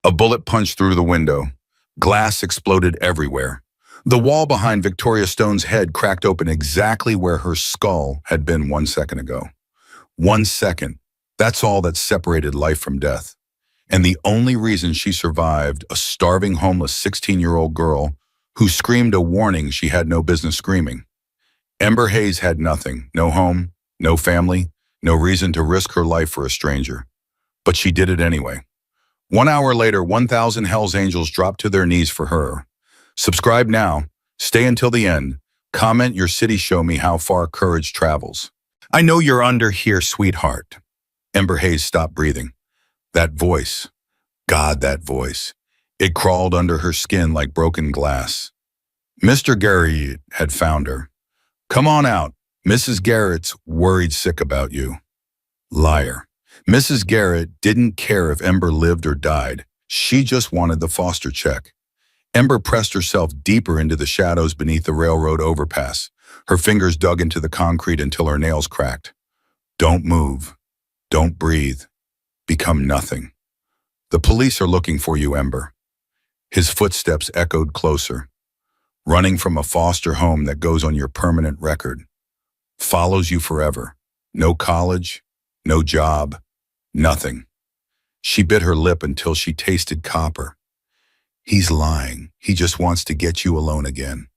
A bullet punched through the window. Glass exploded everywhere. The wall behind Victoria Stone's head cracked open exactly where her skull had been 1 second ago. 1 second. That's all that separated life from death. And the only reason she survived, a starving homeless 16-year-old girl who screamed a warning she had no business screaming. Ember Hayes had nothing, no home, no family, no reason to risk her life for a stranger. But she did it anyway. 1 hour later, 1,000 Hell's Angels dropped to their knees for her. Subscribe now, stay until the end, comment your city, show me how far courage travels. I know you're under here, sweetheart. Ember Hayes stopped breathing. That voice, God, that voice. It crawled under her skin like broken glass. Mr. Garrett had found her. Come on out. Mrs. Garrett's worried sick about you. Liar. Mrs. Garrett didn't care if Ember lived or died. She just wanted the foster check. Ember pressed herself deeper into the shadows beneath the railroad overpass. Her fingers dug into the concrete until her nails cracked. Don't move. Don't breathe. Become nothing. The police are looking for you, Ember. His footsteps echoed closer. Running from a foster home that goes on your permanent record. Follows you forever. No college, no job, nothing. She bit her lip until she tasted copper. He's lying. He just wants to get you alone again.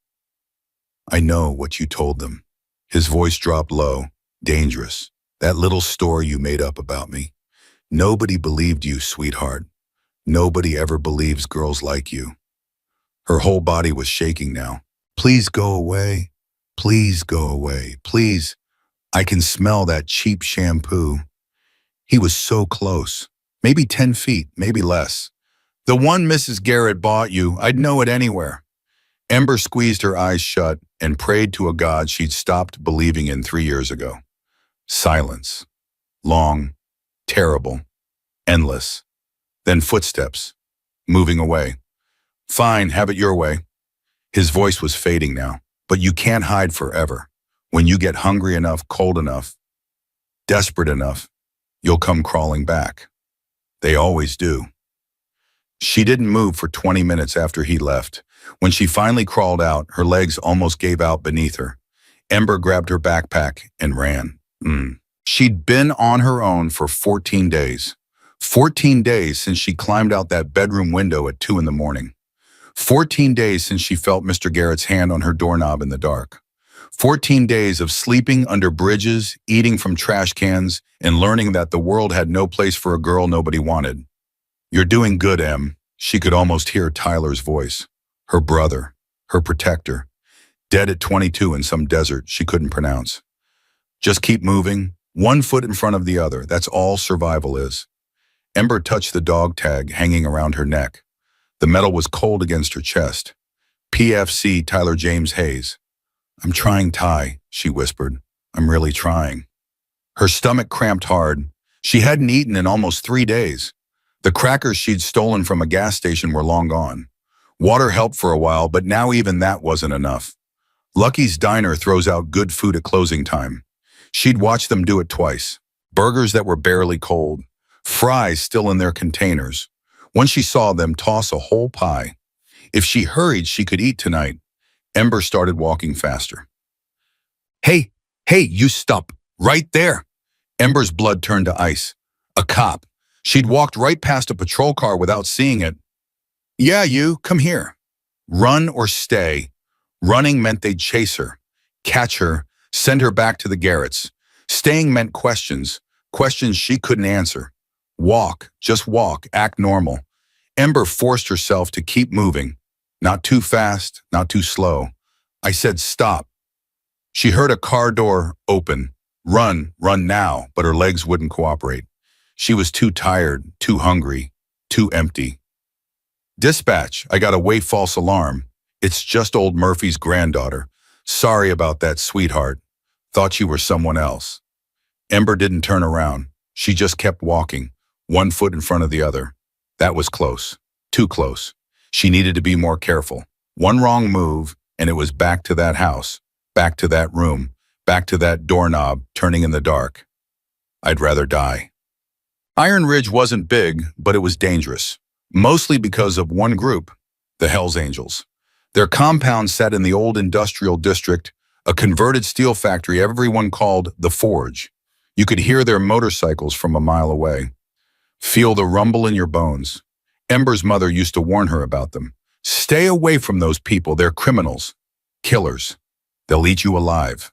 I know what you told them. His voice dropped low, dangerous. That little story you made up about me. Nobody believed you, sweetheart. Nobody ever believes girls like you. Her whole body was shaking now. Please go away. Please go away. Please. I can smell that cheap shampoo. He was so close. Maybe 10 feet, maybe less. The one Mrs. Garrett bought you, I'd know it anywhere. Ember squeezed her eyes shut and prayed to a God she'd stopped believing in 3 years ago. Silence. Long, terrible, endless. Then footsteps, moving away. Fine, have it your way. His voice was fading now, but you can't hide forever. When you get hungry enough, cold enough, desperate enough, you'll come crawling back. They always do. She didn't move for 20 minutes after he left. When she finally crawled out, her legs almost gave out beneath her. Ember grabbed her backpack and ran. She'd been on her own for 14 days. 14 days since she climbed out that bedroom window at 2 in the morning. 14 days since she felt Mr. Garrett's hand on her doorknob in the dark. 14 days of sleeping under bridges, eating from trash cans, and learning that the world had no place for a girl nobody wanted. You're doing good, Em. She could almost hear Tyler's voice. Her brother, her protector, dead at 22 in some desert she couldn't pronounce. Just keep moving, one foot in front of the other. That's all survival is. Ember touched the dog tag hanging around her neck. The metal was cold against her chest. PFC Tyler James Hayes. I'm trying, Ty, she whispered. I'm really trying. Her stomach cramped hard. She hadn't eaten in almost 3 days. The crackers she'd stolen from a gas station were long gone. Water helped for a while, but now even that wasn't enough. Lucky's Diner throws out good food at closing time. She'd watched them do it twice. Burgers that were barely cold. Fries still in their containers. Once she saw them toss a whole pie. If she hurried, she could eat tonight. Ember started walking faster. Hey, you stop. Right there. Ember's blood turned to ice. A cop. She'd walked right past a patrol car without seeing it. Yeah, you, come here. Run or stay. Running meant they'd chase her, catch her, send her back to the Garretts. Staying meant questions she couldn't answer. Walk, just walk, act normal. Ember forced herself to keep moving. Not too fast, not too slow. I said stop. She heard a car door open. Run now, but her legs wouldn't cooperate. She was too tired, too hungry, too empty. Dispatch, I got a way false alarm. It's just old Murphy's granddaughter. Sorry about that, sweetheart. Thought you were someone else. Ember didn't turn around. She just kept walking, one foot in front of the other. That was close, too close. She needed to be more careful. One wrong move, and it was back to that house, back to that room, back to that doorknob turning in the dark. I'd rather die. Iron Ridge wasn't big, but it was dangerous. mostly because of one group, the Hells Angels. Their compound sat in the old industrial district, a converted steel factory everyone called the Forge. You could hear their motorcycles from a mile away. Feel the rumble in your bones. Ember's mother used to warn her about them. Stay away from those people, they're criminals. Killers. They'll eat you alive.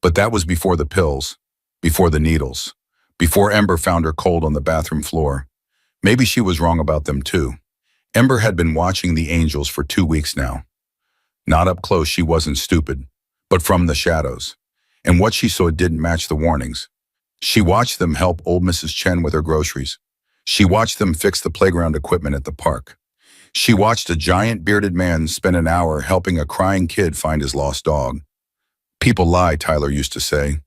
But that was before the pills, before the needles, before Ember found her cold on the bathroom floor. Maybe she was wrong about them too. Ember had been watching the angels for 2 weeks now. Not up close, she wasn't stupid, but from the shadows. And what she saw didn't match the warnings. She watched them help old Mrs. Chen with her groceries. She watched them fix the playground equipment at the park. She watched a giant bearded man spend an hour helping a crying kid find his lost dog. People lie, Tyler used to say.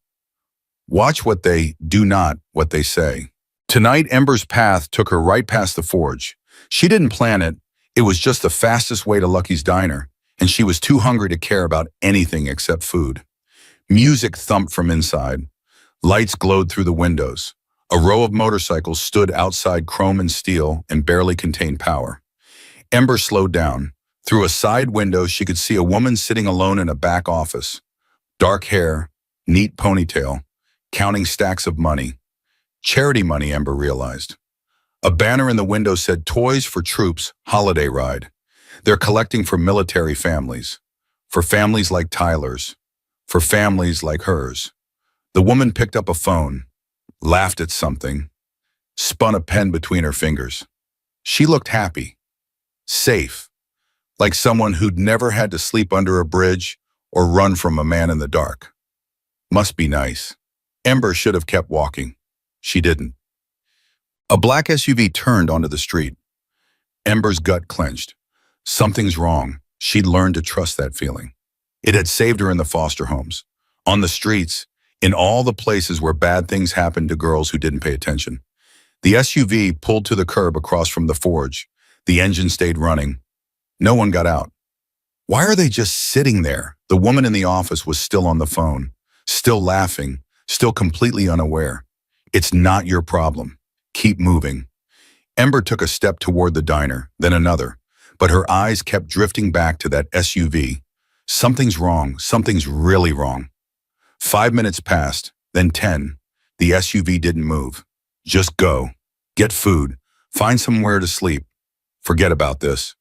Watch what they do, not what they say. Tonight, Ember's path took her right past the Forge. She didn't plan it. It was just the fastest way to Lucky's Diner, and she was too hungry to care about anything except food. Music thumped from inside. Lights glowed through the windows. A row of motorcycles stood outside, chrome and steel, and barely contained power. Ember slowed down. Through a side window, she could see a woman sitting alone in a back office. Dark hair, neat ponytail, counting stacks of money. Charity money, Ember realized. A banner in the window said, "Toys for Troops, Holiday Ride." They're collecting for military families. For families like Tyler's. For families like hers. The woman picked up a phone, laughed at something, spun a pen between her fingers. She looked happy, safe, like someone who'd never had to sleep under a bridge or run from a man in the dark. Must be nice. Ember should have kept walking. She didn't. A black SUV turned onto the street. Ember's gut clenched. Something's wrong. She'd learned to trust that feeling. It had saved her in the foster homes, on the streets, in all the places where bad things happened to girls who didn't pay attention. The SUV pulled to the curb across from the Forge. The engine stayed running. No one got out. Why are they just sitting there? The woman in the office was still on the phone, still laughing, still completely unaware. It's not your problem. Keep moving. Ember took a step toward the diner, then another, but her eyes kept drifting back to that SUV. Something's wrong. Something's really wrong. 5 minutes passed, then 10. The SUV didn't move. Just go. Get food. Find somewhere to sleep. Forget about this.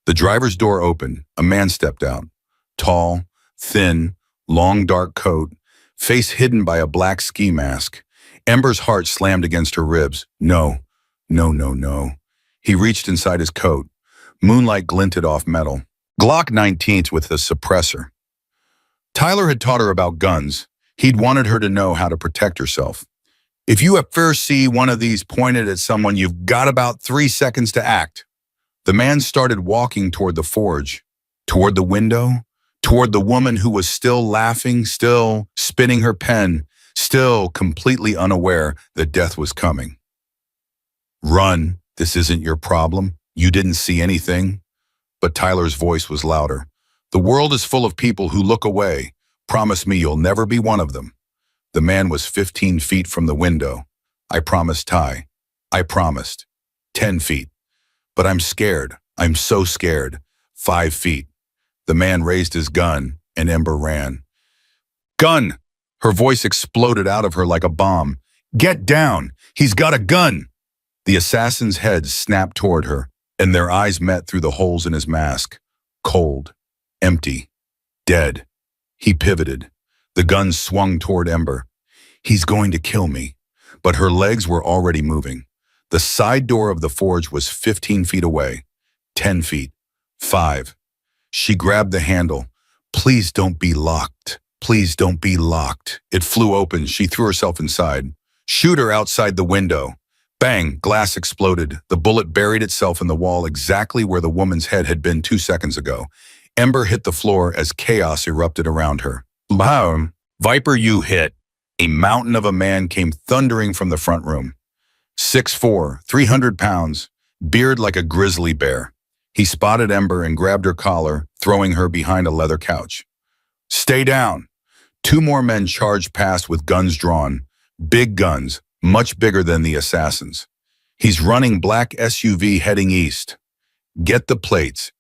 The driver's door opened. A man stepped out. Tall, thin, long dark coat, face hidden by a black ski mask. Ember's heart slammed against her ribs. No, no, no, no. He reached inside his coat. Moonlight glinted off metal. Glock 19s with a suppressor. Tyler had taught her about guns. He'd wanted her to know how to protect herself. If you at first see one of these pointed at someone, you've got about 3 seconds to act. The man started walking toward the Forge, toward the window, toward the woman who was still laughing, still spinning her pen, still completely unaware that death was coming. Run, this isn't your problem. You didn't see anything. But Tyler's voice was louder. The world is full of people who look away. Promise me you'll never be one of them. The man was 15 feet from the window. I promised Ty. I promised. 10 feet. But I'm scared. I'm so scared. 5 feet. The man raised his gun, and Ember ran. Gun! Her voice exploded out of her like a bomb. Get down! He's got a gun! The assassin's head snapped toward her, and their eyes met through the holes in his mask. Cold. Empty. Dead. He pivoted. The gun swung toward Ember. He's going to kill me. But her legs were already moving. The side door of the Forge was 15 feet away. 10 feet. 5. She grabbed the handle. Please don't be locked. Please don't be locked. It flew open. She threw herself inside. Shoot her outside the window. Bang! Glass exploded. The bullet buried itself in the wall exactly where the woman's head had been 2 seconds ago. Ember hit the floor as chaos erupted around her. Boom! Viper, you hit. A mountain of a man came thundering from the front room. 6'4", 300 pounds, beard like a grizzly bear. He spotted Ember and grabbed her collar, throwing her behind a leather couch. Stay down. 2 more men charged past with guns drawn. Big guns, much bigger than the assassins. He's running black SUV heading east. Get the plates.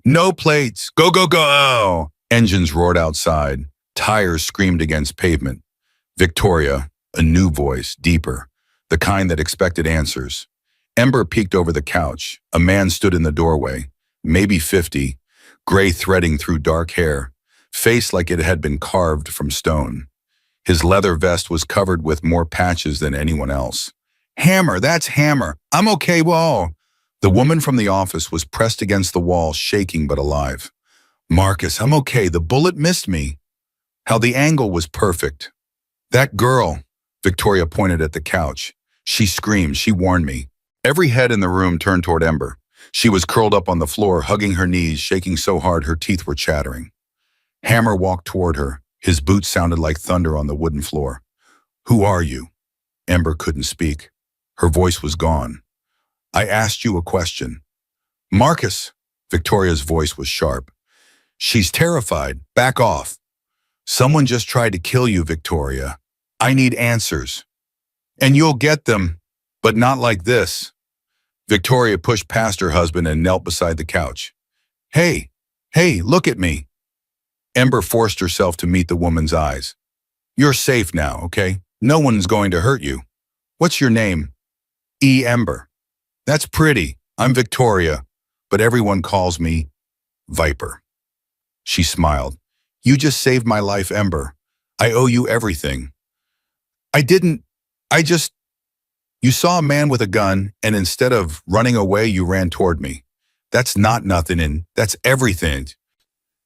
No plates. Go, go, go. Engines roared outside. Tires screamed against pavement. Victoria, a new voice, deeper, the kind that expected answers. Ember peeked over the couch. A man stood in the doorway, maybe 50, gray threading through dark hair, face like it had been carved from stone. His leather vest was covered with more patches than anyone else. Hammer, that's Hammer. I'm okay, whoa. The woman from the office was pressed against the wall, shaking but alive. Marcus, I'm okay. The bullet missed me. How the angle was perfect. That girl, Victoria pointed at the couch. She screamed. She warned me. Every head in the room turned toward Ember. She was curled up on the floor, hugging her knees, shaking so hard her teeth were chattering. Hammer walked toward her. His boots sounded like thunder on the wooden floor. Who are you? Ember couldn't speak. Her voice was gone. I asked you a question. Marcus, Victoria's voice was sharp. She's terrified. Back off. Someone just tried to kill you, Victoria. I need answers. And you'll get them, but not like this. Victoria pushed past her husband and knelt beside the couch. Hey, look at me. Ember forced herself to meet the woman's eyes. You're safe now, okay? No one's going to hurt you. What's your name? Ember. That's pretty. I'm Victoria, but everyone calls me Viper. She smiled. You just saved my life, Ember. I owe you everything. You saw a man with a gun, and instead of running away, you ran toward me. That's not nothing, and that's everything.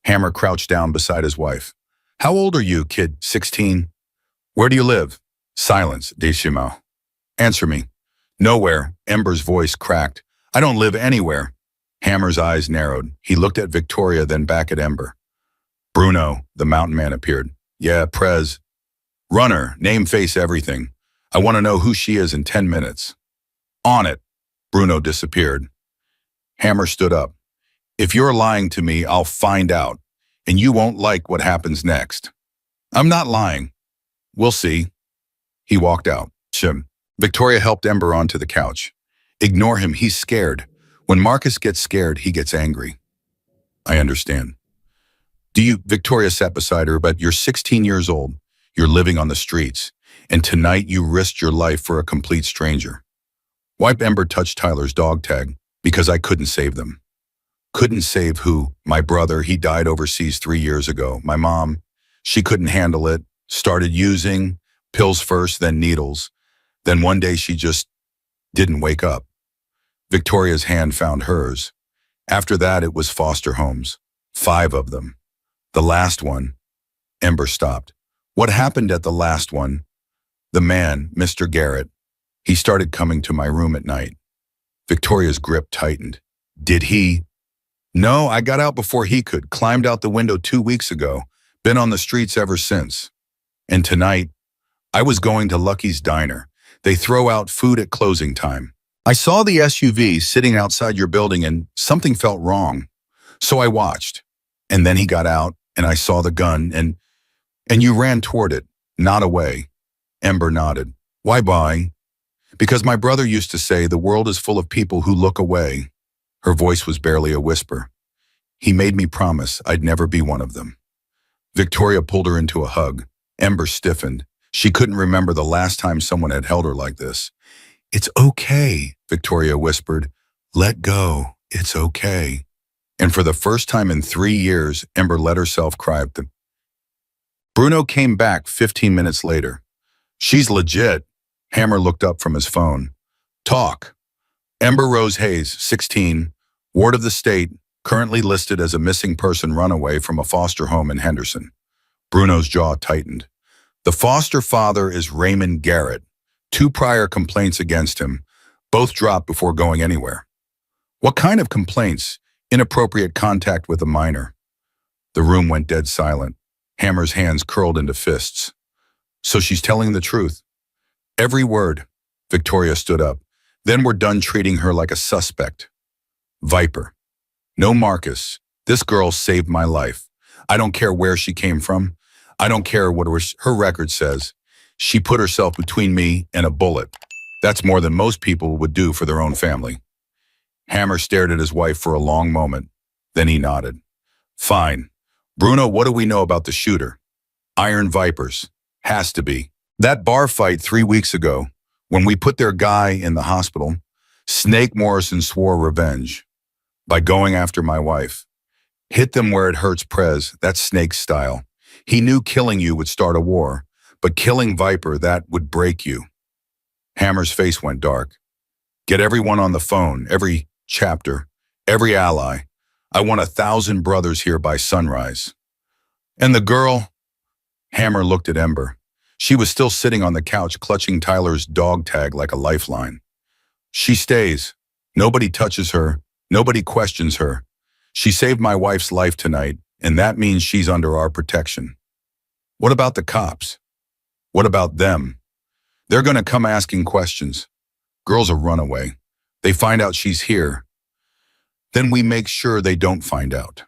Hammer crouched down beside his wife. How old are you, kid? 16? Where do you live? Silence, Decimo. Answer me. Nowhere. Ember's voice cracked. I don't live anywhere. Hammer's eyes narrowed. He looked at Victoria, then back at Ember. Bruno, the mountain man, appeared. Yeah, Prez. Runner, name, face, everything. I want to know who she is in 10 minutes. On it. Bruno disappeared. Hammer stood up. If you're lying to me, I'll find out, and you won't like what happens next. I'm not lying. We'll see. He walked out. Shim. Victoria helped Ember onto the couch. Ignore him, he's scared. When Marcus gets scared, he gets angry. I understand. Victoria sat beside her, but you're 16 years old. You're living on the streets, and tonight you risked your life for a complete stranger. Wipe Ember touched Tyler's dog tag because I couldn't save them. Couldn't save who? My brother, he died overseas 3 years ago. My mom, she couldn't handle it, started using pills first, then needles. Then one day she just didn't wake up. Victoria's hand found hers. After that, it was foster homes. 5 of them. The last one. Ember stopped. What happened at the last one? The man, Mr. Garrett, he started coming to my room at night. Victoria's grip tightened. Did he? No, I got out before he could. Climbed out the window 2 weeks ago. Been on the streets ever since. And tonight, I was going to Lucky's Diner. They throw out food at closing time. I saw the SUV sitting outside your building and something felt wrong. So I watched. And then he got out and I saw the gun and you ran toward it, not away. Ember nodded. Why buying? Because my brother used to say the world is full of people who look away. Her voice was barely a whisper. He made me promise I'd never be one of them. Victoria pulled her into a hug. Ember stiffened. She couldn't remember the last time someone had held her like this. It's okay, Victoria whispered. Let go. It's okay. And for the first time in 3 years, Ember let herself cry. Bruno came back 15 minutes later. She's legit. Hammer looked up from his phone. Talk. Ember Rose Hayes, 16, ward of the state, currently listed as a missing person runaway from a foster home in Henderson. Bruno's jaw tightened. The foster father is Raymond Garrett. 2 prior complaints against him, both dropped before going anywhere. What kind of complaints? Inappropriate contact with a minor. The room went dead silent. Hammer's hands curled into fists. So she's telling the truth. Every word. Victoria stood up. Then we're done treating her like a suspect. Viper. No Marcus. This girl saved my life. I don't care where she came from. I don't care what her record says. She put herself between me and a bullet. That's more than most people would do for their own family. Hammer stared at his wife for a long moment. Then he nodded. Fine. Bruno, what do we know about the shooter? Iron Vipers. Has to be. That bar fight 3 weeks ago, when we put their guy in the hospital, Snake Morrison swore revenge by going after my wife. Hit them where it hurts, Prez. That's Snake's style. He knew killing you would start a war, but killing Viper, that would break you. Hammer's face went dark. Get everyone on the phone, every chapter, every ally. I want 1,000 brothers here by sunrise. And the girl? Hammer looked at Ember. She was still sitting on the couch, clutching Tyler's dog tag like a lifeline. She stays. Nobody touches her. Nobody questions her. She saved my wife's life tonight, and that means she's under our protection. What about the cops? What about them? They're going to come asking questions. Girls a runaway. They find out she's here. Then we make sure they don't find out.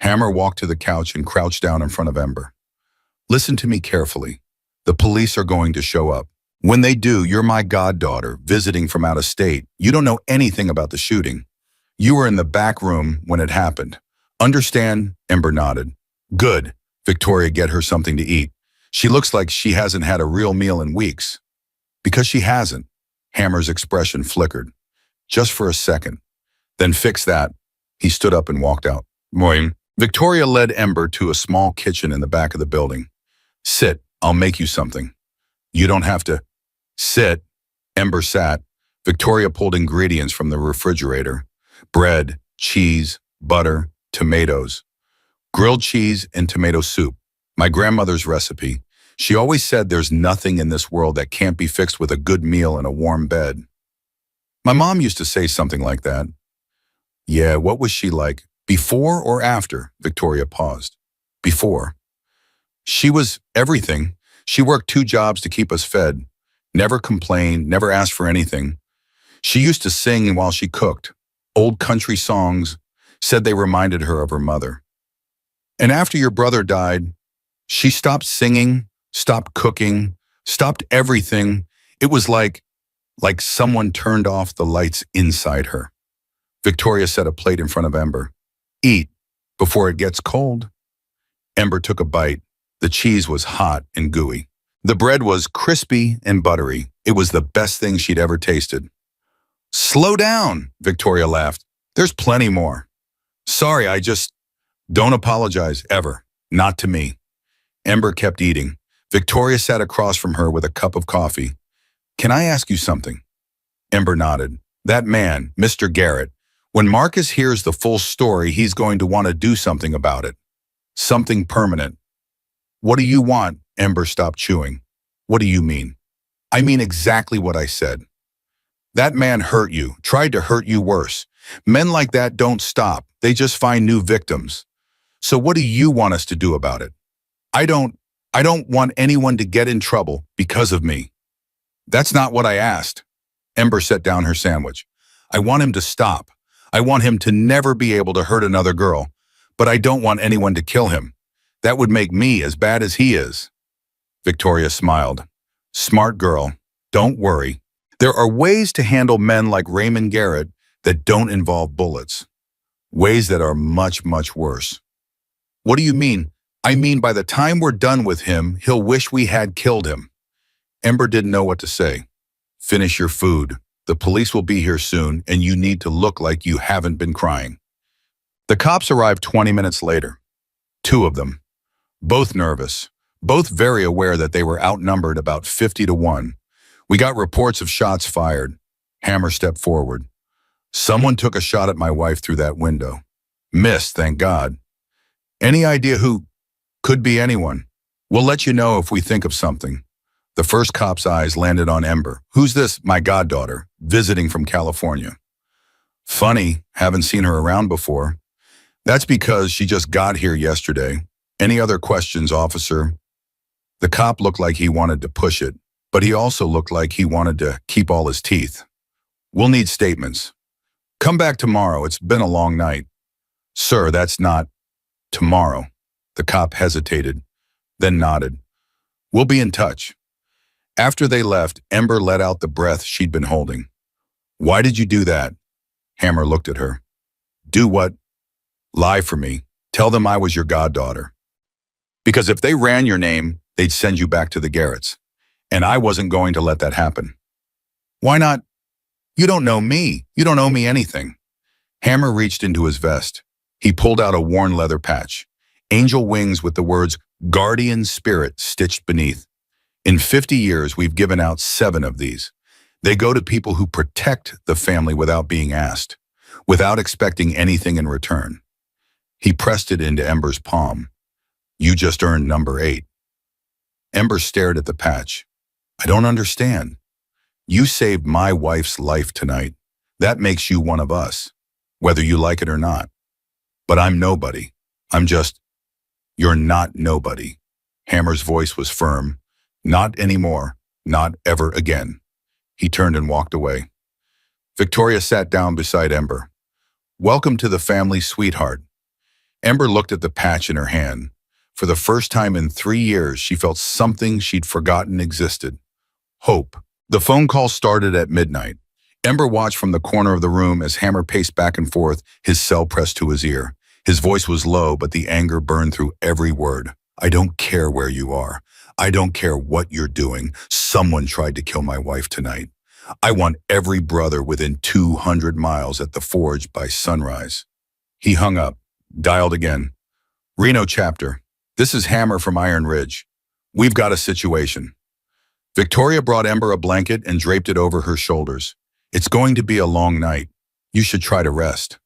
Hammer walked to the couch and crouched down in front of Ember. Listen to me carefully. The police are going to show up. When they do, you're my goddaughter, visiting from out of state. You don't know anything about the shooting. You were in the back room when it happened. Understand? Ember nodded. Good. Victoria, get her something to eat. She looks like she hasn't had a real meal in weeks. Because she hasn't. Hammer's expression flickered. Just for a second. Then fix that. He stood up and walked out. Moin. Victoria led Ember to a small kitchen in the back of the building. Sit. I'll make you something. You don't have to. Sit. Ember sat. Victoria pulled ingredients from the refrigerator. Bread, cheese, butter, tomatoes. Grilled cheese and tomato soup. My grandmother's recipe. She always said there's nothing in this world that can't be fixed with a good meal and a warm bed. My mom used to say something like that. Yeah, what was she like? Before or after? Victoria paused. Before. She was everything. She worked 2 jobs to keep us fed. Never complained, never asked for anything. She used to sing while she cooked. Old country songs, said they reminded her of her mother. And after your brother died, she stopped singing, stopped cooking, stopped everything. It was like someone turned off the lights inside her. Victoria set a plate in front of Ember. Eat, before it gets cold. Ember took a bite. The cheese was hot and gooey. The bread was crispy and buttery. It was the best thing she'd ever tasted. Slow down, Victoria laughed. There's plenty more. Sorry, I just... Don't apologize, ever. Not to me. Ember kept eating. Victoria sat across from her with a cup of coffee. Can I ask you something? Ember nodded. That man, Mr. Garrett, when Marcus hears the full story, he's going to want to do something about it. Something permanent. What do you want? Ember stopped chewing. What do you mean? I mean exactly what I said. That man hurt you, tried to hurt you worse. Men like that don't stop. They just find new victims. So what do you want us to do about it? I don't want anyone to get in trouble because of me. That's not what I asked. Ember set down her sandwich. I want him to stop. I want him to never be able to hurt another girl, but I don't want anyone to kill him. That would make me as bad as he is. Victoria smiled. Smart girl. Don't worry. There are ways to handle men like Raymond Garrett that don't involve bullets. Ways that are much, much worse. What do you mean? I mean, by the time we're done with him, he'll wish we had killed him. Ember didn't know what to say. Finish your food. The police will be here soon, and you need to look like you haven't been crying. The cops arrived 20 minutes later. 2 of them. Both nervous. Both very aware that they were outnumbered about 50-1. We got reports of shots fired. Hammer stepped forward. Someone took a shot at my wife through that window. Missed, thank God. Any idea who? Could be anyone. We'll let you know if we think of something. The first cop's eyes landed on Ember. Who's this? My goddaughter, visiting from California. Funny, haven't seen her around before. That's because she just got here yesterday. Any other questions, officer? The cop looked like he wanted to push it, but he also looked like he wanted to keep all his teeth. We'll need statements. Come back tomorrow. It's been a long night. Sir, that's not tomorrow. The cop hesitated, then nodded. We'll be in touch. After they left, Ember let out the breath she'd been holding. Why did you do that? Hammer looked at her. Do what? Lie for me. Tell them I was your goddaughter. Because if they ran your name, they'd send you back to the Garretts. And I wasn't going to let that happen. Why not? You don't know me. You don't owe me anything. Hammer reached into his vest. He pulled out a worn leather patch. Angel wings with the words Guardian Spirit stitched beneath. In 50 years, we've given out 7 of these. They go to people who protect the family without being asked, without expecting anything in return. He pressed it into Ember's palm. You just earned number 8. Ember stared at the patch. I don't understand. You saved my wife's life tonight. That makes you one of us, whether you like it or not. But I'm nobody. You're not nobody. Hammer's voice was firm. Not anymore. Not ever again. He turned and walked away. Victoria sat down beside Ember. Welcome to the family, sweetheart. Ember looked at the patch in her hand. For the first time in 3 years, she felt something she'd forgotten existed. Hope. The phone call started at midnight. Ember watched from the corner of the room as Hammer paced back and forth, his cell pressed to his ear. His voice was low, but the anger burned through every word. I don't care where you are. I don't care what you're doing. Someone tried to kill my wife tonight. I want every brother within 200 miles at the forge by sunrise. He hung up, dialed again. Reno chapter. This is Hammer from Iron Ridge. We've got a situation. Victoria brought Ember a blanket and draped it over her shoulders. It's going to be a long night. You should try to rest.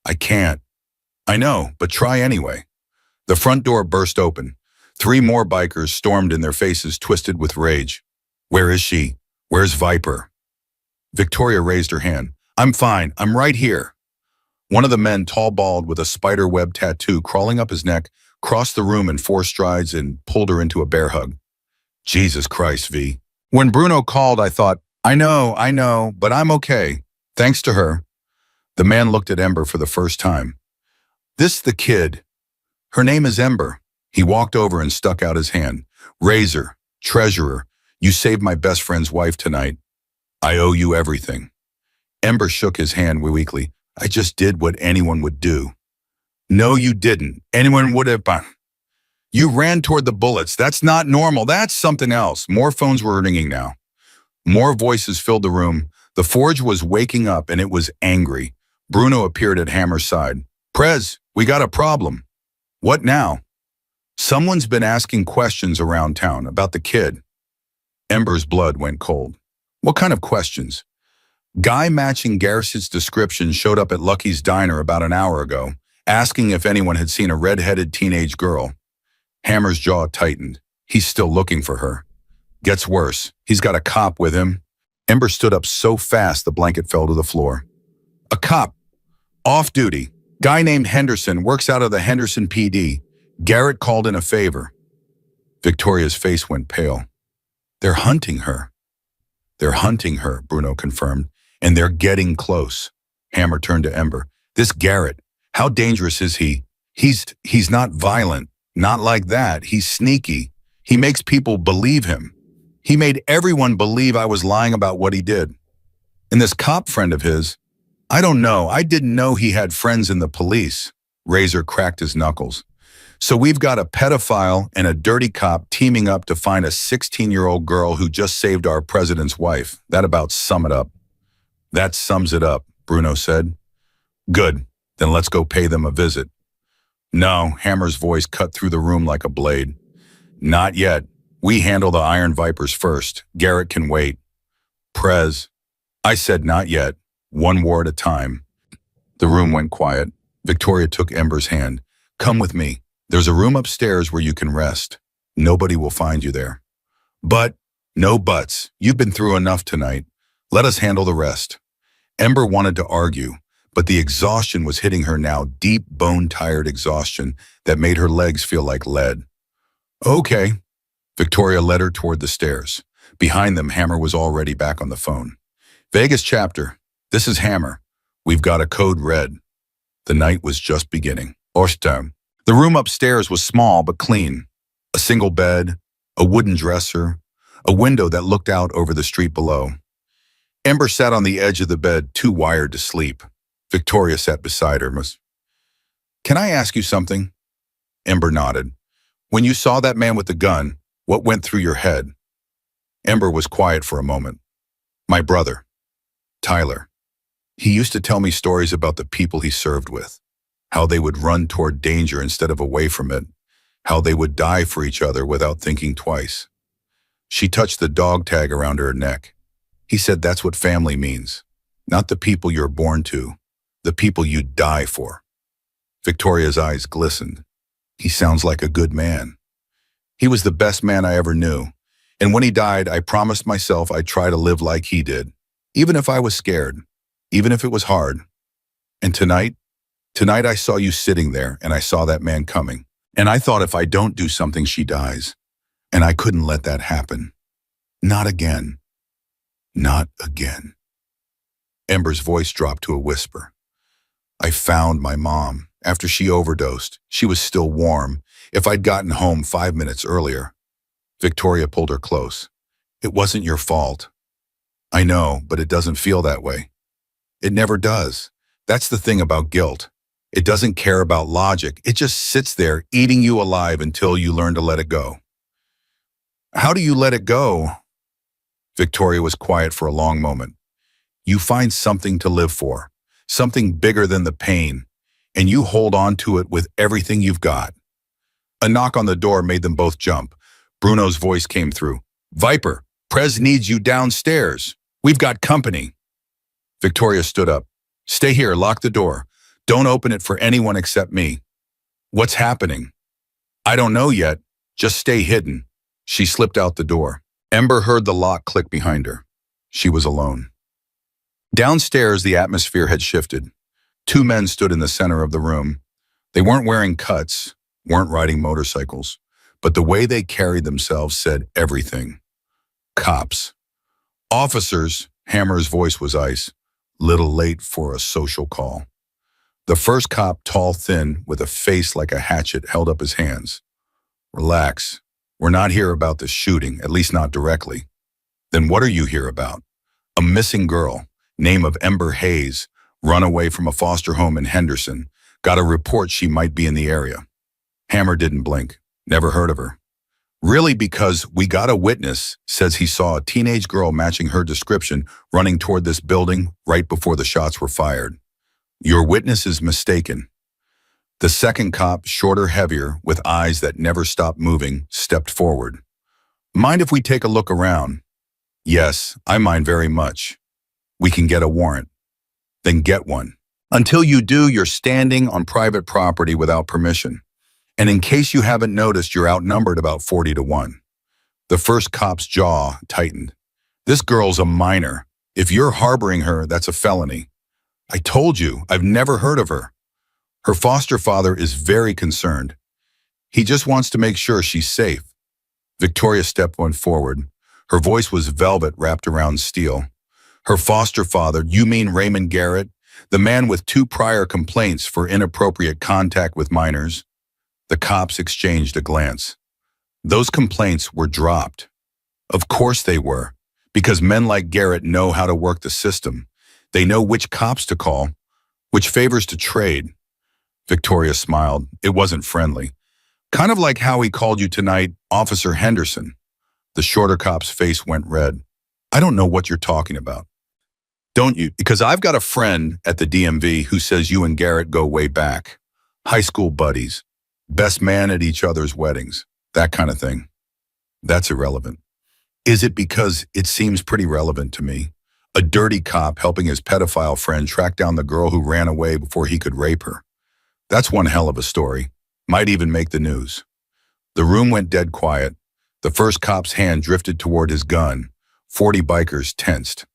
I can't. I know, but try anyway. The front door burst open. 3 more bikers stormed in, their faces twisted with rage. Where is she? Where's Viper? Victoria raised her hand. I'm fine. I'm right here. One of the men, tall, bald, with a spider web tattoo crawling up his neck, crossed the room in 4 strides and pulled her into a bear hug. Jesus Christ, V. When Bruno called, I thought, I know, but I'm okay. Thanks to her. The man looked at Ember for the first time. This the kid. Her name is Ember. He walked over and stuck out his hand. Razor, treasurer, you saved my best friend's wife tonight. I owe you everything. Ember shook his hand weakly. I just did what anyone would do. No, you didn't. Anyone would have. You ran toward the bullets. That's not normal. That's something else. More phones were ringing now. More voices filled the room. The forge was waking up and it was angry. Bruno appeared at Hammer's side. Prez, we got a problem. What now? Someone's been asking questions around town about the kid. Ember's blood went cold. What kind of questions? Guy matching Garrett's description showed up at Lucky's diner about an hour ago, asking if anyone had seen a red-headed teenage girl. Hammer's jaw tightened. He's still looking for her. Gets worse. He's got a cop with him. Ember stood up so fast the blanket fell to the floor. A cop. Off duty. Guy named Henderson works out of the Henderson PD. Garrett called in a favor. Victoria's face went pale. They're hunting her. They're hunting her, Bruno confirmed, and they're getting close. Hammer turned to Ember. This Garrett, how dangerous is he? He's not violent. Not like that. He's sneaky. He makes people believe him. He made everyone believe I was lying about what he did. And this cop friend of his, I don't know. I didn't know he had friends in the police. Razor cracked his knuckles. So we've got a pedophile and a dirty cop teaming up to find a 16-year-old girl who just saved our president's wife. That about sums it up. That sums it up, Bruno said. Good. Then let's go pay them a visit. No, Hammer's voice cut through the room like a blade. Not yet. We handle the Iron Vipers first. Garrett can wait. Prez. I said not yet. One war at a time. The room went quiet. Victoria took Ember's hand. Come with me. There's a room upstairs where you can rest. Nobody will find you there. But, no buts. You've been through enough tonight. Let us handle the rest. Ember wanted to argue, but the exhaustion was hitting her now, deep, bone-tired exhaustion that made her legs feel like lead. Okay. Victoria led her toward the stairs. Behind them, Hammer was already back on the phone. Vegas chapter. This is Hammer. We've got a code red. The night was just beginning. Oshtown. The room upstairs was small but clean. A single bed, a wooden dresser, a window that looked out over the street below. Ember sat on the edge of the bed, too wired to sleep. Victoria sat beside her. Can I ask you something? Ember nodded. When you saw that man with the gun, what went through your head? Ember was quiet for a moment. My brother, Tyler. He used to tell me stories about the people he served with, how they would run toward danger instead of away from it, how they would die for each other without thinking twice. She touched the dog tag around her neck. He said that's what family means, not the people you're born to, the people you die for. Victoria's eyes glistened. He sounds like a good man. He was the best man I ever knew, and when he died, I promised myself I'd try to live like he did, even if I was scared, even if it was hard. And tonight I saw you sitting there, and I saw that man coming. And I thought if I don't do something, she dies. And I couldn't let that happen. Not again. Not again. Ember's voice dropped to a whisper. I found my mom. After she overdosed, she was still warm. If I'd gotten home 5 minutes earlier. Victoria pulled her close. It wasn't your fault. I know, but it doesn't feel that way. It never does. That's the thing about guilt. It doesn't care about logic. It just sits there eating you alive until you learn to let it go. How do you let it go? Victoria was quiet for a long moment. You find something to live for, something bigger than the pain, and you hold on to it with everything you've got. A knock on the door made them both jump. Bruno's voice came through. Viper, Prez needs you downstairs. We've got company. Victoria stood up. Stay here, lock the door. Don't open it for anyone except me. What's happening? I don't know yet. Just stay hidden. She slipped out the door. Ember heard the lock click behind her. She was alone. Downstairs, the atmosphere had shifted. Two men stood in the center of the room. They weren't wearing cuts, weren't riding motorcycles, but the way they carried themselves said everything. Cops. Officers, Hammer's voice was ice, little late for a social call. The first cop, tall, thin, with a face like a hatchet, held up his hands. Relax. We're not here about the shooting, at least not directly. Then what are you here about? A missing girl, name of Ember Hayes, run away from a foster home in Henderson, got a report she might be in the area. Hammer didn't blink. Never heard of her. Really, because we got a witness, says he saw a teenage girl matching her description running toward this building right before the shots were fired. Your witness is mistaken. The second cop, shorter, heavier, with eyes that never stopped moving, stepped forward. Mind if we take a look around? Yes, I mind very much. We can get a warrant. Then get one. Until you do, you're standing on private property without permission. And in case you haven't noticed, you're outnumbered about 40-1. The first cop's jaw tightened. This girl's a minor. If you're harboring her, that's a felony. I told you, I've never heard of her. Her foster father is very concerned. He just wants to make sure she's safe. Victoria stepped one forward. Her voice was velvet wrapped around steel. Her foster father, you mean Raymond Garrett, the man with 2 prior complaints for inappropriate contact with minors? The cops exchanged a glance. Those complaints were dropped. Of course they were, because men like Garrett know how to work the system. They know which cops to call, which favors to trade. Victoria smiled. It wasn't friendly. Kind of like how he called you tonight, Officer Henderson. The shorter cop's face went red. I don't know what you're talking about. Don't you? Because I've got a friend at the DMV who says you and Garrett go way back. High school buddies. Best man at each other's weddings. That kind of thing. That's irrelevant. Is it? Because it seems pretty relevant to me. A dirty cop helping his pedophile friend track down the girl who ran away before he could rape her. That's one hell of a story. Might even make the news. The room went dead quiet. The first cop's hand drifted toward his gun. 40 bikers tensed.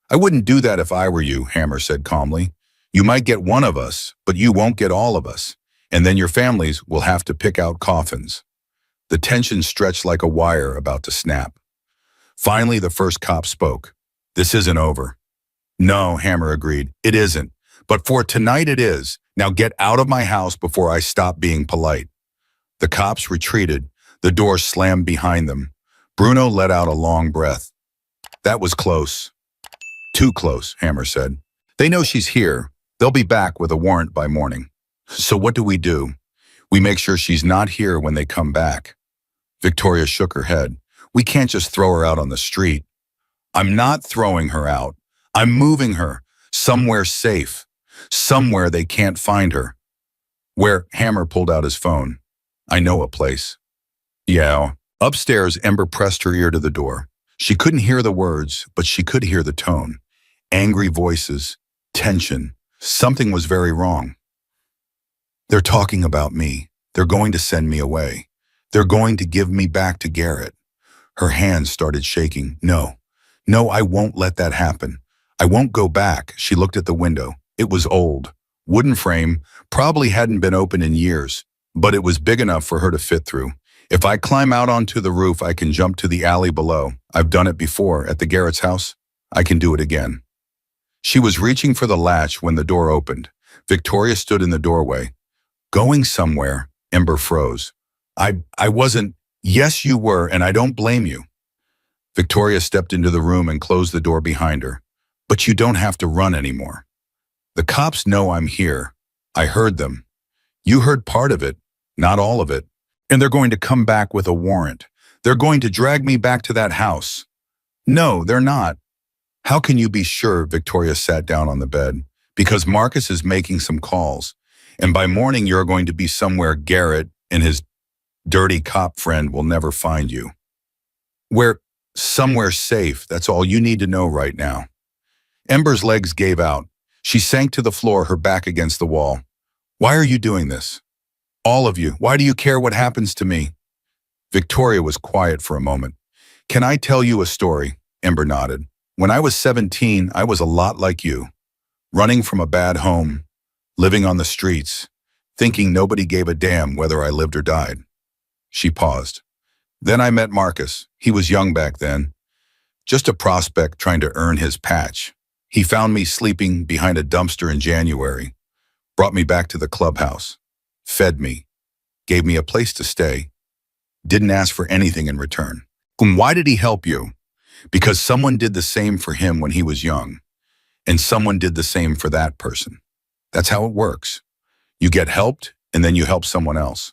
I wouldn't do that if I were you, Hammer said calmly. You might get one of us, but you won't get all of us. And then your families will have to pick out coffins. The tension stretched like a wire about to snap. Finally, the first cop spoke. This isn't over. No, Hammer agreed. It isn't. But for tonight it is. Now get out of my house before I stop being polite. The cops retreated. The door slammed behind them. Bruno let out a long breath. That was close. Too close, Hammer said. They know she's here. They'll be back with a warrant by morning. So what do? We make sure she's not here when they come back. Victoria shook her head. We can't just throw her out on the street. I'm not throwing her out. I'm moving her somewhere safe, somewhere they can't find her. Where? Hammer pulled out his phone. I know a place. Yeah. Upstairs, Ember pressed her ear to the door. She couldn't hear the words, but she could hear the tone. Angry voices, tension. Something was very wrong. They're talking about me. They're going to send me away. They're going to give me back to Garrett. Her hands started shaking. No, I won't let that happen. I won't go back. She looked at the window. It was old. Wooden frame, probably hadn't been open in years, but it was big enough for her to fit through. If I climb out onto the roof, I can jump to the alley below. I've done it before at the Garrett's house. I can do it again. She was reaching for the latch when the door opened. Victoria stood in the doorway. Going somewhere, Ember froze. I wasn't. Yes, you were, and I don't blame you. Victoria stepped into the room and closed the door behind her. But you don't have to run anymore. The cops know I'm here. I heard them. You heard part of it, not all of it. And they're going to come back with a warrant. They're going to drag me back to that house. No, they're not. How can you be sure? Victoria sat down on the bed. Because Marcus is making some calls. And by morning, you're going to be somewhere Garrett and his dirty cop friend will never find you. Where? Somewhere safe. That's all you need to know right now. Ember's legs gave out. She sank to the floor, her back against the wall. Why are you doing this? All of you. Why do you care what happens to me? Victoria was quiet for a moment. Can I tell you a story? Ember nodded. When I was 17, I was a lot like you. Running from a bad home, living on the streets, thinking nobody gave a damn whether I lived or died. She paused. Then I met Marcus. He was young back then. Just a prospect trying to earn his patch. He found me sleeping behind a dumpster in January, brought me back to the clubhouse, fed me, gave me a place to stay, didn't ask for anything in return. And why did he help you? Because someone did the same for him when he was young, and someone did the same for that person. That's how it works. You get helped, and then you help someone else.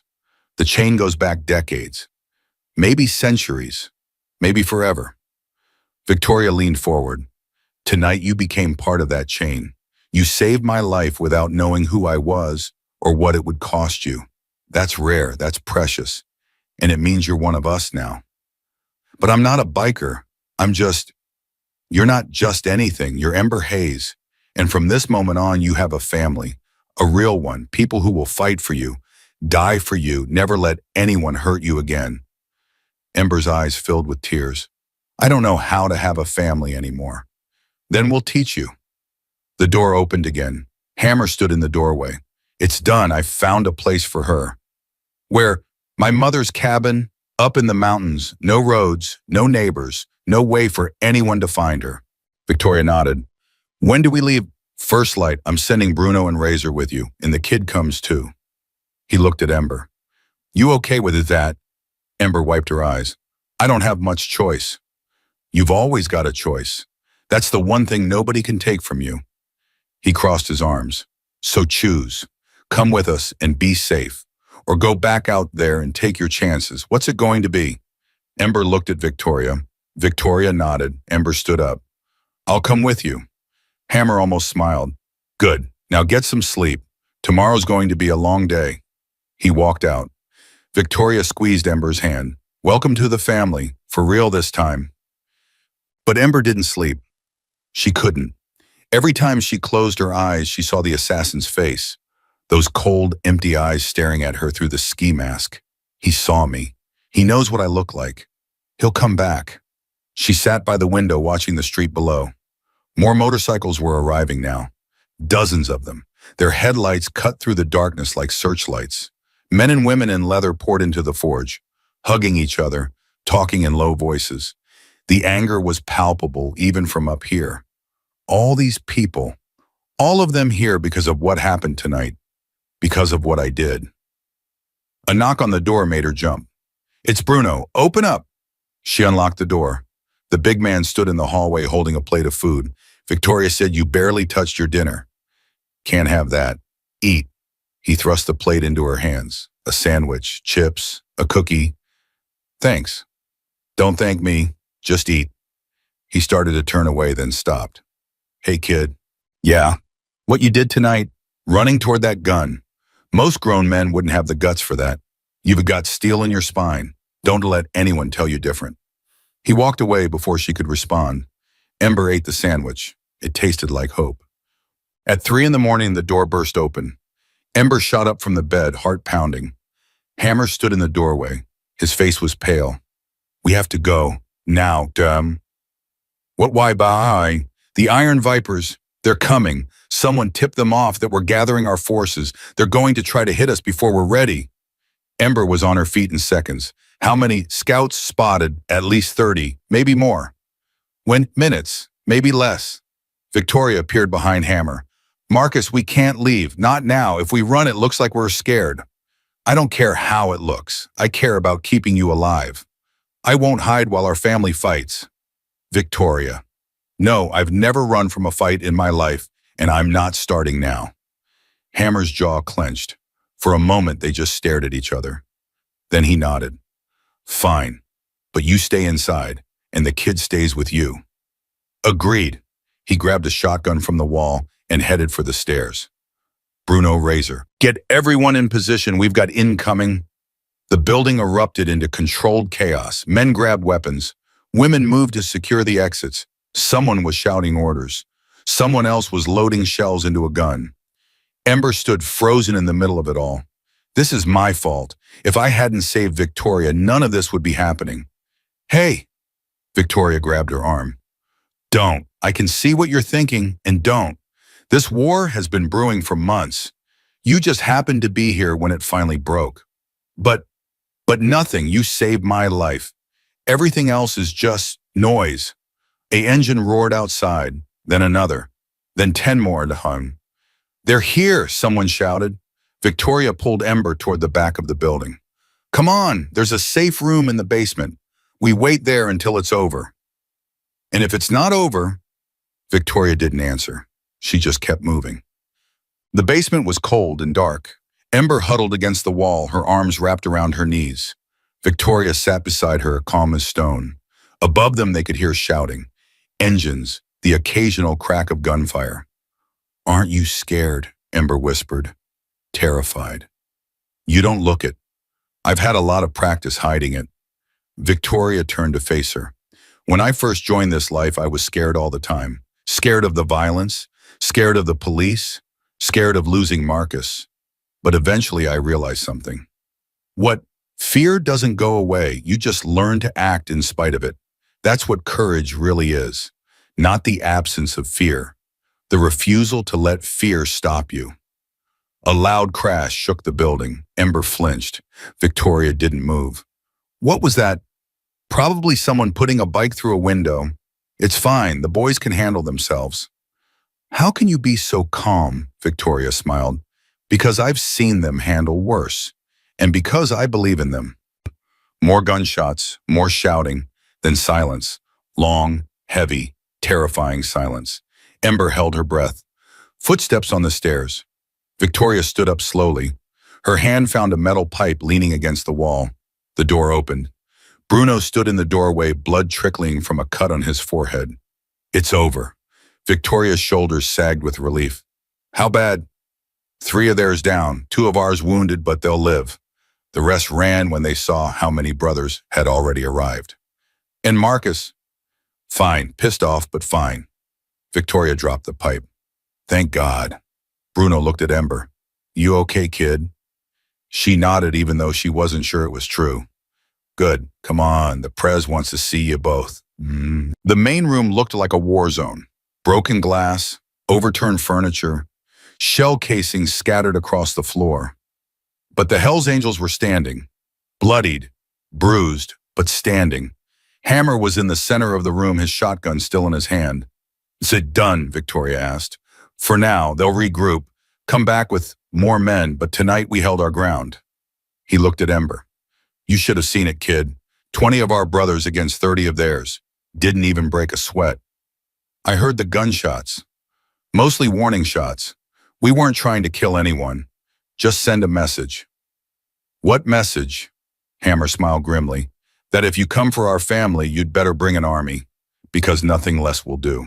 The chain goes back decades, maybe centuries, maybe forever. Victoria leaned forward. Tonight you became part of that chain. You saved my life without knowing who I was or what it would cost you. That's rare, that's precious, and it means you're one of us now. But I'm not a biker. You're not just anything. You're Ember Hayes. And from this moment on, you have a family, a real one, people who will fight for you, die for you, never let anyone hurt you again. Ember's eyes filled with tears. I don't know how to have a family anymore. Then we'll teach you. The door opened again. Hammer stood in the doorway. It's done. I found a place for her. Where? My mother's cabin, up in the mountains, no roads, no neighbors, no way for anyone to find her. Victoria nodded. When do we leave? First light. I'm sending Bruno and Razor with you, and the kid comes too. He looked at Ember. You okay with that? Ember wiped her eyes. I don't have much choice. You've always got a choice. That's the one thing nobody can take from you. He crossed his arms. So choose. Come with us and be safe. Or go back out there and take your chances. What's it going to be? Ember looked at Victoria. Victoria nodded. Ember stood up. I'll come with you. Hammer almost smiled. Good. Now get some sleep. Tomorrow's going to be a long day. He walked out. Victoria squeezed Ember's hand. Welcome to the family. For real this time. But Ember didn't sleep. She couldn't. Every time she closed her eyes, she saw the assassin's face. Those cold, empty eyes staring at her through the ski mask. He saw me. He knows what I look like. He'll come back. She sat by the window watching the street below. More motorcycles were arriving now. Dozens of them. Their headlights cut through the darkness like searchlights. Men and women in leather poured into the forge, hugging each other, talking in low voices. The anger was palpable even from up here. All these people, all of them here because of what happened tonight, because of what I did. A knock on the door made her jump. It's Bruno. Open up. She unlocked the door. The big man stood in the hallway holding a plate of food. Victoria said, "You barely touched your dinner." "Can't have that. Eat." He thrust the plate into her hands. A sandwich, chips, a cookie. "Thanks." "Don't thank me. Just eat." He started to turn away, then stopped. "Hey, kid." "Yeah? What you did tonight? Running toward that gun. Most grown men wouldn't have the guts for that. You've got steel in your spine. Don't let anyone tell you different." He walked away before she could respond. Ember ate the sandwich. It tasted like hope. At 3 in the morning, the door burst open. Ember shot up from the bed, heart pounding. Hammer stood in the doorway. His face was pale. "We have to go. Now, dumb." "What, why, bye? The Iron Vipers. They're coming. Someone tipped them off that we're gathering our forces. They're going to try to hit us before we're ready." Ember was on her feet in seconds. How many? Scouts spotted, at least 30, maybe more. When? Minutes, maybe less. Victoria appeared behind Hammer. "Marcus, we can't leave. Not now. If we run, it looks like we're scared." "I don't care how it looks. I care about keeping you alive. I won't hide while our family fights." Victoria. "No, I've never run from a fight in my life, and I'm not starting now." Hammer's jaw clenched. For a moment, they just stared at each other. Then he nodded. "Fine, but you stay inside, and the kid stays with you." "Agreed." He grabbed a shotgun from the wall and headed for the stairs. Bruno Razor. "Get everyone in position. We've got incoming." The building erupted into controlled chaos. Men grabbed weapons. Women moved to secure the exits. Someone was shouting orders. Someone else was loading shells into a gun. Ember stood frozen in the middle of it all. "This is my fault. If I hadn't saved Victoria, none of this would be happening." "Hey!" Victoria grabbed her arm. "Don't. I can see what you're thinking, and don't. This war has been brewing for months. You just happened to be here when it finally broke. But nothing. You saved my life. Everything else is just noise." A engine roared outside, then another, then 10 more to hum. "They're here," someone shouted. Victoria pulled Ember toward the back of the building. "Come on, there's a safe room in the basement. We wait there until it's over." "And if it's not over..." Victoria didn't answer. She just kept moving. The basement was cold and dark. Ember huddled against the wall, her arms wrapped around her knees. Victoria sat beside her, calm as stone. Above them they could hear shouting. Engines, the occasional crack of gunfire. "Aren't you scared?" Ember whispered. Terrified. "You don't look it. I've had a lot of practice hiding it." Victoria turned to face her. "When I first joined this life, I was scared all the time. Scared of the violence, scared of the police, scared of losing Marcus. But eventually I realized something. What? Fear doesn't go away. You just learn to act in spite of it. That's what courage really is. Not the absence of fear. The refusal to let fear stop you." A loud crash shook the building. Ember flinched. Victoria didn't move. "What was that?" "Probably someone putting a bike through a window. It's fine. The boys can handle themselves." "How can you be so calm?" Victoria smiled. "Because I've seen them handle worse. And because I believe in them." More gunshots, more shouting, then silence. Long, heavy, terrifying silence. Ember held her breath. Footsteps on the stairs. Victoria stood up slowly. Her hand found a metal pipe leaning against the wall. The door opened. Bruno stood in the doorway, blood trickling from a cut on his forehead. "It's over." Victoria's shoulders sagged with relief. "How bad?" 3 of theirs down, 2 of ours wounded, but they'll live." The rest ran when they saw how many brothers had already arrived. "And Marcus?" "Fine, pissed off, but fine." Victoria dropped the pipe. "Thank God." Bruno looked at Ember. "You okay, kid?" She nodded even though she wasn't sure it was true. "Good. Come on, the Prez wants to see you both." The main room looked like a war zone. Broken glass, overturned furniture, shell casings scattered across the floor. But the Hells Angels were standing. Bloodied, bruised, but standing. Hammer was in the center of the room, his shotgun still in his hand. "Is it done?" Victoria asked. "For now, they'll regroup, come back with more men, but tonight we held our ground." He looked at Ember. "You should have seen it, kid. 20 of our brothers against 30 of theirs. Didn't even break a sweat. I heard the gunshots. Mostly warning shots. We weren't trying to kill anyone. Just send a message. What message? Hammer smiled grimly. That if you come for our family, you'd better bring an army, because nothing less will do.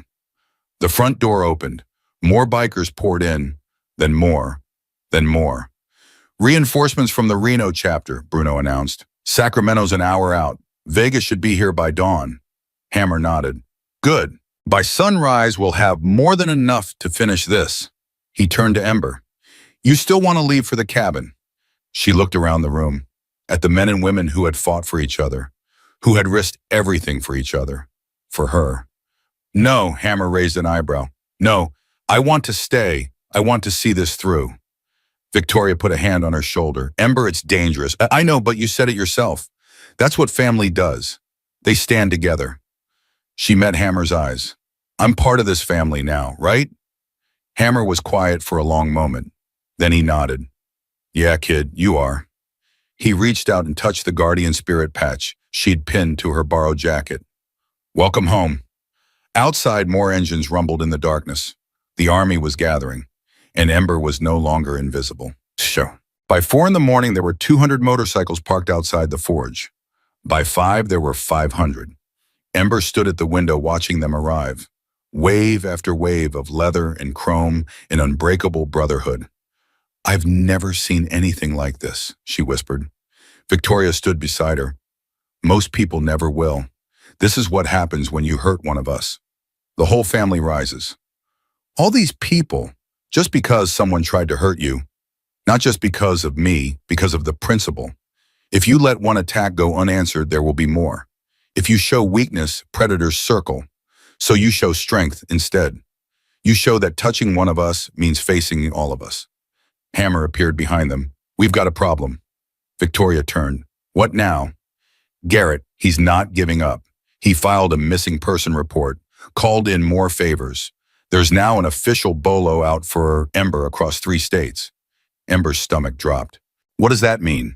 The front door opened. More bikers poured in. Then more. Then more. Reinforcements from the Reno chapter, Bruno announced. Sacramento's an hour out. Vegas should be here by dawn. Hammer nodded. Good. By sunrise, we'll have more than enough to finish this. He turned to Ember. You still want to leave for the cabin? She looked around the room, at the men and women who had fought for each other, who had risked everything for each other, for her. No, Hammer raised an eyebrow. No, I want to stay. I want to see this through. Victoria put a hand on her shoulder. Ember, it's dangerous. I know, but you said it yourself. That's what family does. They stand together. She met Hammer's eyes. I'm part of this family now, right? Hammer was quiet for a long moment. Then he nodded. Yeah, kid, you are. He reached out and touched the guardian spirit patch she'd pinned to her borrowed jacket. Welcome home. Outside, more engines rumbled in the darkness. The army was gathering, and Ember was no longer invisible. Sure. By 4 in the morning, there were 200 motorcycles parked outside the forge. By 5, there were 500. Ember stood at the window watching them arrive. Wave after wave of leather and chrome in unbreakable brotherhood. I've never seen anything like this, she whispered. Victoria stood beside her. Most people never will. This is what happens when you hurt one of us. The whole family rises. All these people, just because someone tried to hurt you, not just because of me, because of the principle. If you let one attack go unanswered, there will be more. If you show weakness, predators circle. So you show strength instead. You show that touching one of us means facing all of us. Hammer appeared behind them. We've got a problem. Victoria turned. What now? Garrett, he's not giving up. He filed a missing person report, called in more favors. There's now an official bolo out for Ember across 3 states. Ember's stomach dropped. What does that mean?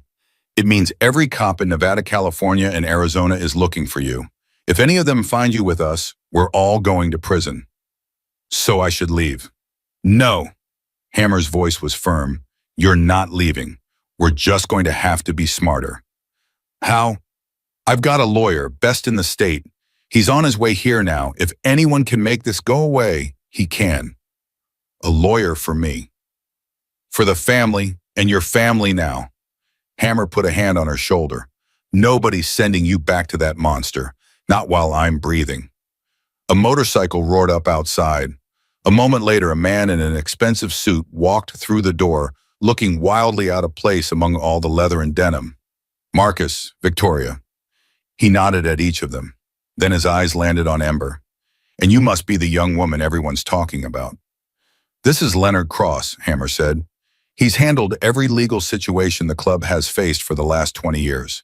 It means every cop in Nevada, California, and Arizona is looking for you. If any of them find you with us, we're all going to prison. So I should leave. No. Hammer's voice was firm. You're not leaving. We're just going to have to be smarter. How? I've got a lawyer, best in the state. He's on his way here now. If anyone can make this go away, he can. A lawyer for me. For the family, and your family now. Hammer put a hand on her shoulder. Nobody's sending you back to that monster, not while I'm breathing. A motorcycle roared up outside. A moment later, a man in an expensive suit walked through the door, looking wildly out of place among all the leather and denim. Marcus, Victoria. He nodded at each of them. Then his eyes landed on Ember. And you must be the young woman everyone's talking about. This is Leonard Cross, Hammer said. He's handled every legal situation the club has faced for the last 20 years.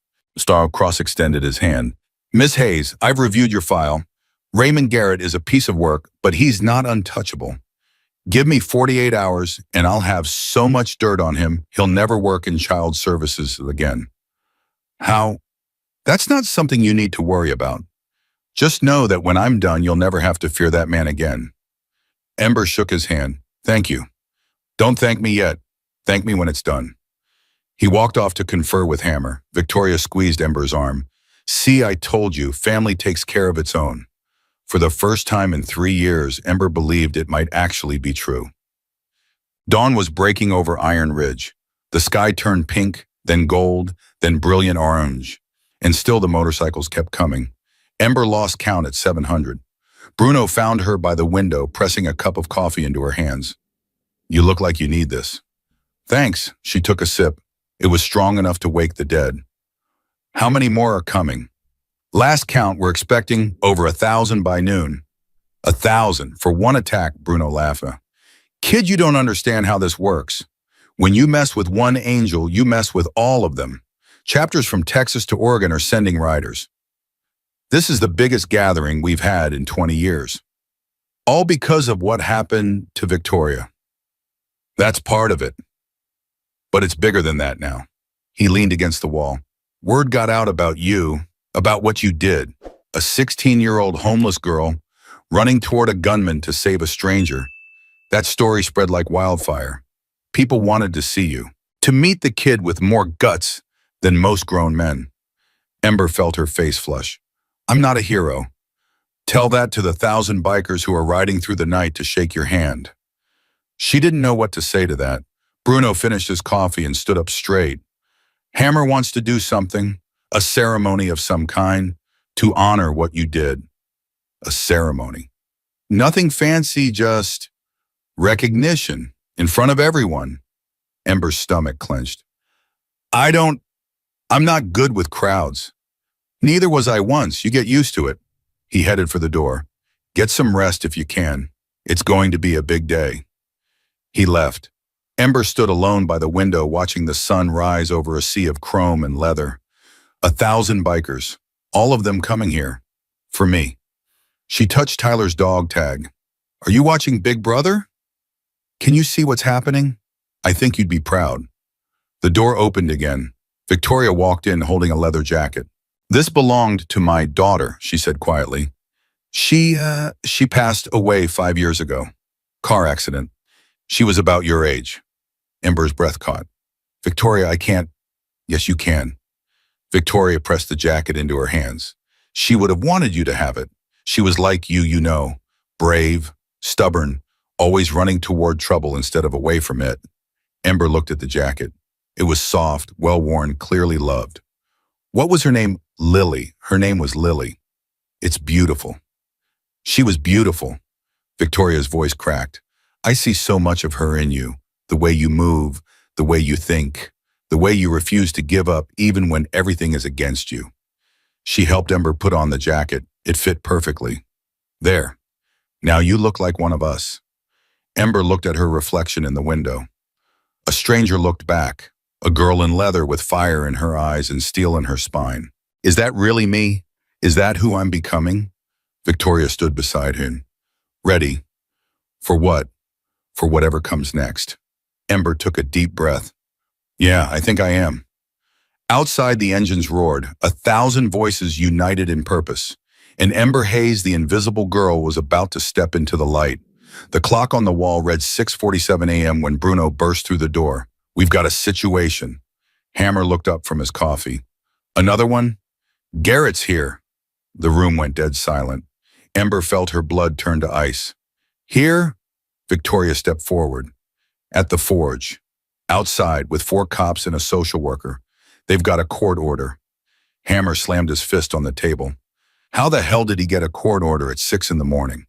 Cross extended his hand. Miss Hayes, I've reviewed your file. Raymond Garrett is a piece of work, but he's not untouchable. Give me 48 hours, and I'll have so much dirt on him, he'll never work in child services again. How? That's not something you need to worry about. Just know that when I'm done, you'll never have to fear that man again. Ember shook his hand. Thank you. Don't thank me yet. Thank me when it's done. He walked off to confer with Hammer. Victoria squeezed Ember's arm. See, I told you, family takes care of its own. For the first time in 3 years, Ember believed it might actually be true. Dawn was breaking over Iron Ridge. The sky turned pink, then gold, then brilliant orange. And still the motorcycles kept coming. Ember lost count at 700. Bruno found her by the window, pressing a cup of coffee into her hands. You look like you need this. Thanks, she took a sip. It was strong enough to wake the dead. How many more are coming? Last count, we're expecting over 1,000 by noon. 1,000 for one attack, Bruno laughed. Kid, you don't understand how this works. When you mess with one angel, you mess with all of them. Chapters from Texas to Oregon are sending riders. This is the biggest gathering we've had in 20 years. All because of what happened to Victoria. That's part of it. But it's bigger than that now. He leaned against the wall. Word got out about you. About what you did. A 16-year-old homeless girl running toward a gunman to save a stranger. That story spread like wildfire. People wanted to see you. To meet the kid with more guts than most grown men. Ember felt her face flush. I'm not a hero. Tell that to the 1,000 bikers who are riding through the night to shake your hand. She didn't know what to say to that. Bruno finished his coffee and stood up straight. Hammer wants to do something, a ceremony of some kind, to honor what you did. A ceremony. Nothing fancy, just recognition in front of everyone. Ember's stomach clenched. I'm not good with crowds. Neither was I once. You get used to it. He headed for the door. Get some rest if you can. It's going to be a big day. He left. Ember stood alone by the window watching the sun rise over a sea of chrome and leather. 1,000 bikers, all of them coming here. For me. She touched Tyler's dog tag. Are you watching Big Brother? Can you see what's happening? I think you'd be proud. The door opened again. Victoria walked in holding a leather jacket. This belonged to my daughter, she said quietly. She passed away 5 years ago. Car accident. She was about your age. Ember's breath caught. Victoria, I can't. Yes, you can. Victoria pressed the jacket into her hands. She would have wanted you to have it. She was like you know, brave, stubborn, always running toward trouble instead of away from it. Ember looked at the jacket. It was soft, well-worn, clearly loved. What was her name? Lily. Her name was Lily. It's beautiful. She was beautiful. Victoria's voice cracked. I see so much of her in you. The way you move, the way you think, the way you refuse to give up even when everything is against you. She helped Ember put on the jacket. It fit perfectly. There. Now you look like one of us. Ember looked at her reflection in the window. A stranger looked back. A girl in leather with fire in her eyes and steel in her spine. Is that really me? Is that who I'm becoming? Victoria stood beside him. Ready. For what? For whatever comes next. Ember took a deep breath. Yeah, I think I am. Outside the engines roared, 1,000 voices united in purpose. In Ember Hayes, the invisible girl was about to step into the light. The clock on the wall read 6:47 a.m. when Bruno burst through the door. We've got a situation. Hammer looked up from his coffee. Another one? Garrett's here. The room went dead silent. Ember felt her blood turn to ice. Here? Victoria stepped forward. At the forge. Outside, with 4 cops and a social worker. They've got a court order. Hammer slammed his fist on the table. How the hell did he get a court order at 6 in the morning?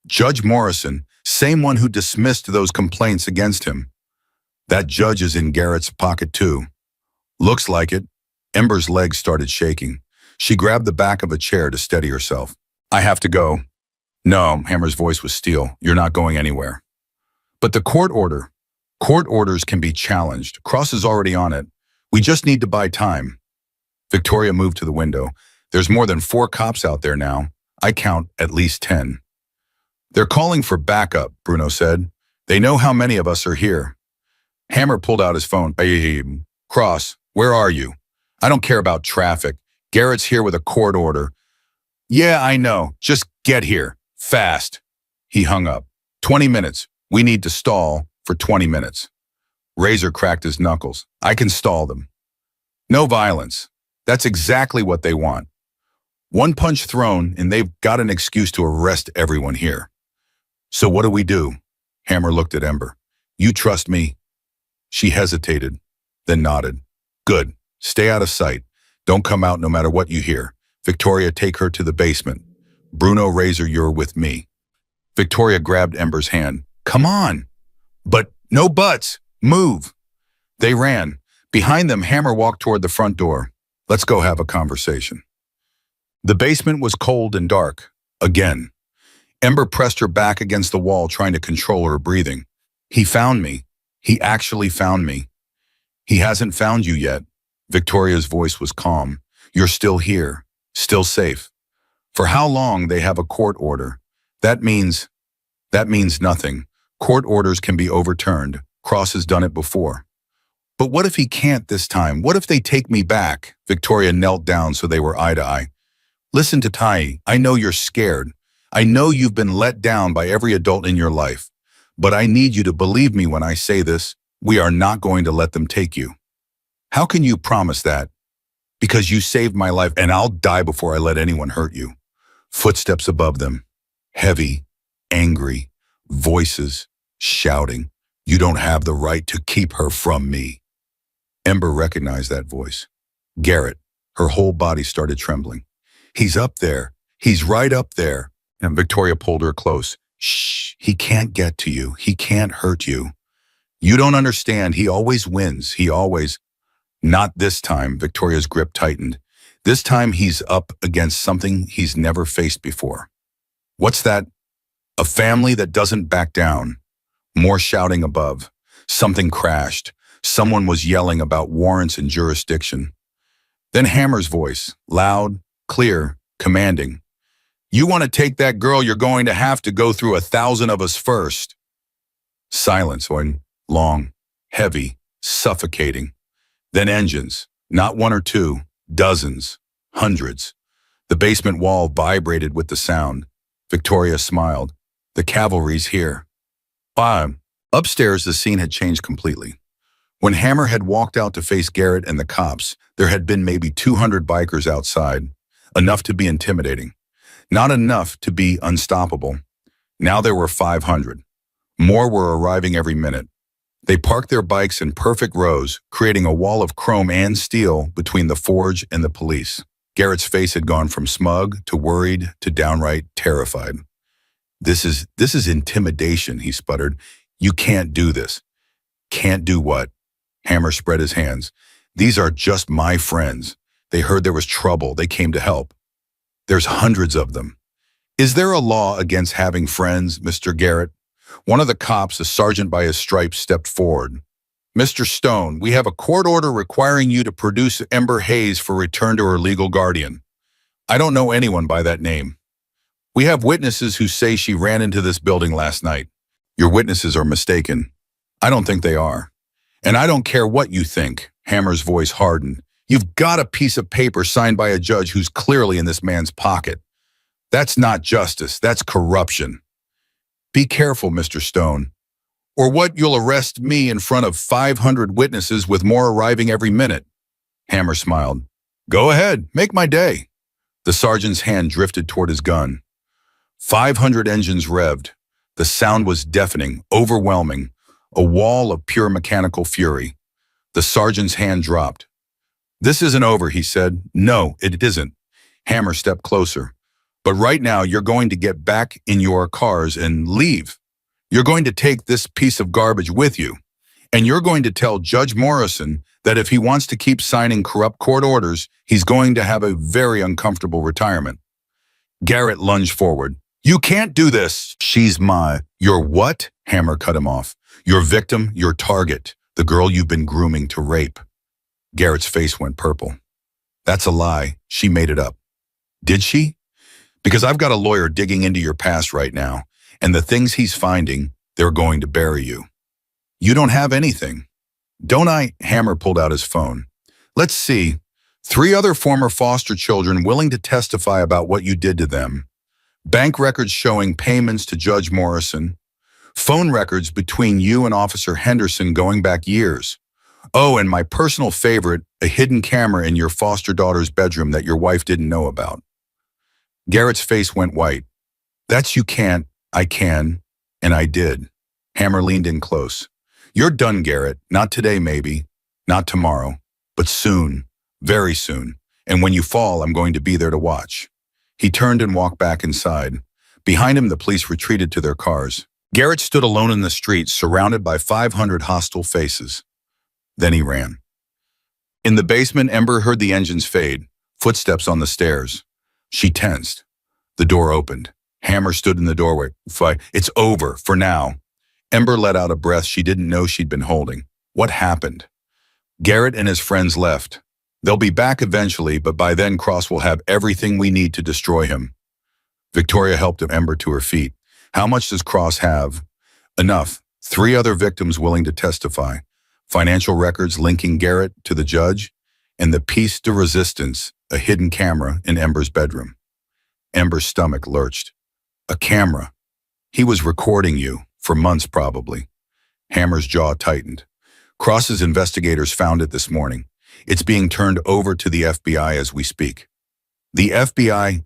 Judge Morrison, same one who dismissed those complaints against him. That judge is in Garrett's pocket too. Looks like it. Ember's legs started shaking. She grabbed the back of a chair to steady herself. I have to go. No, Hammer's voice was steel. You're not going anywhere. But the court order. Court orders can be challenged. Cross is already on it. We just need to buy time. Victoria moved to the window. There's more than 4 cops out there now. I count at least 10. They're calling for backup, Bruno said. They know how many of us are here. Hammer pulled out his phone. Hey, Cross, where are you? I don't care about traffic. Garrett's here with a court order. Yeah, I know. Just get here. Fast. He hung up. 20 minutes. We need to stall for 20 minutes. Razor cracked his knuckles. I can stall them. No violence. That's exactly what they want. One punch thrown, and they've got an excuse to arrest everyone here. So what do we do? Hammer looked at Ember. You trust me? She hesitated, then nodded. Good. Stay out of sight. Don't come out no matter what you hear. Victoria, take her to the basement. Bruno, Razor, you're with me. Victoria grabbed Ember's hand. Come on. But no buts. Move. They ran. Behind them, Hammer walked toward the front door. Let's go have a conversation. The basement was cold and dark. Again. Ember pressed her back against the wall, trying to control her breathing. He found me. He actually found me. He hasn't found you yet. Victoria's voice was calm. You're still here. Still safe. For how long? They have a court order. That means nothing. Court orders can be overturned. Cross has done it before. But what if he can't this time? What if they take me back? Victoria knelt down so they were eye to eye. Listen to Tai, I know you're scared. I know you've been let down by every adult in your life. But I need you to believe me when I say this. We are not going to let them take you. How can you promise that? Because you saved my life and I'll die before I let anyone hurt you. Footsteps above them. Heavy, angry, voices, shouting. You don't have the right to keep her from me. Ember recognized that voice. Garrett, her whole body started trembling. He's up there. He's right up there. And Victoria pulled her close. Shh, he can't get to you. He can't hurt you. You don't understand. He always wins. He always... Not this time, Victoria's grip tightened. This time he's up against something he's never faced before. What's that? A family that doesn't back down. More shouting above. Something crashed. Someone was yelling about warrants and jurisdiction. Then Hammer's voice, loud, clear, commanding. You want to take that girl, you're going to have to go through 1,000 of us first. Silence, long, heavy, suffocating. Then engines, not one or two, dozens, hundreds. The basement wall vibrated with the sound. Victoria smiled. The cavalry's here. Upstairs, the scene had changed completely. When Hammer had walked out to face Garrett and the cops, there had been maybe 200 bikers outside, enough to be intimidating, not enough to be unstoppable. Now there were 500. More were arriving every minute. They parked their bikes in perfect rows, creating a wall of chrome and steel between the forge and the police. Garrett's face had gone from smug to worried to downright terrified. This is intimidation, he sputtered. You can't do this. Can't do what? Hammer spread his hands. These are just my friends. They heard there was trouble. They came to help. There's hundreds of them. Is there a law against having friends, Mr. Garrett? One of the cops, a sergeant by his stripes, stepped forward. Mr. Stone, we have a court order requiring you to produce Ember Hayes for return to her legal guardian. I don't know anyone by that name. We have witnesses who say she ran into this building last night. Your witnesses are mistaken. I don't think they are. And I don't care what you think. Hammer's voice hardened. You've got a piece of paper signed by a judge who's clearly in this man's pocket. That's not justice. That's corruption. Be careful, Mr. Stone, or what you'll arrest me in front of 500 witnesses with more arriving every minute. Hammer smiled. Go ahead, make my day. The sergeant's hand drifted toward his gun. 500 engines revved. The sound was deafening, overwhelming, a wall of pure mechanical fury. The sergeant's hand dropped. This isn't over, he said. No, it isn't. Hammer stepped closer. But right now, you're going to get back in your cars and leave. You're going to take this piece of garbage with you. And you're going to tell Judge Morrison that if he wants to keep signing corrupt court orders, he's going to have a very uncomfortable retirement. Garrett lunged forward. You can't do this. She's my... Your what? Hammer cut him off. Your victim, your target, the girl you've been grooming to rape. Garrett's face went purple. That's a lie. She made it up. Did she? Because I've got a lawyer digging into your past right now, and the things he's finding, they're going to bury you. You don't have anything. Don't I? Hammer pulled out his phone. Let's see. 3 other former foster children willing to testify about what you did to them. Bank records showing payments to Judge Morrison. Phone records between you and Officer Henderson going back years. Oh, and my personal favorite, a hidden camera in your foster daughter's bedroom that your wife didn't know about. Garrett's face went white. That's you can't, I can, and I did. Hammer leaned in close. You're done, Garrett. Not today, maybe. Not tomorrow. But soon. Very soon. And when you fall, I'm going to be there to watch. He turned and walked back inside. Behind him, the police retreated to their cars. Garrett stood alone in the street, surrounded by 500 hostile faces. Then he ran. In the basement, Ember heard the engines fade, footsteps on the stairs. She tensed. The door opened. Hammer stood in the doorway. It's over, for now. Ember let out a breath she didn't know she'd been holding. What happened? Garrett and his friends left. They'll be back eventually, but by then Cross will have everything we need to destroy him. Victoria helped Ember to her feet. How much does Cross have? Enough. 3 other victims willing to testify. financial records linking Garrett to the judge, and the piece de resistance, a hidden camera in Ember's bedroom. Ember's stomach lurched. A camera. He was recording you, for months probably. Hammer's jaw tightened. Cross's investigators found it this morning. It's being turned over to the FBI as we speak. The FBI?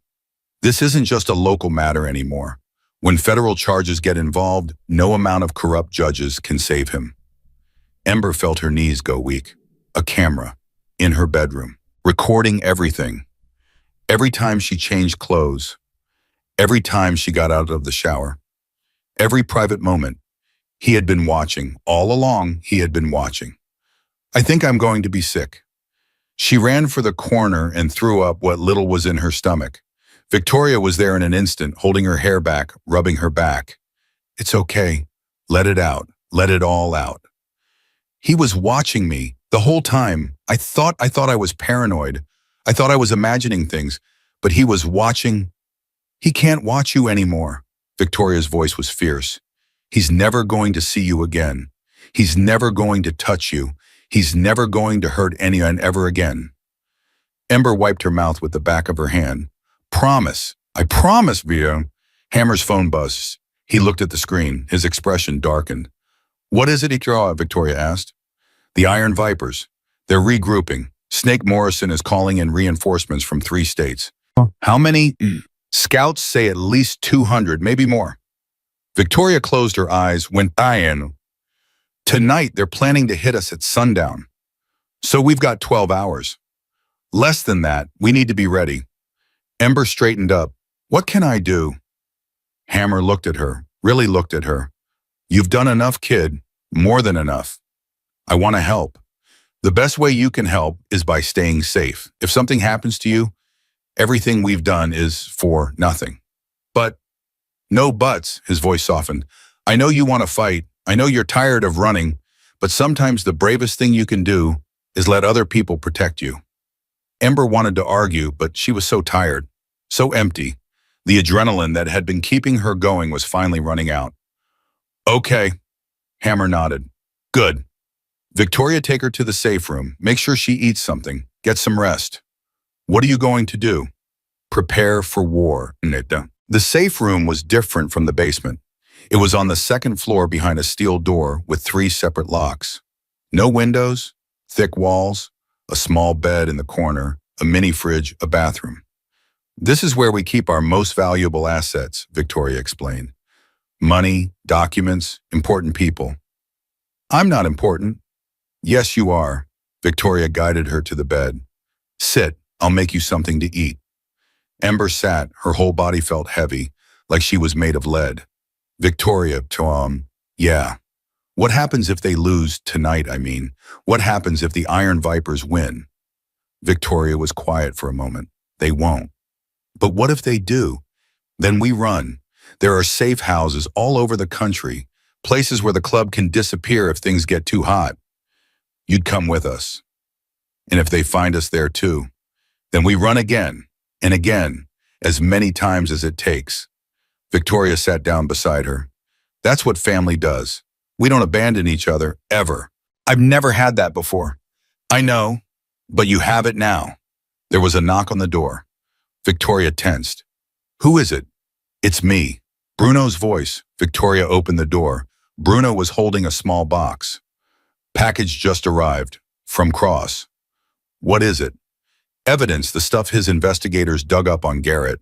This isn't just a local matter anymore. When federal charges get involved, no amount of corrupt judges can save him. Ember felt her knees go weak. A camera. In her bedroom. Recording everything. Every time she changed clothes. Every time she got out of the shower. Every private moment. He had been watching. All along, he had been watching. I think I'm going to be sick. She ran for the corner and threw up what little was in her stomach. Victoria was there in an instant, holding her hair back, rubbing her back. It's okay. Let it out. Let it all out. He was watching me the whole time. I thought I was paranoid. I thought I was imagining things, but he was watching. He can't watch you anymore. Victoria's voice was fierce. He's never going to see you again. He's never going to touch you. He's never going to hurt anyone ever again. Ember wiped her mouth with the back of her hand. Promise. I promise, Vio. Hammer's phone buzzed. He looked at the screen. His expression darkened. What is it, Victoria asked. The Iron Vipers. They're regrouping. Snake Morrison is calling in reinforcements from 3 states. How many? Scouts say at least 200, maybe more. Victoria closed her eyes, went iron. Tonight, they're planning to hit us at sundown. So we've got 12 hours. Less than that, we need to be ready. Ember straightened up. What can I do? Hammer looked at her, really looked at her. You've done enough, kid. More than enough. I want to help. The best way you can help is by staying safe. If something happens to you, everything we've done is for nothing. But, no buts, his voice softened. I know you want to fight. I know you're tired of running, but sometimes the bravest thing you can do is let other people protect you. Ember wanted to argue, but she was so tired, so empty. The adrenaline that had been keeping her going was finally running out. Okay, Hammer nodded. Good. Victoria, take her to the safe room. Make sure she eats something. Get some rest. What are you going to do? Prepare for war, Nita. The safe room was different from the basement. It was on the 2nd floor behind a steel door with 3 separate locks. No windows, thick walls, a small bed in the corner, a mini fridge, a bathroom. This is where we keep our most valuable assets, Victoria explained. Money, documents, important people. I'm not important. Yes, you are. Victoria guided her to the bed. Sit, I'll make you something to eat. Ember sat, her whole body felt heavy, like she was made of lead. Victoria, yeah. What happens if they lose tonight, I mean? What happens if the Iron Vipers win? Victoria was quiet for a moment. They won't. But what if they do? Then we run. There are safe houses all over the country, places where the club can disappear if things get too hot. You'd come with us. And if they find us there too, then we run again and again, as many times as it takes. Victoria sat down beside her. That's what family does. We don't abandon each other, ever. I've never had that before. I know, but you have it now. There was a knock on the door. Victoria tensed. Who is it? It's me. Bruno's voice. Victoria opened the door. Bruno was holding a small box. Package just arrived. From Cross. What is it? Evidence, the stuff his investigators dug up on Garrett.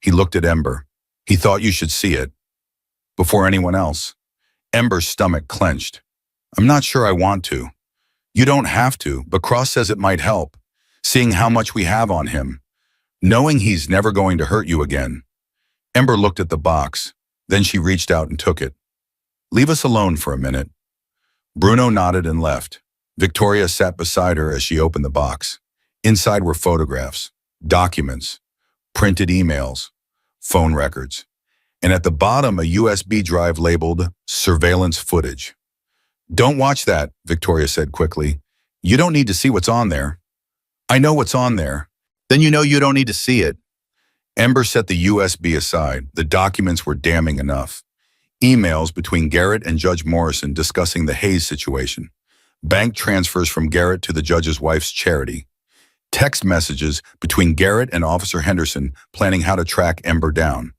He looked at Ember. He thought you should see it. Before anyone else. Ember's stomach clenched. I'm not sure I want to. You don't have to, but Cross says it might help. Seeing how much we have on him. Knowing he's never going to hurt you again. Ember looked at the box. Then she reached out and took it. Leave us alone for a minute. Bruno nodded and left. Victoria sat beside her as she opened the box. Inside were photographs, documents, printed emails, phone records, and at the bottom a USB drive labeled surveillance footage. Don't watch that, Victoria said quickly. You don't need to see what's on there. I know what's on there. Then you know you don't need to see it. Ember set the USB aside. The documents were damning enough. Emails between Garrett and Judge Morrison discussing the Hayes situation. bank transfers from Garrett to the judge's wife's charity, text messages between Garrett and Officer Henderson planning how to track Ember down,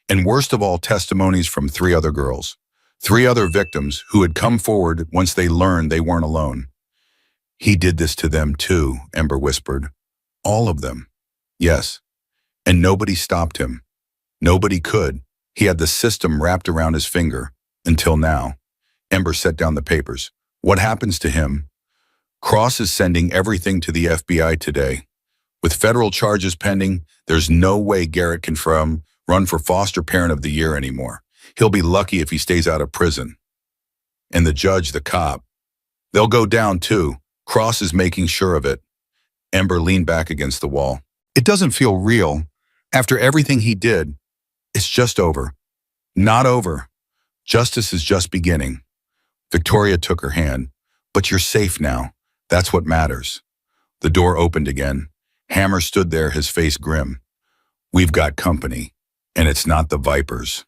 and worst of all, testimonies from three other girls, three other victims who had come forward once they learned they weren't alone. He did this to them too, Ember whispered. All of them. Yes. And nobody stopped him. Nobody could. He had the system wrapped around his finger. Until now. Ember set down the papers. What happens to him? Cross is sending everything to the FBI today. With federal charges pending, there's no way Garrett can run for foster parent of the year anymore. He'll be lucky if he stays out of prison. And the judge, the cop, they'll go down too. Cross is making sure of it. Ember leaned back against the wall. It doesn't feel real. After everything he did, it's just over. Not over. Justice is just beginning. Victoria took her hand. But you're safe now. That's what matters. The door opened again. Hammer stood there, his face grim. We've got company, and it's not the Vipers.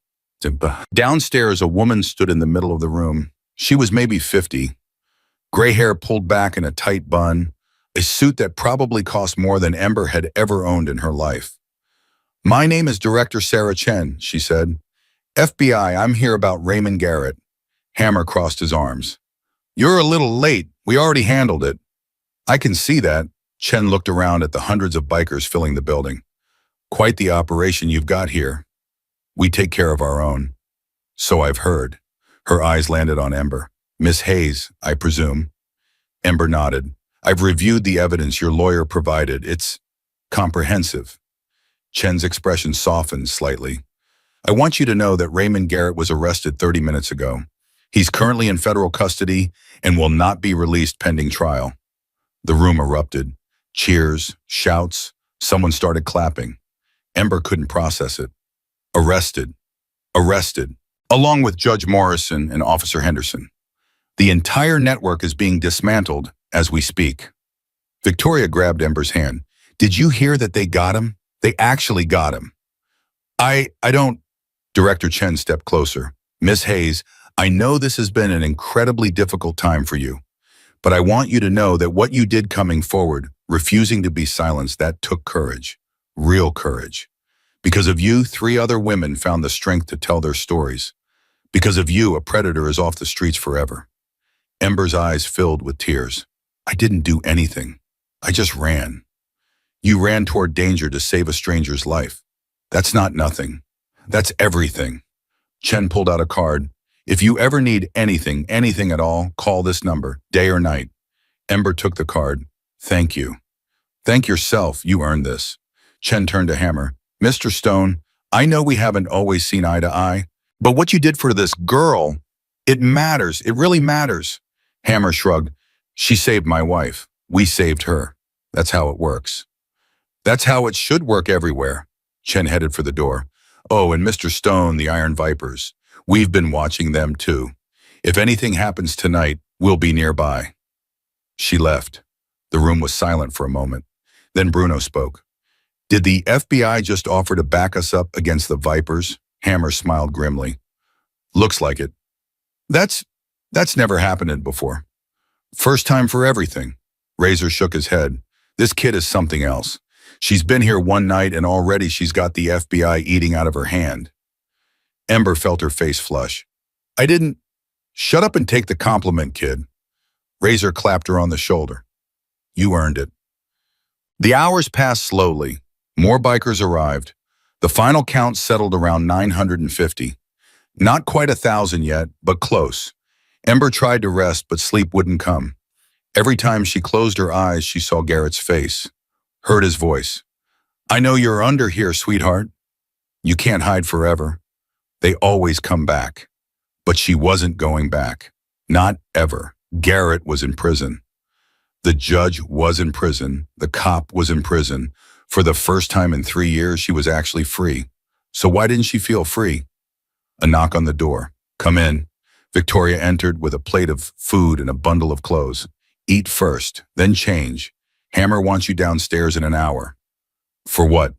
Downstairs, a woman stood in the middle of the room. She was maybe 50. Gray hair pulled back in a tight bun, a suit that probably cost more than Ember had ever owned in her life. My name is Director Sarah Chen, she said. FBI, I'm here about Raymond Garrett. Hammer crossed his arms. You're a little late. We already handled it. I can see that. Chen looked around at the hundreds of bikers filling the building. Quite the operation you've got here. We take care of our own. So I've heard. Her eyes landed on Ember. Miss Hayes, I presume. Ember nodded. I've reviewed the evidence your lawyer provided. It's comprehensive. Chen's expression softened slightly. I want you to know that Raymond Garrett was arrested 30 minutes ago. He's currently in federal custody and will not be released pending trial. The room erupted. Cheers, shouts. Someone started clapping. Ember couldn't process it. Arrested. Arrested. Along with Judge Morrison and Officer Henderson. The entire network is being dismantled as we speak. Victoria grabbed Ember's hand. Did you hear that they got him? They actually got him. I don't... Director Chen stepped closer. Miss Hayes, I know this has been an incredibly difficult time for you, but I want you to know that what you did coming forward, refusing to be silenced, that took courage. Real courage. Because of you, 3 other women found the strength to tell their stories. Because of you, a predator is off the streets forever. Ember's eyes filled with tears. I didn't do anything. I just ran. You ran toward danger to save a stranger's life. That's not nothing. That's everything. Chen pulled out a card. If you ever need anything at all, call this number, day or night. Ember took the card. Thank you. Thank yourself. You earned this. Chen turned to Hammer. Mr. Stone, I know we haven't always seen eye to eye, but what you did for this girl, it matters. It really matters. Hammer shrugged. She saved my wife. We saved her. That's how it works. That's how it should work everywhere. Chen headed for the door. Oh, and Mr. Stone, the Iron Vipers. We've been watching them too. If anything happens tonight, we'll be nearby. She left. The room was silent for a moment. Then Bruno spoke. Did the FBI just offer to back us up against the Vipers? Hammer smiled grimly. Looks like it. That's never happened before. First time for everything. Razor shook his head. This kid is something else. She's been here one night and already she's got the FBI eating out of her hand. Ember felt her face flush. I didn't... Shut up and take the compliment, kid. Razor clapped her on the shoulder. You earned it. The hours passed slowly. More bikers arrived. The final count settled around 950. Not quite 1,000 yet, but close. Ember tried to rest, but sleep wouldn't come. Every time she closed her eyes, she saw Garrett's face. Heard his voice. I know you're under here, sweetheart. You can't hide forever. They always come back. But she wasn't going back. Not ever. Garrett was in prison. The judge was in prison. The cop was in prison. For the first time in 3 years, she was actually free. So why didn't she feel free? A knock on the door. Come in. Victoria entered with a plate of food and a bundle of clothes. Eat first, then change. Hammer wants you downstairs in an hour. For what?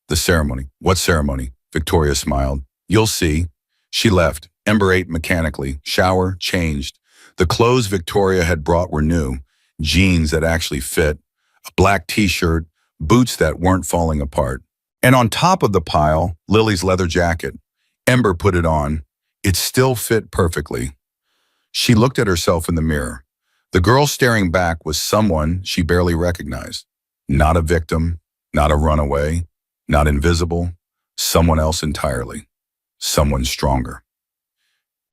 The ceremony. What ceremony? Victoria smiled. You'll see. She left. Ember ate mechanically. Shower, changed. The clothes Victoria had brought were new, jeans that actually fit, a black t-shirt, boots that weren't falling apart. And on top of the pile, Lily's leather jacket. Ember put it on. It still fit perfectly. She looked at herself in the mirror. The girl staring back was someone she barely recognized. Not a victim, not a runaway, not invisible, someone else entirely. Someone stronger.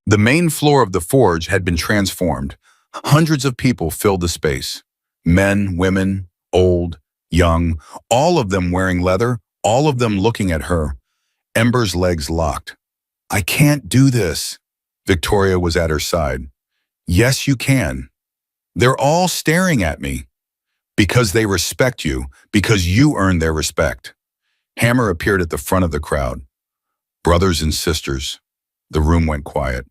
The main floor of the forge had been transformed. Hundreds of people filled the space. Men, women, old, young, all of them wearing leather, all of them looking at her. Ember's legs locked. I can't do this. Victoria was at her side. Yes, you can. They're all staring at me. Because they respect you, because you earned their respect. Hammer appeared at the front of the crowd. Brothers and sisters, the room went quiet.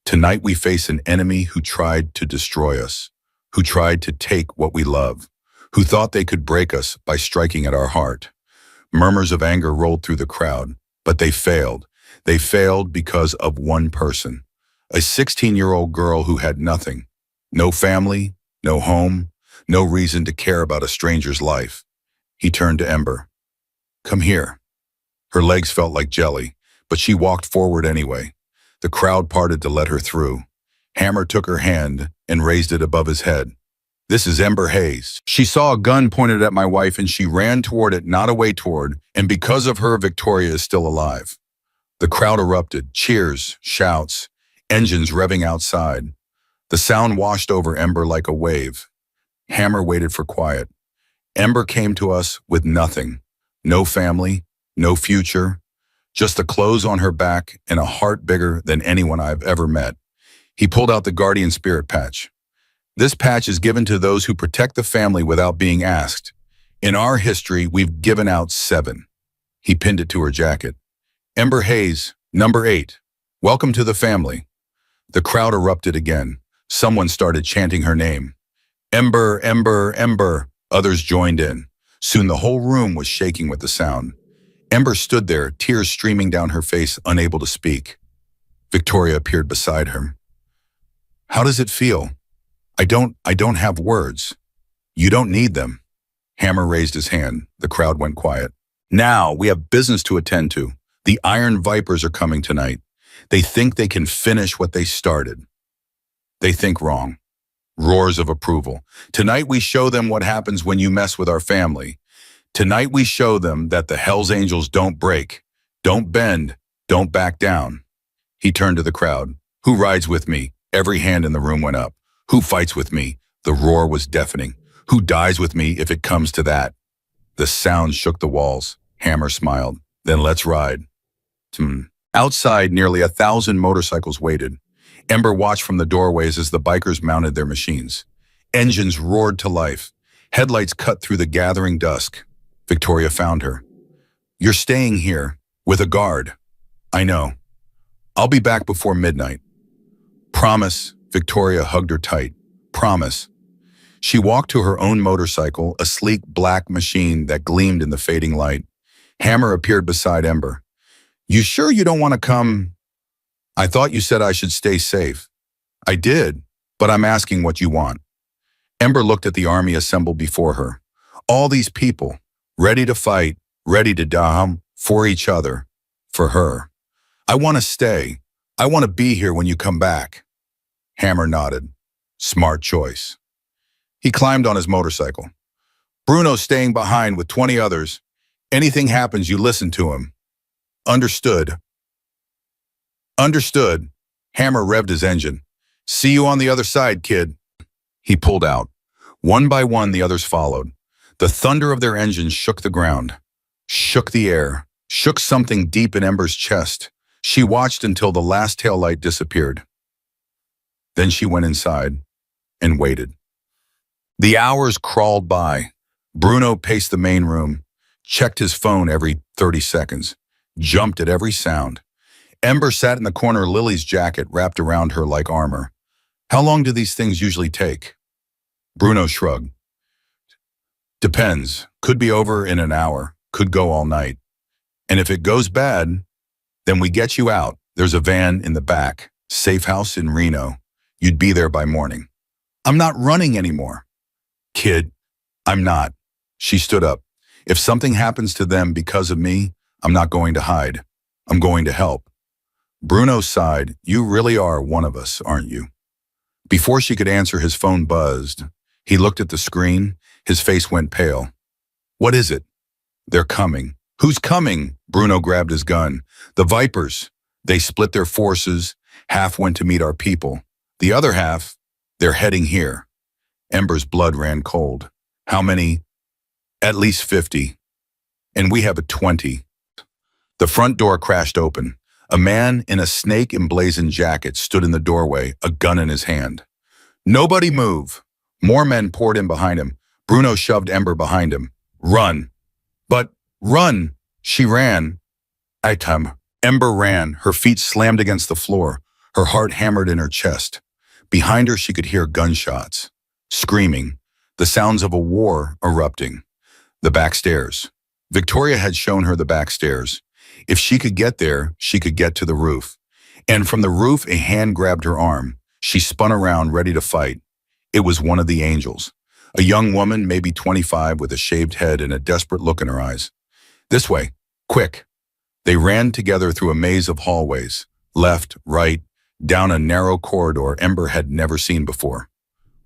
Tonight we face an enemy who tried to destroy us, who tried to take what we love, who thought they could break us by striking at our heart. Murmurs of anger rolled through the crowd, but they failed. They failed because of one person, a 16-year-old girl who had nothing, no family, no home, no reason to care about a stranger's life. He turned to Ember. Come here. Her legs felt like jelly, but she walked forward anyway. The crowd parted to let her through. Hammer took her hand and raised it above his head. This is Ember Hayes. She saw a gun pointed at my wife and she ran toward it, not away toward, and because of her, Victoria is still alive. The crowd erupted, cheers, shouts, engines revving outside. The sound washed over Ember like a wave. Hammer waited for quiet. Ember came to us with nothing. No family, no future, just the clothes on her back and a heart bigger than anyone I've ever met. He pulled out the Guardian Spirit patch. This patch is given to those who protect the family without being asked. In our history, we've given out 7. He pinned it to her jacket. Ember Hayes, number 8. Welcome to the family. The crowd erupted again. Someone started chanting her name. Ember, Ember, Ember. Others joined in. Soon the whole room was shaking with the sound. Ember stood there, tears streaming down her face, unable to speak. Victoria appeared beside her. How does it feel? I don't have words. You don't need them. Hammer raised his hand. The crowd went quiet. Now we have business to attend to. The Iron Vipers are coming tonight. They think they can finish what they started. They think wrong. Roars of approval. Tonight we show them what happens when you mess with our family. Tonight we show them that the Hells Angels don't break, don't bend, don't back down. He turned to the crowd. Who rides with me? Every hand in the room went up. Who fights with me? The roar was deafening. Who dies with me if it comes to that? The sound shook the walls. Hammer smiled. Then let's ride. Outside, nearly 1,000 motorcycles waited. Ember watched from the doorways as the bikers mounted their machines. Engines roared to life. Headlights cut through the gathering dusk. Victoria found her. You're staying here with a guard. I know. I'll be back before midnight. Promise. Victoria hugged her tight. Promise. She walked to her own motorcycle, a sleek black machine that gleamed in the fading light. Hammer appeared beside Ember. You sure you don't want to come? I thought you said I should stay safe. I did, but I'm asking what you want. Ember looked at the army assembled before her. All these people, ready to fight, ready to die for each other, for her. I want to stay. I want to be here when you come back. Hammer nodded. Smart choice. He climbed on his motorcycle. Bruno's staying behind with 20 others. Anything happens, you listen to him. Understood. Understood. Hammer revved his engine. See you on the other side, kid. He pulled out. One by one, the others followed. The thunder of their engines shook the ground, shook the air, shook something deep in Ember's chest. She watched until the last taillight disappeared. Then she went inside and waited. The hours crawled by. Bruno paced the main room, checked his phone every 30 seconds, jumped at every sound. Ember sat in the corner, Lily's jacket wrapped around her like armor. How long do these things usually take? Bruno shrugged. Depends. Could be over in an hour. Could go all night. And if it goes bad, then we get you out. There's a van in the back. Safe house in Reno. you'd be there by morning. I'm not running anymore. Kid, I'm not. She stood up. If something happens to them because of me, I'm not going to hide. I'm going to help. Bruno sighed. You really are one of us, aren't you? Before she could answer, his phone buzzed. He looked at the screen. His face went pale. What is it? They're coming. Who's coming? Bruno grabbed his gun. The Vipers. They split their forces. Half went to meet our people. The other half, they're heading here. Ember's blood ran cold. How many? At least 50. And we have a 20. The front door crashed open. A man in a snake-emblazoned jacket stood in the doorway, a gun in his hand. Nobody move. More men poured in behind him. Bruno shoved Ember behind him. Run. But run. She ran. Ember ran. Her feet slammed against the floor. Her heart hammered in her chest. Behind her, she could hear gunshots. Screaming. The sounds of a war erupting. The back stairs. Victoria had shown her the back stairs. If she could get there, she could get to the roof. And from the roof, a hand grabbed her arm. She spun around, ready to fight. It was one of the angels. A young woman, maybe 25, with a shaved head and a desperate look in her eyes. This way. Quick. They ran together through a maze of hallways. Left, right, down a narrow corridor Ember had never seen before.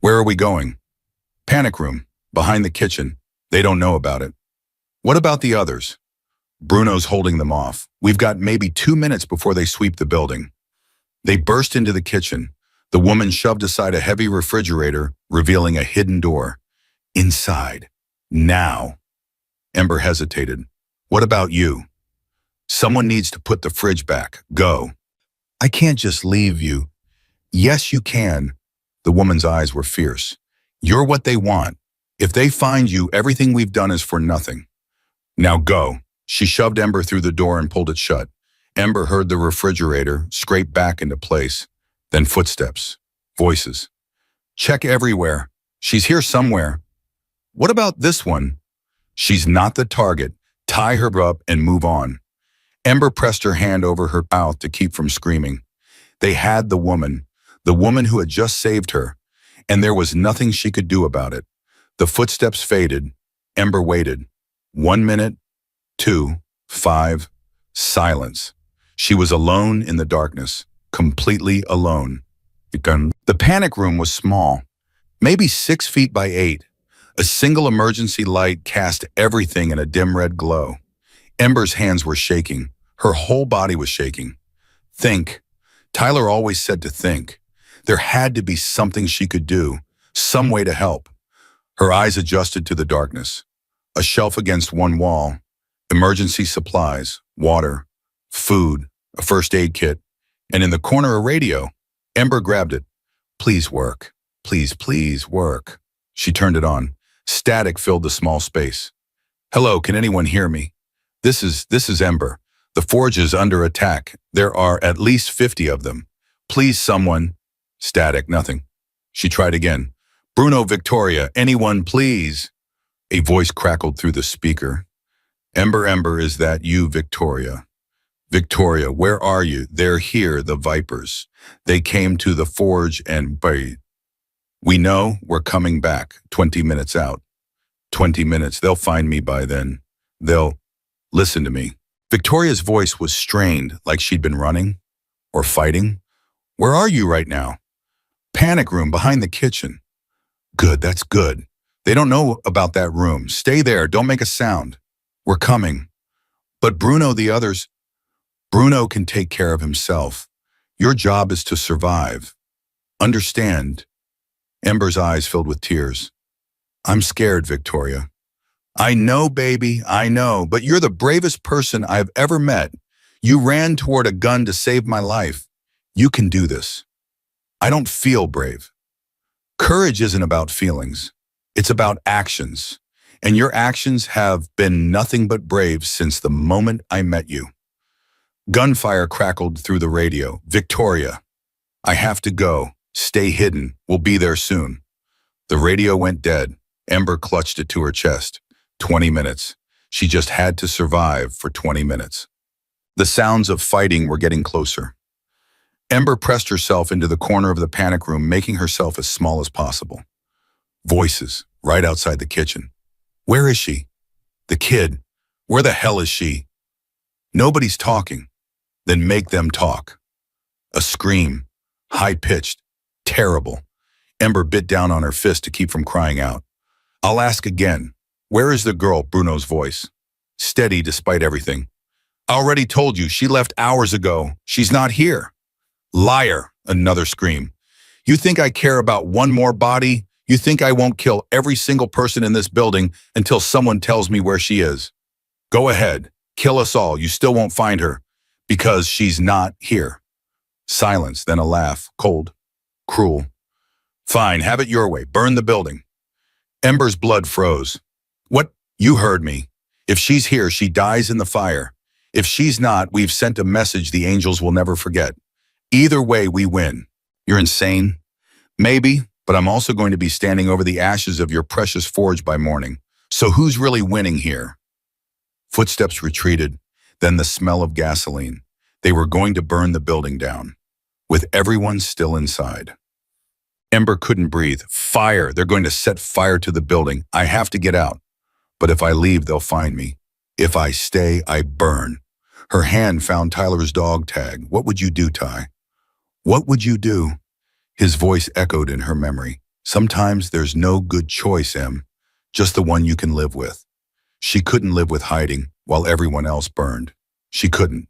Where are we going? Panic room. Behind the kitchen. They don't know about it. What about the others? Bruno's holding them off. We've got maybe 2 minutes before they sweep the building. They burst into the kitchen. The woman shoved aside a heavy refrigerator, revealing a hidden door. Inside. Now. Ember hesitated. What about you? Someone needs to put the fridge back. Go. I can't just leave you. Yes, you can. The woman's eyes were fierce. You're what they want. If they find you, everything we've done is for nothing. Now go. She shoved Ember through the door and pulled it shut. Ember heard the refrigerator scrape back into place. Then footsteps. Voices. Check everywhere. She's here somewhere. What about this one? She's not the target. Tie her up and move on. Ember pressed her hand over her mouth to keep from screaming. They had the woman who had just saved her, and there was nothing she could do about it. The footsteps faded. Ember waited. 1 minute, 2, 5, silence. She was alone in the darkness, completely alone. The panic room was small, maybe 6 feet by 8. A single emergency light cast everything in a dim red glow. Ember's hands were shaking. Her whole body was shaking. Think. Tyler always said to think. There had to be something she could do, some way to help. Her eyes adjusted to the darkness. A shelf against one wall. Emergency supplies, water, food, a first aid kit, and in the corner a radio. Ember grabbed it. Please work. Please, please work. She turned it on. Static filled the small space. Hello, can anyone hear me? This is Ember. The forge is under attack. There are at least 50 of them. Please, someone. Static, nothing. She tried again. Bruno, Victoria, anyone, please. A voice crackled through the speaker. Ember, is that you, Victoria? Victoria, where are you? They're here, the Vipers. They came to the forge and we know we're coming back 20 minutes out. 20 minutes, they'll find me by then. They'll listen to me. Victoria's voice was strained, like she'd been running or fighting. Where are you right now? Panic room behind the kitchen. Good, that's good. They don't know about that room. Stay there, don't make a sound. We're coming. But Bruno, the others, Bruno can take care of himself. Your job is to survive. Understand? Ember's eyes filled with tears. I'm scared, Victoria. I know, baby, I know, but you're the bravest person I've ever met. You ran toward a gun to save my life. You can do this. I don't feel brave. Courage isn't about feelings. It's about actions. And your actions have been nothing but brave since the moment I met you. Gunfire crackled through the radio. Victoria, I have to go. Stay hidden. We'll be there soon. The radio went dead. Ember clutched it to her chest. 20 minutes. She just had to survive for 20 minutes. The sounds of fighting were getting closer. Ember pressed herself into the corner of the panic room, making herself as small as possible. Voices, right outside the kitchen. Where is she? The kid. Where the hell is she? Nobody's talking. Then make them talk. A scream. High-pitched. Terrible. Ember bit down on her fist to keep from crying out. I'll ask again. Where is the girl? Bruno's voice. Steady despite everything. I already told you, she left hours ago. She's not here. Liar. Another scream. You think I care about one more body? You think I won't kill every single person in this building until someone tells me where she is? Go ahead. Kill us all. You still won't find her. Because she's not here. Silence, then a laugh. Cold. Cruel. Fine, have it your way. Burn the building. Ember's blood froze. What? You heard me. If she's here, she dies in the fire. If she's not, we've sent a message the angels will never forget. Either way, we win. You're insane? Maybe, but I'm also going to be standing over the ashes of your precious forge by morning. So who's really winning here? Footsteps retreated, then the smell of gasoline. They were going to burn the building down, with everyone still inside. Ember couldn't breathe. Fire! They're going to set fire to the building. I have to get out. But if I leave, they'll find me. If I stay, I burn. Her hand found Tyler's dog tag. What would you do, Ty? What would you do? His voice echoed in her memory. Sometimes there's no good choice, Em. Just the one you can live with. She couldn't live with hiding while everyone else burned. She couldn't.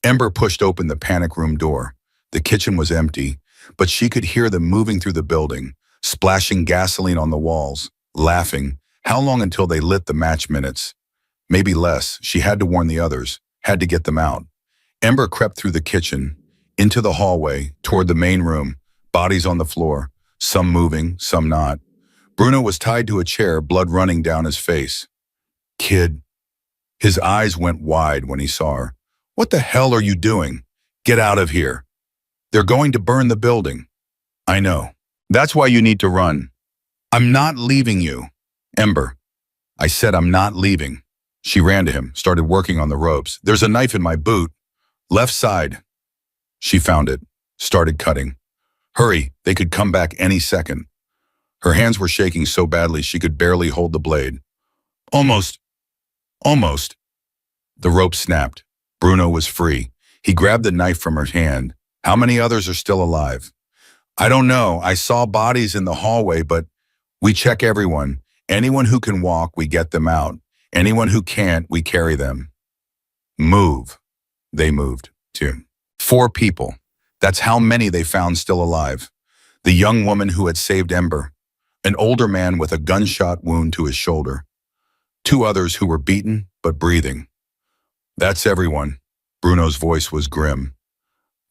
Ember pushed open the panic room door. The kitchen was empty, but she could hear them moving through the building, splashing gasoline on the walls, laughing. How long until they lit the match minutes? Maybe less. She had to warn the others, had to get them out. Ember crept through the kitchen, into the hallway, toward the main room, bodies on the floor, some moving, some not. Bruno was tied to a chair, blood running down his face. Kid. His eyes went wide when he saw her. What the hell are you doing? Get out of here. They're going to burn the building. I know. That's why you need to run. I'm not leaving you. Ember. I said I'm not leaving. She ran to him, started working on the ropes. There's a knife in my boot. Left side. She found it, started cutting. Hurry, they could come back any second. Her hands were shaking so badly she could barely hold the blade. Almost. The rope snapped. Bruno was free. He grabbed the knife from her hand. How many others are still alive? I don't know. I saw bodies in the hallway, but we check everyone. Anyone who can walk, we get them out. Anyone who can't, we carry them. Move. They moved, too. 4 people. That's how many they found still alive. The young woman who had saved Ember. An older man with a gunshot wound to his shoulder. 2 others who were beaten, but breathing. That's everyone. Bruno's voice was grim.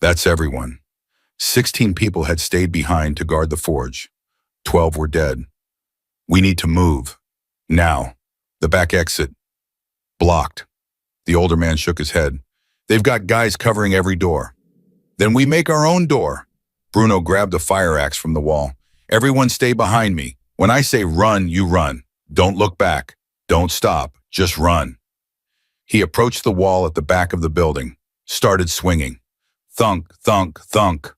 That's everyone. 16 people had stayed behind to guard the forge. 12 were dead. We need to move. Now. The back exit. Blocked. The older man shook his head. They've got guys covering every door. Then we make our own door. Bruno grabbed a fire axe from the wall. Everyone stay behind me. When I say run, you run. Don't look back. Don't stop. Just run. He approached the wall at the back of the building, started swinging. Thunk, thunk, thunk.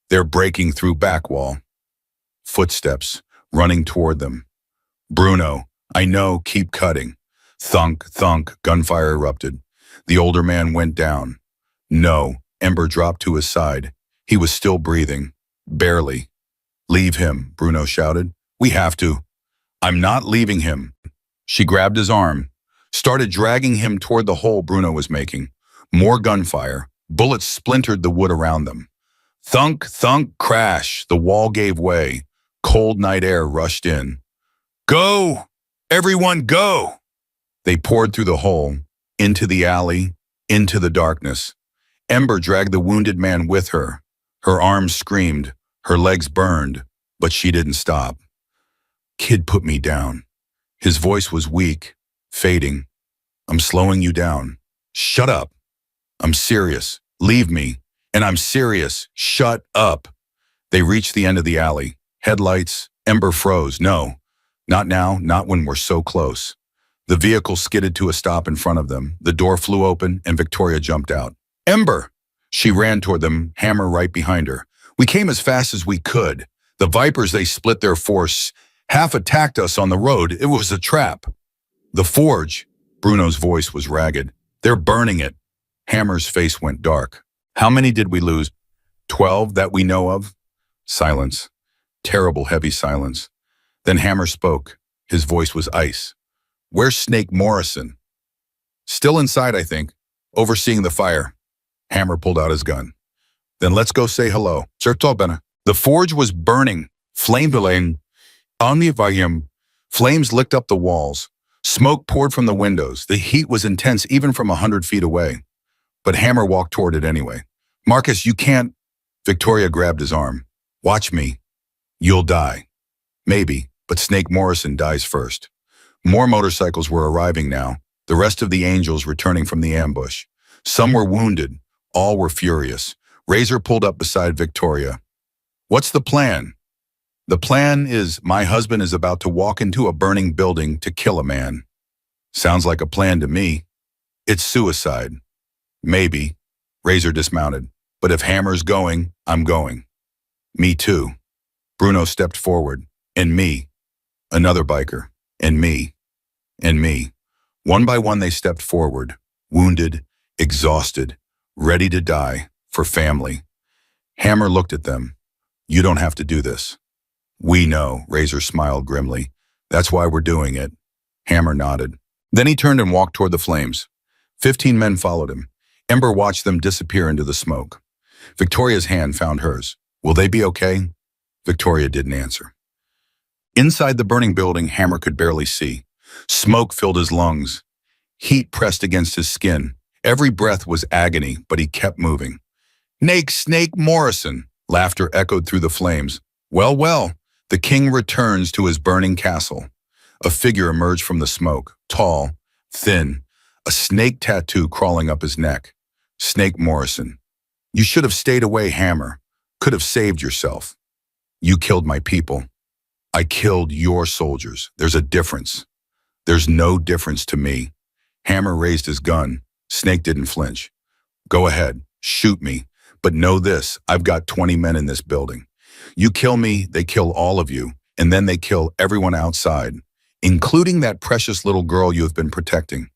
They're breaking through back wall. Footsteps, running toward them. Bruno, I know, keep cutting. Thunk, thunk, gunfire erupted. The older man went down. No, Ember dropped to his side. He was still breathing. Barely. Leave him, Bruno shouted. We have to. I'm not leaving him. She grabbed his arm, started dragging him toward the hole Bruno was making. More gunfire. Bullets splintered the wood around them. Thunk, thunk, crash. The wall gave way. Cold night air rushed in. Go! Everyone go! They poured through the hole, into the alley, into the darkness. Ember dragged the wounded man with her. Her arms screamed, her legs burned, but she didn't stop. Kid put me down. His voice was weak, fading. I'm slowing you down. Shut up. I'm serious. Leave me. And I'm serious. Shut up. They reached the end of the alley. Headlights. Ember froze. No. Not now. Not when we're so close. The vehicle skidded to a stop in front of them. The door flew open and Victoria jumped out. Ember! She ran toward them, hammer right behind her. We came as fast as we could. The Vipers, they split their force. Half attacked us on the road. It was a trap. The forge. Bruno's voice was ragged. They're burning it. Hammer's face went dark. How many did we lose? 12 that we know of? Silence. Terrible, heavy silence. Then Hammer spoke. His voice was ice. Where's Snake Morrison? Still inside, I think, overseeing the fire. Hammer pulled out his gun. Then let's go say hello. The forge was burning. Flames licked up the walls. Smoke poured from the windows. The heat was intense even from 100 feet away. But Hammer walked toward it anyway. Marcus, you can't. Victoria grabbed his arm. Watch me. You'll die. Maybe, but Snake Morrison dies first. More motorcycles were arriving now, the rest of the angels returning from the ambush. Some were wounded. All were furious. Razor pulled up beside Victoria. What's the plan? The plan is my husband is about to walk into a burning building to kill a man. Sounds like a plan to me. It's suicide. Maybe. Razor dismounted. But if Hammer's going, I'm going. Me too. Bruno stepped forward. And me. Another biker. And me. And me. One by one they stepped forward, wounded, exhausted, ready to die for family. Hammer looked at them. You don't have to do this. We know, Razor smiled grimly. That's why we're doing it. Hammer nodded. Then he turned and walked toward the flames. 15 men followed him. Ember watched them disappear into the smoke. Victoria's hand found hers. Will they be okay? Victoria didn't answer. Inside the burning building, Hammer could barely see. Smoke filled his lungs. Heat pressed against his skin. Every breath was agony, but he kept moving. Snake Morrison! Laughter echoed through the flames. Well, well, the king returns to his burning castle. A figure emerged from the smoke, tall, thin, a snake tattoo crawling up his neck. Snake Morrison. You should have stayed away, Hammer. Could have saved yourself. You killed my people. I killed your soldiers. There's a difference. There's no difference to me. Hammer raised his gun. Snake didn't flinch. Go ahead, shoot me. But know this, I've got 20 men in this building. You kill me, they kill all of you, and then they kill everyone outside, including that precious little girl you have been protecting.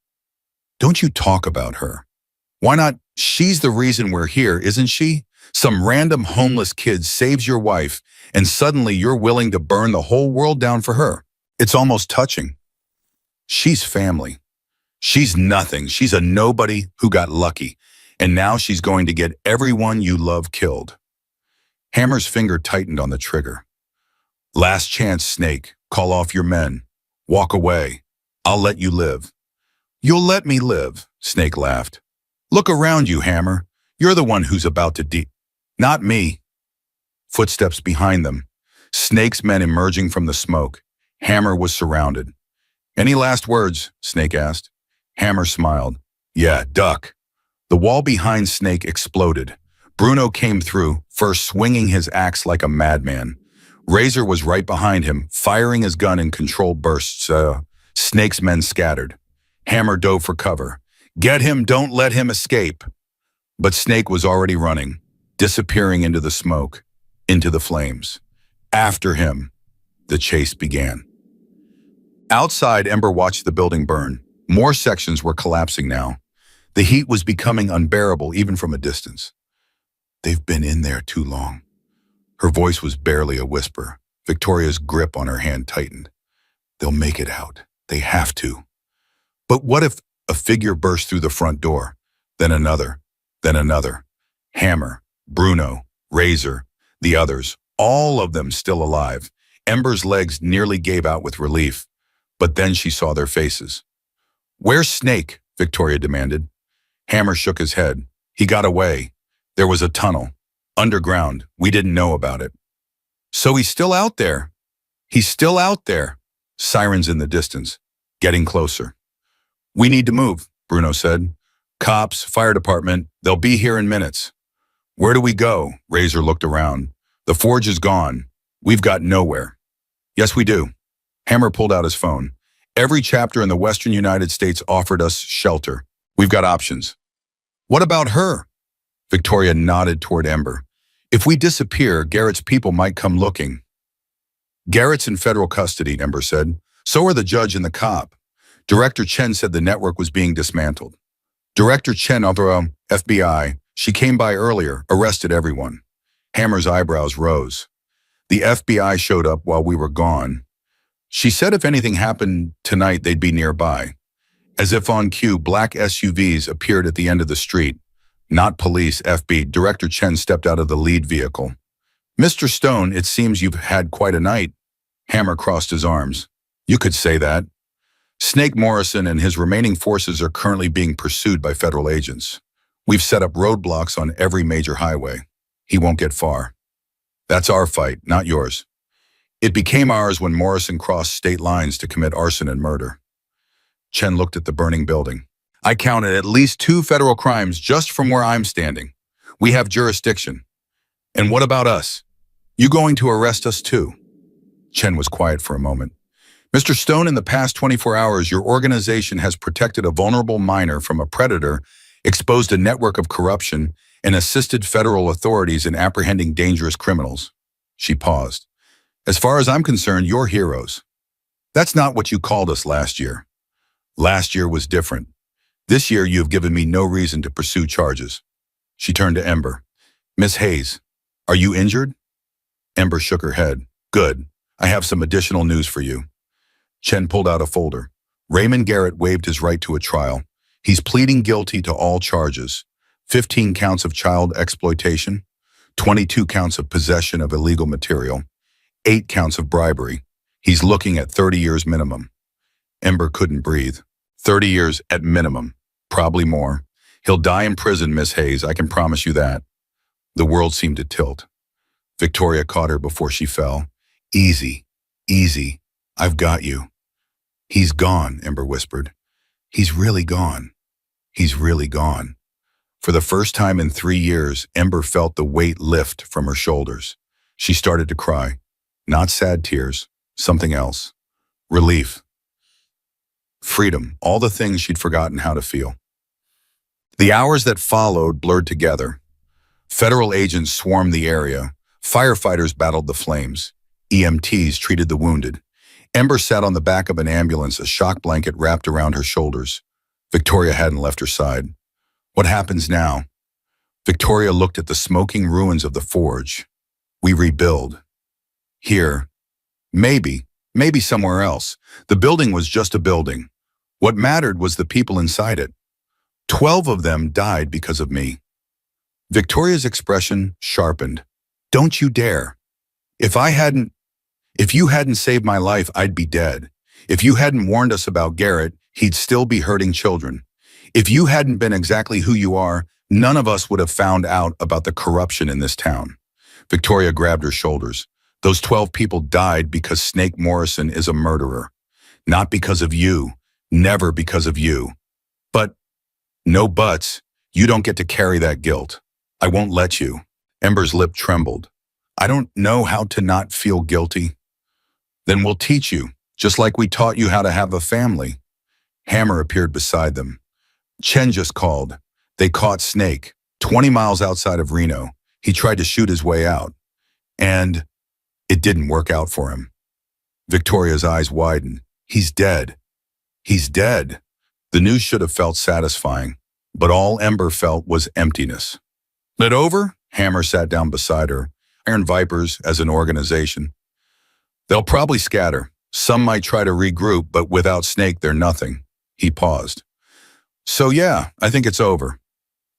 Don't you talk about her. Why not? She's the reason we're here, isn't she? Some random homeless kid saves your wife, and suddenly you're willing to burn the whole world down for her. It's almost touching. She's family. She's nothing. She's a nobody who got lucky, and now she's going to get everyone you love killed. Hammer's finger tightened on the trigger. Last chance, Snake. Call off your men. Walk away. I'll let you live. You'll let me live, Snake laughed. Look around you, Hammer. You're the one who's about to Not me. Footsteps behind them. Snake's men emerging from the smoke. Hammer was surrounded. Any last words? Snake asked. Hammer smiled. Yeah, duck. The wall behind Snake exploded. Bruno came through, first swinging his axe like a madman. Razor was right behind him, firing his gun in controlled bursts. Snake's men scattered. Hammer dove for cover. Get him, don't let him escape. But Snake was already running, disappearing into the smoke, into the flames. After him, the chase began. Outside, Ember watched the building burn. More sections were collapsing now. The heat was becoming unbearable even from a distance. They've been in there too long. Her voice was barely a whisper. Victoria's grip on her hand tightened. They'll make it out. They have to. But what if a figure burst through the front door? Then another. Then another. Hammer, Bruno, Razor, the others, all of them still alive. Ember's legs nearly gave out with relief. But then she saw their faces. Where's Snake? Victoria demanded. Hammer shook his head. He got away. There was a tunnel. Underground. We didn't know about it. So he's still out there. He's still out there. Sirens in the distance. Getting closer. We need to move, Bruno said. Cops, fire department, they'll be here in minutes. Where do we go? Razor looked around. The forge is gone. We've got nowhere. Yes, we do. Hammer pulled out his phone. Every chapter in the Western United States offered us shelter. We've got options. What about her? Victoria nodded toward Ember. If we disappear, Garrett's people might come looking. Garrett's in federal custody, Ember said. So are the judge and the cop. Director Chen said the network was being dismantled. Director Chen of the FBI, she came by earlier, arrested everyone. Hammer's eyebrows rose. The FBI showed up while we were gone. She said if anything happened tonight, they'd be nearby. As if on cue, black SUVs appeared at the end of the street. Not police, FB. Director Chen stepped out of the lead vehicle. Mr. Stone, it seems you've had quite a night. Hammer crossed his arms. You could say that. Snake Morrison and his remaining forces are currently being pursued by federal agents. We've set up roadblocks on every major highway. He won't get far. That's our fight, not yours. It became ours when Morrison crossed state lines to commit arson and murder. Chen looked at the burning building. I counted at least 2 federal crimes just from where I'm standing. We have jurisdiction. And what about us? You going to arrest us too? Chen was quiet for a moment. Mr. Stone, in the past 24 hours, your organization has protected a vulnerable minor from a predator, exposed a network of corruption, and assisted federal authorities in apprehending dangerous criminals. She paused. As far as I'm concerned, you're heroes. That's not what you called us last year. Last year was different. This year, you have given me no reason to pursue charges. She turned to Ember. Miss Hayes, are you injured? Ember shook her head. Good. I have some additional news for you. Chen pulled out a folder. Raymond Garrett waived his right to a trial. He's pleading guilty to all charges. 15 counts of child exploitation, 22 counts of possession of illegal material, 8 counts of bribery. He's looking at 30 years minimum. Ember couldn't breathe. 30 years at minimum. Probably more. He'll die in prison, Miss Hayes, I can promise you that. The world seemed to tilt. Victoria caught her before she fell. Easy, easy. I've got you. He's gone, Ember whispered. He's really gone. He's really gone. For the first time in 3 years, Ember felt the weight lift from her shoulders. She started to cry. Not sad tears, something else. Relief. Freedom, all the things she'd forgotten how to feel. The hours that followed blurred together. Federal agents swarmed the area. Firefighters battled the flames. EMTs treated the wounded. Ember sat on the back of an ambulance, a shock blanket wrapped around her shoulders. Victoria hadn't left her side. What happens now? Victoria looked at the smoking ruins of the forge. We rebuild. Here. Maybe somewhere else. The building was just a building. What mattered was the people inside it. 12 of them died because of me. Victoria's expression sharpened. Don't you dare. If you hadn't saved my life, I'd be dead. If you hadn't warned us about Garrett, he'd still be hurting children. If you hadn't been exactly who you are, none of us would have found out about the corruption in this town. Victoria grabbed her shoulders. Those 12 people died because Snake Morrison is a murderer. Not because of you. Never because of you. But, no buts, you don't get to carry that guilt. I won't let you. Ember's lip trembled. I don't know how to not feel guilty. Then we'll teach you, just like we taught you how to have a family. Hammer appeared beside them. Chen just called. They caught Snake, 20 miles outside of Reno. He tried to shoot his way out. And it didn't work out for him. Victoria's eyes widened. He's dead. He's dead. The news should have felt satisfying, but all Ember felt was emptiness. It over? Hammer sat down beside her. Iron Vipers as an organization. They'll probably scatter. Some might try to regroup, but without Snake, they're nothing. He paused. So yeah, I think it's over.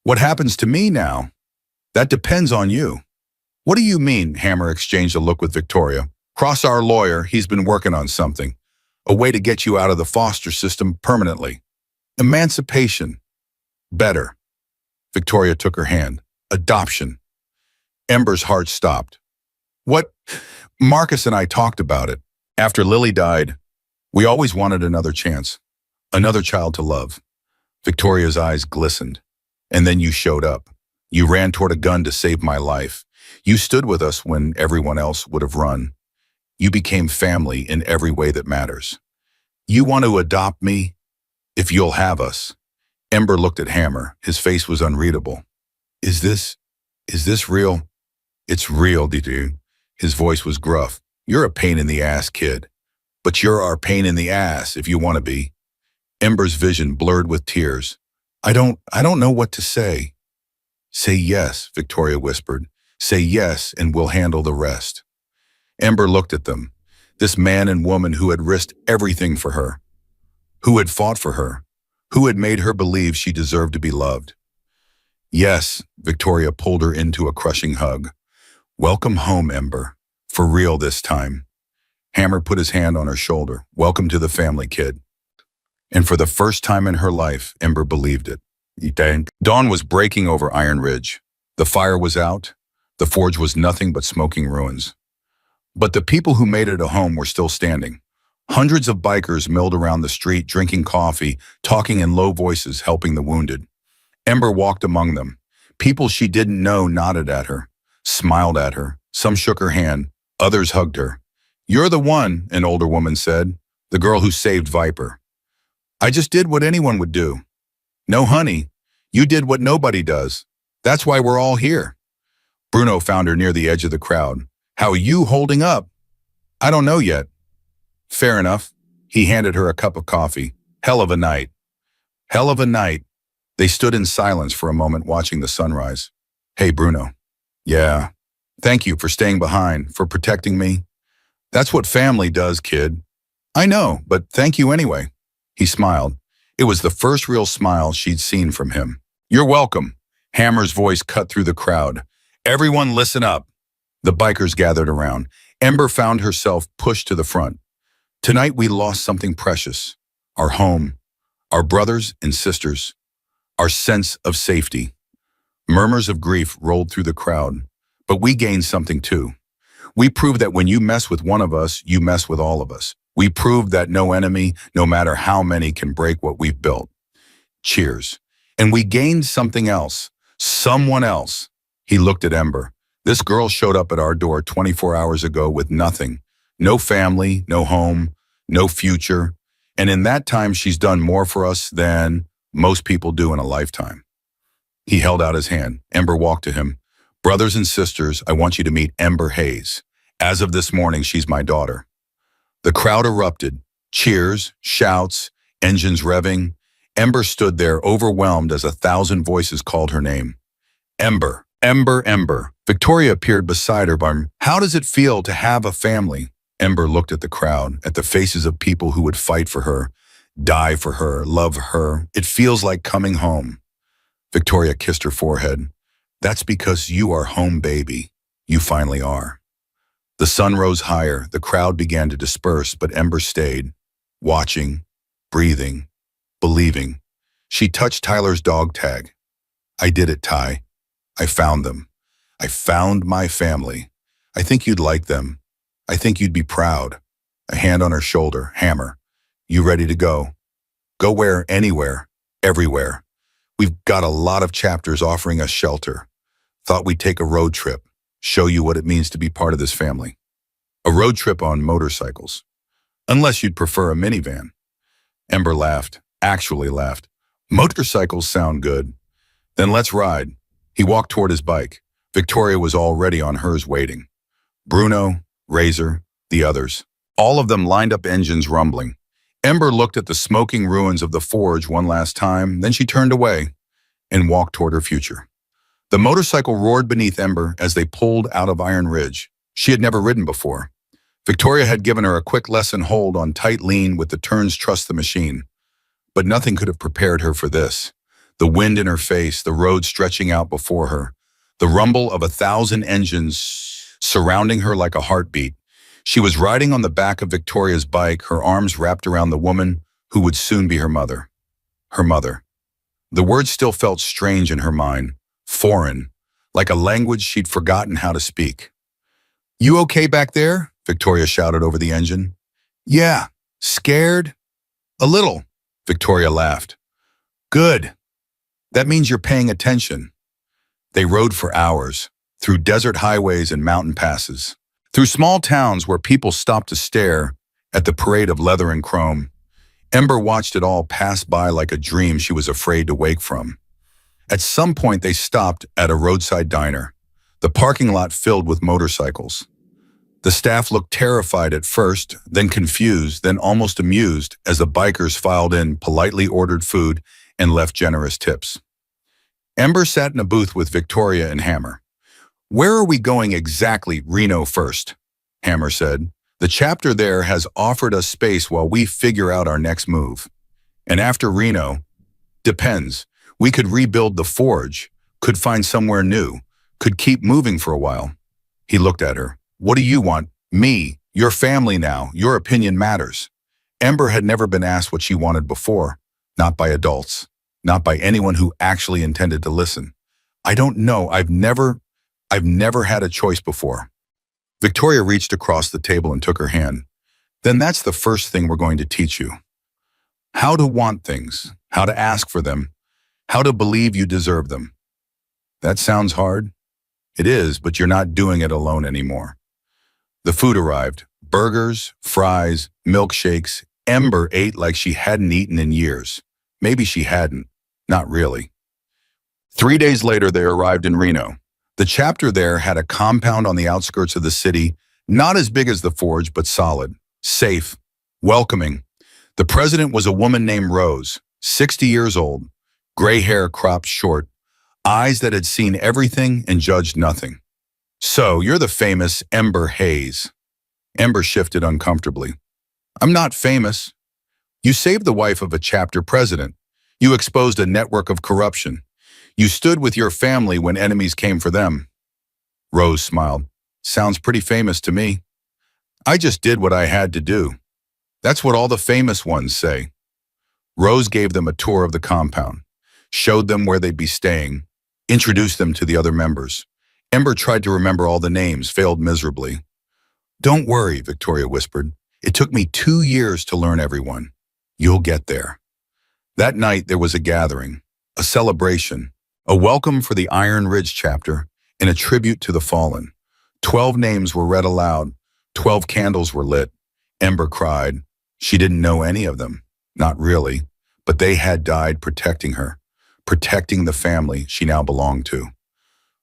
What happens to me now? That depends on you. What do you mean? Hammer exchanged a look with Victoria. Cross our lawyer, he's been working on something. A way to get you out of the foster system permanently. Emancipation. Better. Victoria took her hand. Adoption. Ember's heart stopped. What? Marcus and I talked about it. After Lily died, we always wanted another chance. Another child to love. Victoria's eyes glistened. And then you showed up. You ran toward a gun to save my life. You stood with us when everyone else would have run. You became family in every way that matters. You want to adopt me? If you'll have us. Ember looked at Hammer. His face was unreadable. Is this, is this real? It's real, dude. His voice was gruff. You're a pain in the ass, kid. But you're our pain in the ass if you want to be. Ember's vision blurred with tears. I don't know what to say. Say yes, Victoria whispered. Say yes, and we'll handle the rest. Ember looked at them. This man and woman who had risked everything for her, who had fought for her, who had made her believe she deserved to be loved. Yes, Victoria pulled her into a crushing hug. Welcome home, Ember. For real this time. Hammer put his hand on her shoulder. Welcome to the family, kid. And for the first time in her life, Ember believed it. Dawn was breaking over Iron Ridge. The fire was out. The forge was nothing but smoking ruins. But the people who made it a home were still standing. Hundreds of bikers milled around the street, drinking coffee, talking in low voices, helping the wounded. Ember walked among them. People she didn't know nodded at her, smiled at her. Some shook her hand. Others hugged her. You're the one, an older woman said, the girl who saved Viper. I just did what anyone would do. No, honey, you did what nobody does. That's why we're all here. Bruno found her near the edge of the crowd. How are you holding up? I don't know yet. Fair enough. He handed her a cup of coffee. Hell of a night. Hell of a night. They stood in silence for a moment watching the sunrise. Hey, Bruno. Yeah. Thank you for staying behind, for protecting me. That's what family does, kid. I know, but thank you anyway. He smiled. It was the first real smile she'd seen from him. You're welcome. Hammer's voice cut through the crowd. Everyone listen up. The bikers gathered around. Ember found herself pushed to the front. Tonight we lost something precious. Our home, our brothers and sisters, our sense of safety. Murmurs of grief rolled through the crowd, but we gained something too. We proved that when you mess with one of us, you mess with all of us. We proved that no enemy, no matter how many, can break what we've built. Cheers. And we gained something else. Someone else. He looked at Ember. This girl showed up at our door 24 hours ago with nothing. No family, no home, no future. And in that time, she's done more for us than most people do in a lifetime. He held out his hand. Ember walked to him. Brothers and sisters, I want you to meet Ember Hayes. As of this morning, she's my daughter. The crowd erupted. Cheers, shouts, engines revving. Ember stood there overwhelmed as 1,000 voices called her name. Ember, Ember, Ember. Victoria appeared beside her. How does it feel to have a family? Ember looked at the crowd, at the faces of people who would fight for her, die for her, love her. It feels like coming home. Victoria kissed her forehead. That's because you are home, baby. You finally are. The sun rose higher. The crowd began to disperse, but Ember stayed, watching, breathing, believing. She touched Tyler's dog tag. I did it, Ty. I found them. I found my family. I think you'd like them. I think you'd be proud. A hand on her shoulder. Hammer. You ready to go? Go where? Anywhere. Everywhere. We've got a lot of chapters offering us shelter. Thought we'd take a road trip. Show you what it means to be part of this family. A road trip on motorcycles. Unless you'd prefer a minivan. Ember laughed. Actually laughed. Motorcycles sound good. Then let's ride. He walked toward his bike. Victoria was already on hers waiting. Bruno, Razor, the others. All of them lined up, engines rumbling. Ember looked at the smoking ruins of the forge one last time, then she turned away and walked toward her future. The motorcycle roared beneath Ember as they pulled out of Iron Ridge. She had never ridden before. Victoria had given her a quick lesson: hold on tight, lean, with the turns, trust the machine. But nothing could have prepared her for this. The wind in her face, the road stretching out before her, the rumble of 1,000 engines surrounding her like a heartbeat. She was riding on the back of Victoria's bike, her arms wrapped around the woman who would soon be her mother. Her mother. The words still felt strange in her mind, foreign, like a language she'd forgotten how to speak. You okay back there? Victoria shouted over the engine. Yeah. Scared? A little, Victoria laughed. Good. That means you're paying attention. They rode for hours, through desert highways and mountain passes, through small towns where people stopped to stare at the parade of leather and chrome. Ember watched it all pass by like a dream she was afraid to wake from. At some point, they stopped at a roadside diner, the parking lot filled with motorcycles. The staff looked terrified at first, then confused, then almost amused as the bikers filed in, politely ordered food, and left generous tips. Ember sat in a booth with Victoria and Hammer. "Where are we going exactly, Reno first?" Hammer said. "The chapter there has offered us space while we figure out our next move. And after Reno, depends. We could rebuild the forge, could find somewhere new, could keep moving for a while." He looked at her. "What do you want?" "Me, your family now. Your opinion matters." Ember had never been asked what she wanted before, not by adults, not by anyone who actually intended to listen. "I don't know. I've never had a choice before." Victoria reached across the table and took her hand. "Then that's the first thing we're going to teach you. How to want things, how to ask for them, how to believe you deserve them." "That sounds hard." "It is, but you're not doing it alone anymore." The food arrived. Burgers, fries, milkshakes. Ember ate like she hadn't eaten in years. Maybe she hadn't. Not really. 3 days later, they arrived in Reno. The chapter there had a compound on the outskirts of the city, not as big as the forge, but solid, safe, welcoming. The president was a woman named Rose, 60 years old, gray hair cropped short, eyes that had seen everything and judged nothing. "So, you're the famous Ember Hayes." Ember shifted uncomfortably. "I'm not famous." "You saved the wife of a chapter president. You exposed a network of corruption. You stood with your family when enemies came for them." Rose smiled. "Sounds pretty famous to me." "I just did what I had to do. That's what all the famous ones say." Rose gave them a tour of the compound, showed them where they'd be staying, introduced them to the other members. Ember tried to remember all the names, failed miserably. "Don't worry," Victoria whispered. "It took me 2 years to learn everyone. You'll get there." That night there was a gathering, a celebration, a welcome for the Iron Ridge chapter, and a tribute to the fallen. 12 names were read aloud. 12 candles were lit. Ember cried. She didn't know any of them. Not really. But they had died protecting her, protecting the family she now belonged to.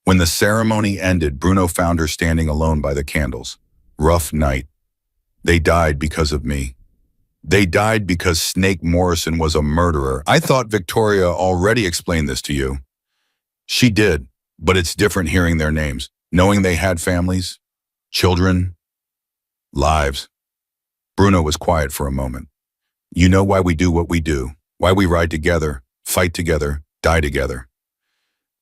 When the ceremony ended, Bruno found her standing alone by the candles. Rough night. "They died because of me. They died because Snake Morrison was a murderer." "I thought Victoria already explained this to you." "She did, but it's different hearing their names, knowing they had families, children, lives." Bruno was quiet for a moment. "You know why we do what we do, why we ride together, fight together, die together."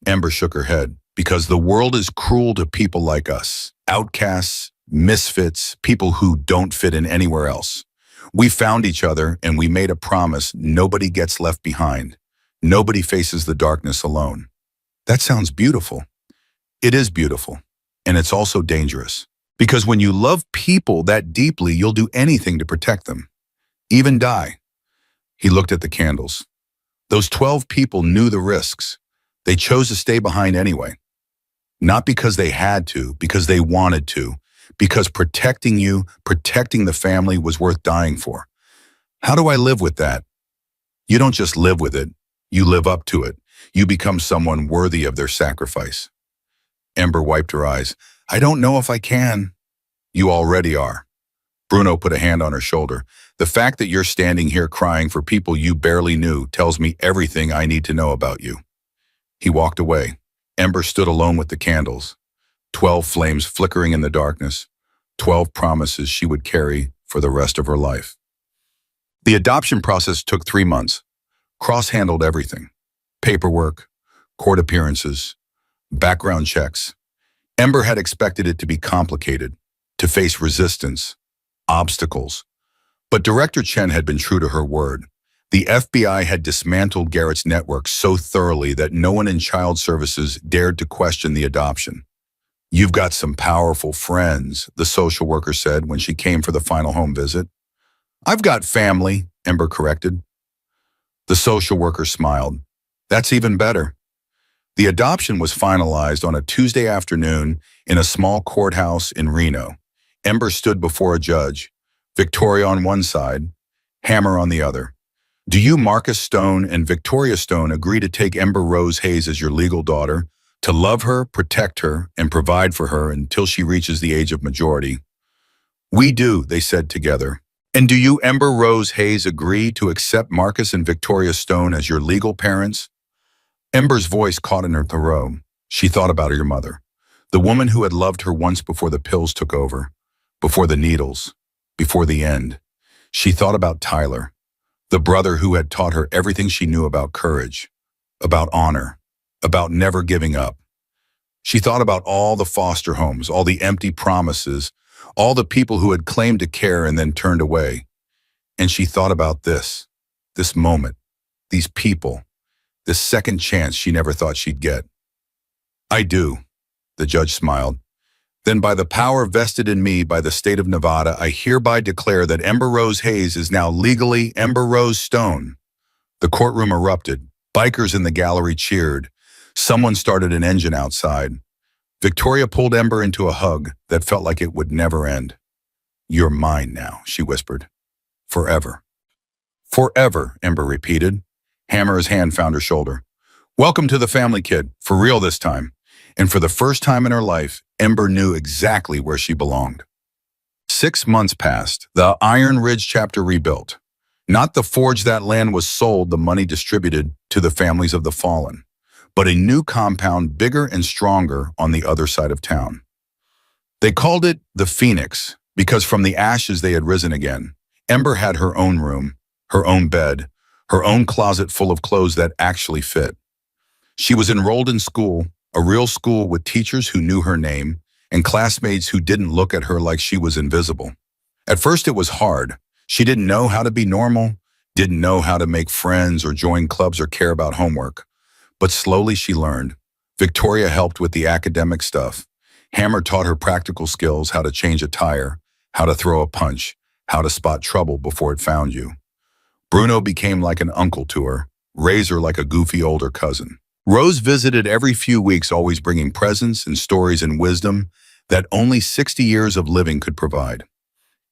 Ember shook her head. "Because the world is cruel to people like us, outcasts, misfits, people who don't fit in anywhere else. We found each other and we made a promise nobody gets left behind. Nobody faces the darkness alone." "That sounds beautiful." "It is beautiful, and it's also dangerous. Because when you love people that deeply, you'll do anything to protect them, even die." He looked at the candles. Those 12 people knew the risks. They chose to stay behind anyway. Not because they had to, because they wanted to, because protecting you, protecting the family was worth dying for. How do I live with that? You don't just live with it, you live up to it. You become someone worthy of their sacrifice. Ember wiped her eyes. "I don't know if I can." "You already are." Bruno put a hand on her shoulder. "The fact that you're standing here crying for people you barely knew tells me everything I need to know about you." He walked away. Ember stood alone with the candles. 12 flames flickering in the darkness. 12 promises she would carry for the rest of her life. The adoption process took 3 months. Cross handled everything. Paperwork, court appearances, background checks. Ember had expected it to be complicated, to face resistance, obstacles. But Director Chen had been true to her word. The FBI had dismantled Garrett's network so thoroughly that no one in child services dared to question the adoption. "You've got some powerful friends," the social worker said when she came for the final home visit. "I've got family," Ember corrected. The social worker smiled. "That's even better." The adoption was finalized on a Tuesday afternoon in a small courthouse in Reno. Ember stood before a judge, Victoria on one side, Hammer on the other. Do you, Marcus Stone and Victoria Stone, agree to take Ember Rose Hayes as your legal daughter, to love her, protect her, and provide for her until she reaches the age of majority? We do, they said together. And do you, Ember Rose Hayes, agree to accept Marcus and Victoria Stone as your legal parents? Ember's voice caught in her throat. She thought about her mother, the woman who had loved her once before the pills took over, before the needles, before the end. She thought about Tyler, the brother who had taught her everything she knew about courage, about honor, about never giving up. She thought about all the foster homes, all the empty promises, all the people who had claimed to care and then turned away. And she thought about this moment, these people, this second chance she never thought she'd get. I do, the judge smiled. Then by the power vested in me by the state of Nevada, I hereby declare that Ember Rose Hayes is now legally Ember Rose Stone. The courtroom erupted. Bikers in the gallery cheered. Someone started an engine outside. Victoria pulled Ember into a hug that felt like it would never end. You're mine now, she whispered. Forever. Forever, Ember repeated. Hammer's hand found her shoulder. Welcome to the family, kid, for real this time. And for the first time in her life, Ember knew exactly where she belonged. 6 months passed, the Iron Ridge chapter rebuilt. Not the forge that land was sold, the money distributed to the families of the fallen, but a new compound bigger and stronger on the other side of town. They called it the Phoenix because from the ashes they had risen again. Ember had her own room, her own bed, her own closet full of clothes that actually fit. She was enrolled in school, a real school with teachers who knew her name and classmates who didn't look at her like she was invisible. At first it was hard. She didn't know how to be normal, didn't know how to make friends or join clubs or care about homework. But slowly she learned. Victoria helped with the academic stuff. Hammer taught her practical skills, how to change a tire, how to throw a punch, how to spot trouble before it found you. Bruno became like an uncle to her, Razor like a goofy older cousin. Rose visited every few weeks, always bringing presents and stories and wisdom that only 60 years of living could provide.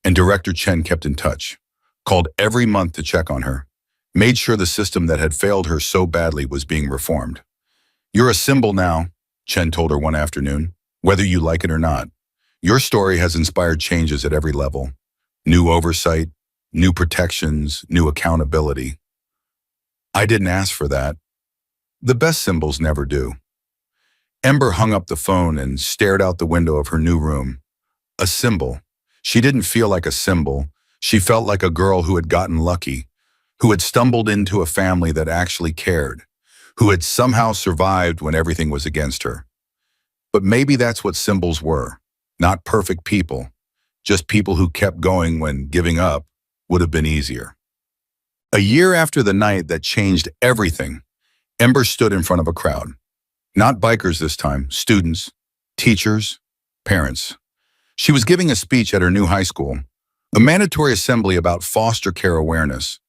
And Director Chen kept in touch, called every month to check on her, made sure the system that had failed her so badly was being reformed. You're a symbol now, Chen told her one afternoon, whether you like it or not. Your story has inspired changes at every level. New oversight, new protections, new accountability. I didn't ask for that. The best symbols never do. Ember hung up the phone and stared out the window of her new room. A symbol. She didn't feel like a symbol. She felt like a girl who had gotten lucky, who had stumbled into a family that actually cared, who had somehow survived when everything was against her. But maybe that's what symbols were. Not perfect people, just people who kept going when giving up would have been easier. A year after the night that changed everything, Ember stood in front of a crowd. Not bikers this time, students, teachers, parents. She was giving a speech at her new high school, a mandatory assembly about foster care awareness.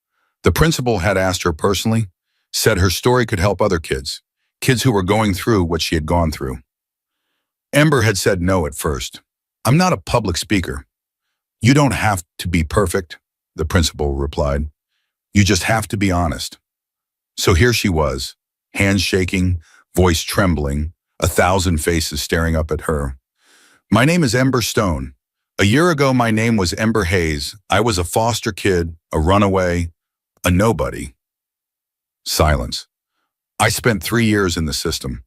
The principal had asked her personally, said her story could help other kids, kids who were going through what she had gone through. Ember had said no at first. I'm not a public speaker. You don't have to be perfect, the principal replied. You just have to be honest. So here she was, hands shaking, voice trembling, 1,000 faces staring up at her. My name is Ember Stone. A year ago, my name was Ember Hayes. I was a foster kid, a runaway, a nobody. Silence. I spent 3 years in the system.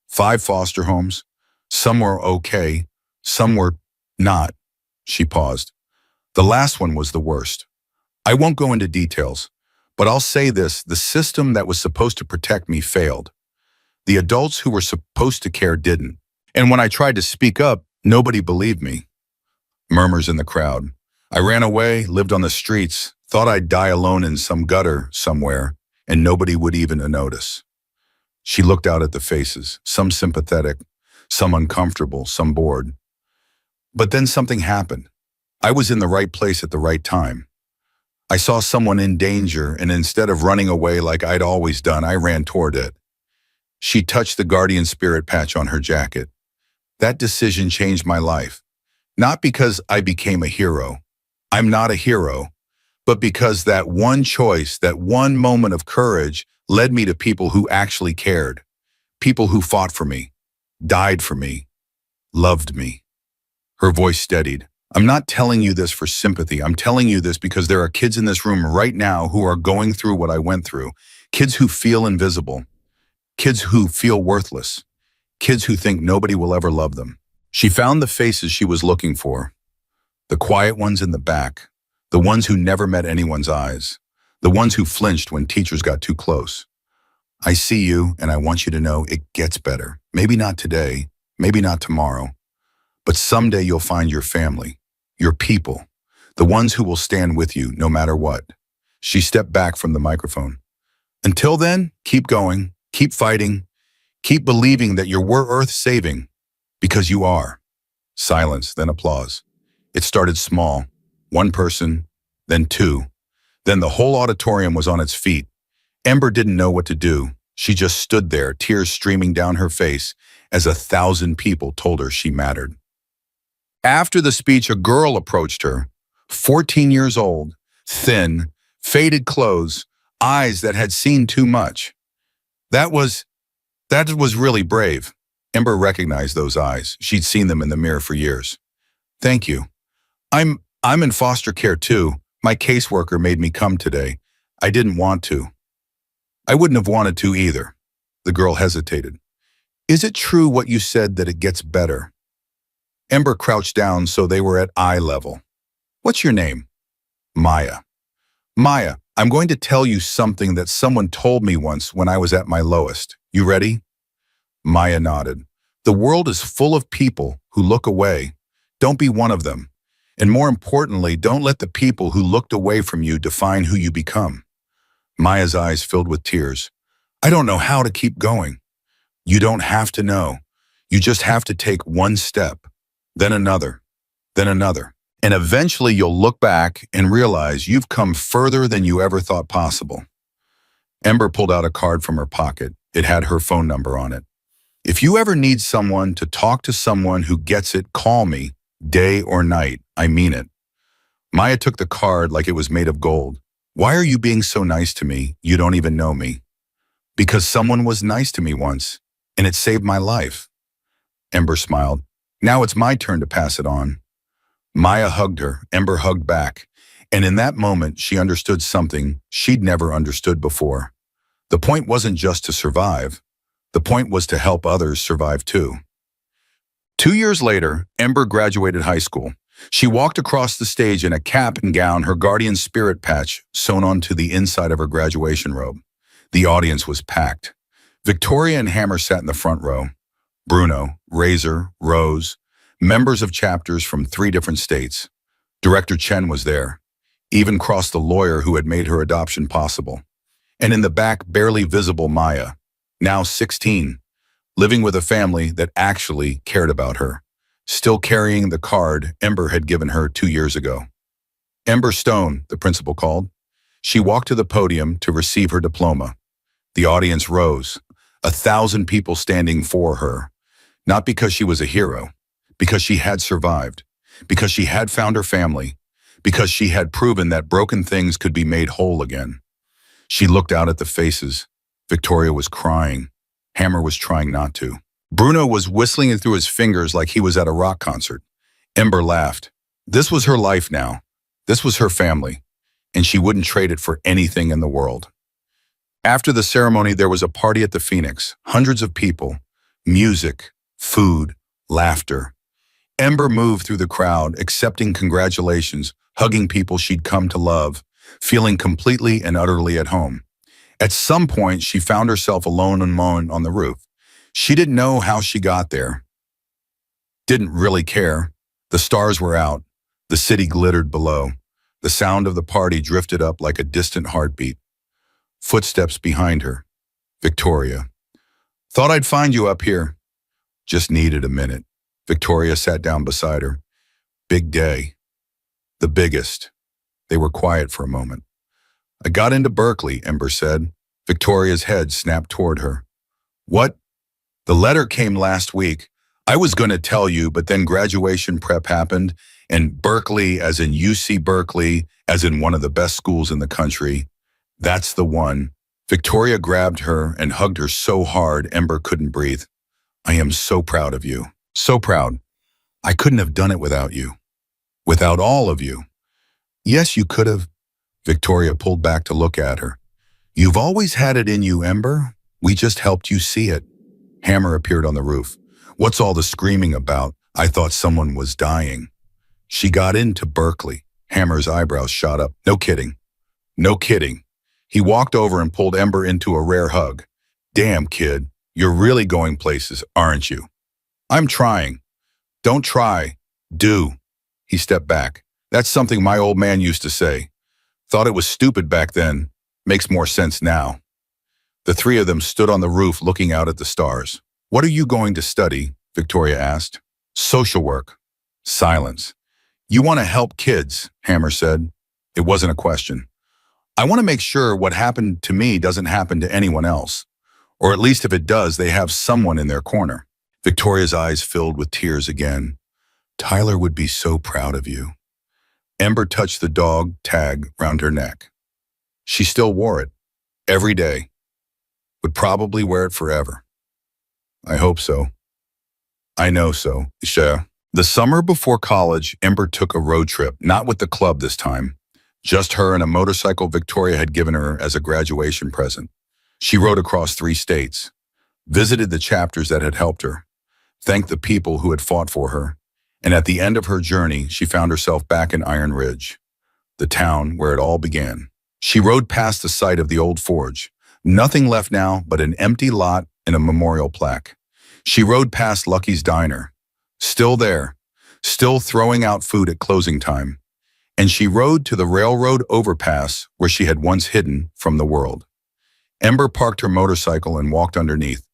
5 foster homes. Some were okay, some were not. She paused. The last one was the worst. I won't go into details, but I'll say this, the system that was supposed to protect me failed. The adults who were supposed to care didn't. And when I tried to speak up, nobody believed me. Murmurs in the crowd. I ran away, lived on the streets, thought I'd die alone in some gutter somewhere, and nobody would even notice. She looked out at the faces, some sympathetic, some uncomfortable, some bored. But then something happened. I was in the right place at the right time. I saw someone in danger, and instead of running away like I'd always done, I ran toward it. She touched the guardian spirit patch on her jacket. That decision changed my life. Not because I became a hero. I'm not a hero. but because that one choice, that one moment of courage led me to people who actually cared, people who fought for me, died for me, loved me. Her voice steadied. I'm not telling you this for sympathy. I'm telling you this because there are kids in this room right now who are going through what I went through. Kids who feel invisible. Kids who feel worthless. Kids who think nobody will ever love them. She found the faces she was looking for. The quiet ones in the back. The ones who never met anyone's eyes. The ones who flinched when teachers got too close. I see you, and I want you to know it gets better. Maybe not today, maybe not tomorrow, but someday you'll find your family, your people, the ones who will stand with you no matter what. She stepped back from the microphone. Until then, keep going, keep fighting, keep believing that you're worth saving, because you are. Silence, then applause. It started small, one person, then two. Then the whole auditorium was on its feet. Ember didn't know what to do. She just stood there, tears streaming down her face, as 1,000 people told her she mattered. After the speech, a girl approached her, 14 years old, thin, faded clothes, eyes that had seen too much. That was really brave. Ember recognized those eyes. She'd seen them in the mirror for years. Thank you. I'm in foster care too. My caseworker made me come today. I didn't want to. I wouldn't have wanted to either. The girl hesitated. Is it true what you said that it gets better? Ember crouched down so they were at eye level. What's your name? Maya. Maya, I'm going to tell you something that someone told me once when I was at my lowest. You ready? Maya nodded. The world is full of people who look away. Don't be one of them. And more importantly, don't let the people who looked away from you define who you become. Maya's eyes filled with tears. I don't know how to keep going. You don't have to know. You just have to take one step, then another, and eventually you'll look back and realize you've come further than you ever thought possible. Ember pulled out a card from her pocket. It had her phone number on it. If you ever need someone to talk to someone who gets it, call me, day or night. I mean it. Maya took the card like it was made of gold. Why are you being so nice to me? You don't even know me. Because someone was nice to me once, and it saved my life. Ember smiled. Now it's my turn to pass it on. Maya hugged her. Ember hugged back. And in that moment, she understood something she'd never understood before. The point wasn't just to survive. The point was to help others survive too. 2 years later, Ember graduated high school. She walked across the stage in a cap and gown, her guardian spirit patch sewn onto the inside of her graduation robe. The audience was packed. Victoria and Hammer sat in the front row. Bruno, Razor, Rose, members of chapters from 3 different states. Director Chen was there, even crossed the lawyer who had made her adoption possible. And in the back, barely visible Maya, now 16, living with a family that actually cared about her, still carrying the card Ember had given her 2 years ago. Ember Stone, the principal called. She walked to the podium to receive her diploma. The audience rose, 1,000 people standing for her, not because she was a hero, because she had survived, because she had found her family, because she had proven that broken things could be made whole again. She looked out at the faces. Victoria was crying. Hammer was trying not to. Bruno was whistling through his fingers like he was at a rock concert. Ember laughed. This was her life now. This was her family, and she wouldn't trade it for anything in the world. After the ceremony, there was a party at the Phoenix. Hundreds of people, music, food, laughter. Ember moved through the crowd, accepting congratulations, hugging people she'd come to love, feeling completely and utterly at home. At some point, she found herself alone and alone on the roof. She didn't know how she got there. Didn't really care. The stars were out. The city glittered below. The sound of the party drifted up like a distant heartbeat. Footsteps behind her. Victoria. Thought I'd find you up here. Just needed a minute. Victoria sat down beside her. Big day. The biggest. They were quiet for a moment. I got into Berkeley, Ember said. Victoria's head snapped toward her. What? The letter came last week. I was going to tell you, but then graduation prep happened, and Berkeley, as in UC Berkeley, as in one of the best schools in the country, that's the one. Victoria grabbed her and hugged her so hard Ember couldn't breathe. I am so proud of you. So proud. I couldn't have done it without you. Without all of you. Yes, you could have. Victoria pulled back to look at her. You've always had it in you, Ember. We just helped you see it. Hammer appeared on the roof. What's all the screaming about? I thought someone was dying. She got into Berkeley. Hammer's eyebrows shot up. No kidding. No kidding. He walked over and pulled Ember into a rare hug. Damn, kid. You're really going places, aren't you? I'm trying. Don't try. Do. He stepped back. That's something my old man used to say. Thought it was stupid back then. Makes more sense now. The three of them stood on the roof looking out at the stars. What are you going to study? Victoria asked. Social work. Silence. You want to help kids, Hammer said. It wasn't a question. I want to make sure what happened to me doesn't happen to anyone else. Or at least if it does, they have someone in their corner. Victoria's eyes filled with tears again. Tyler would be so proud of you. Ember touched the dog tag round her neck. She still wore it. Every day. Would probably wear it forever. I hope so. I know so. Sure. The summer before college, Ember took a road trip, not with the club this time. Just her and a motorcycle Victoria had given her as a graduation present. She rode across 3 states, visited the chapters that had helped her, thanked the people who had fought for her, and at the end of her journey, she found herself back in Iron Ridge, the town where it all began. She rode past the site of the old forge, nothing left now but an empty lot and a memorial plaque. She rode past Lucky's Diner, still there, still throwing out food at closing time, and she rode to the railroad overpass where she had once hidden from the world. Ember parked her motorcycle and walked underneath.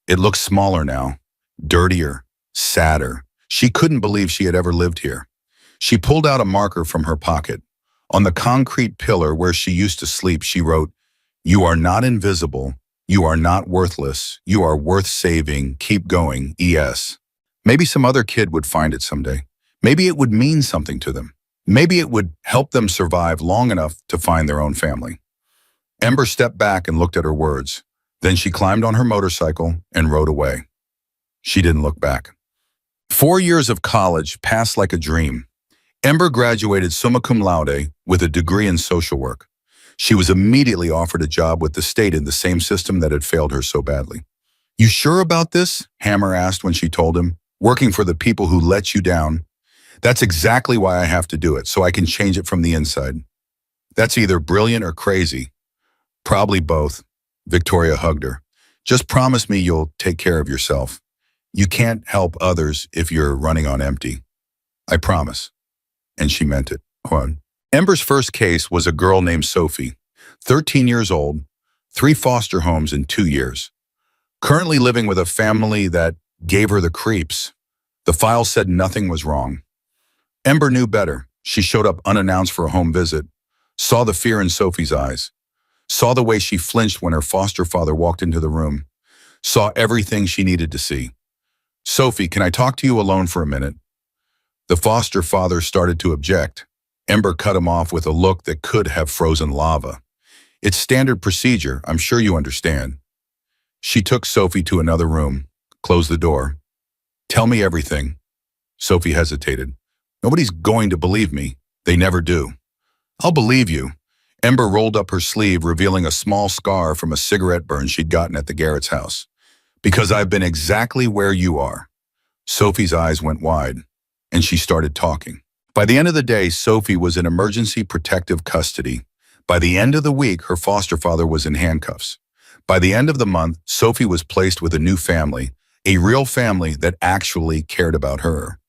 It looked smaller now, dirtier, sadder. She couldn't believe she had ever lived here. She pulled out a marker from her pocket. On the concrete pillar where she used to sleep, she wrote, "You are not invisible. You are not worthless. You are worth saving. Keep going, ES." Maybe some other kid would find it someday. Maybe it would mean something to them. Maybe it would help them survive long enough to find their own family. Ember stepped back and looked at her words. Then she climbed on her motorcycle and rode away. She didn't look back. 4 years of college passed like a dream. Ember graduated summa cum laude with a degree in social work. She was immediately offered a job with the state in the same system that had failed her so badly. You sure about this? Hammer asked when she told him. Working for the people who let you down. That's exactly why I have to do it, so I can change it from the inside. That's either brilliant or crazy. Probably both. Victoria hugged her. Just promise me you'll take care of yourself. You can't help others if you're running on empty. I promise. And she meant it. Ember's first case was a girl named Sophie, 13 years old, 3 foster homes in 2 years. Currently living with a family that gave her the creeps. The file said nothing was wrong. Ember knew better. She showed up unannounced for a home visit, saw the fear in Sophie's eyes, saw the way she flinched when her foster father walked into the room, saw everything she needed to see. Sophie, can I talk to you alone for a minute? The foster father started to object. Ember cut him off with a look that could have frozen lava. It's standard procedure, I'm sure you understand. She took Sophie to another room, closed the door. Tell me everything. Sophie hesitated. Nobody's going to believe me. They never do. I'll believe you. Ember rolled up her sleeve, revealing a small scar from a cigarette burn she'd gotten at the Garrett's house. Because I've been exactly where you are. Sophie's eyes went wide, and she started talking. By the end of the day, Sophie was in emergency protective custody. By the end of the week, her foster father was in handcuffs. By the end of the month, Sophie was placed with a new family, a real family that actually cared about her.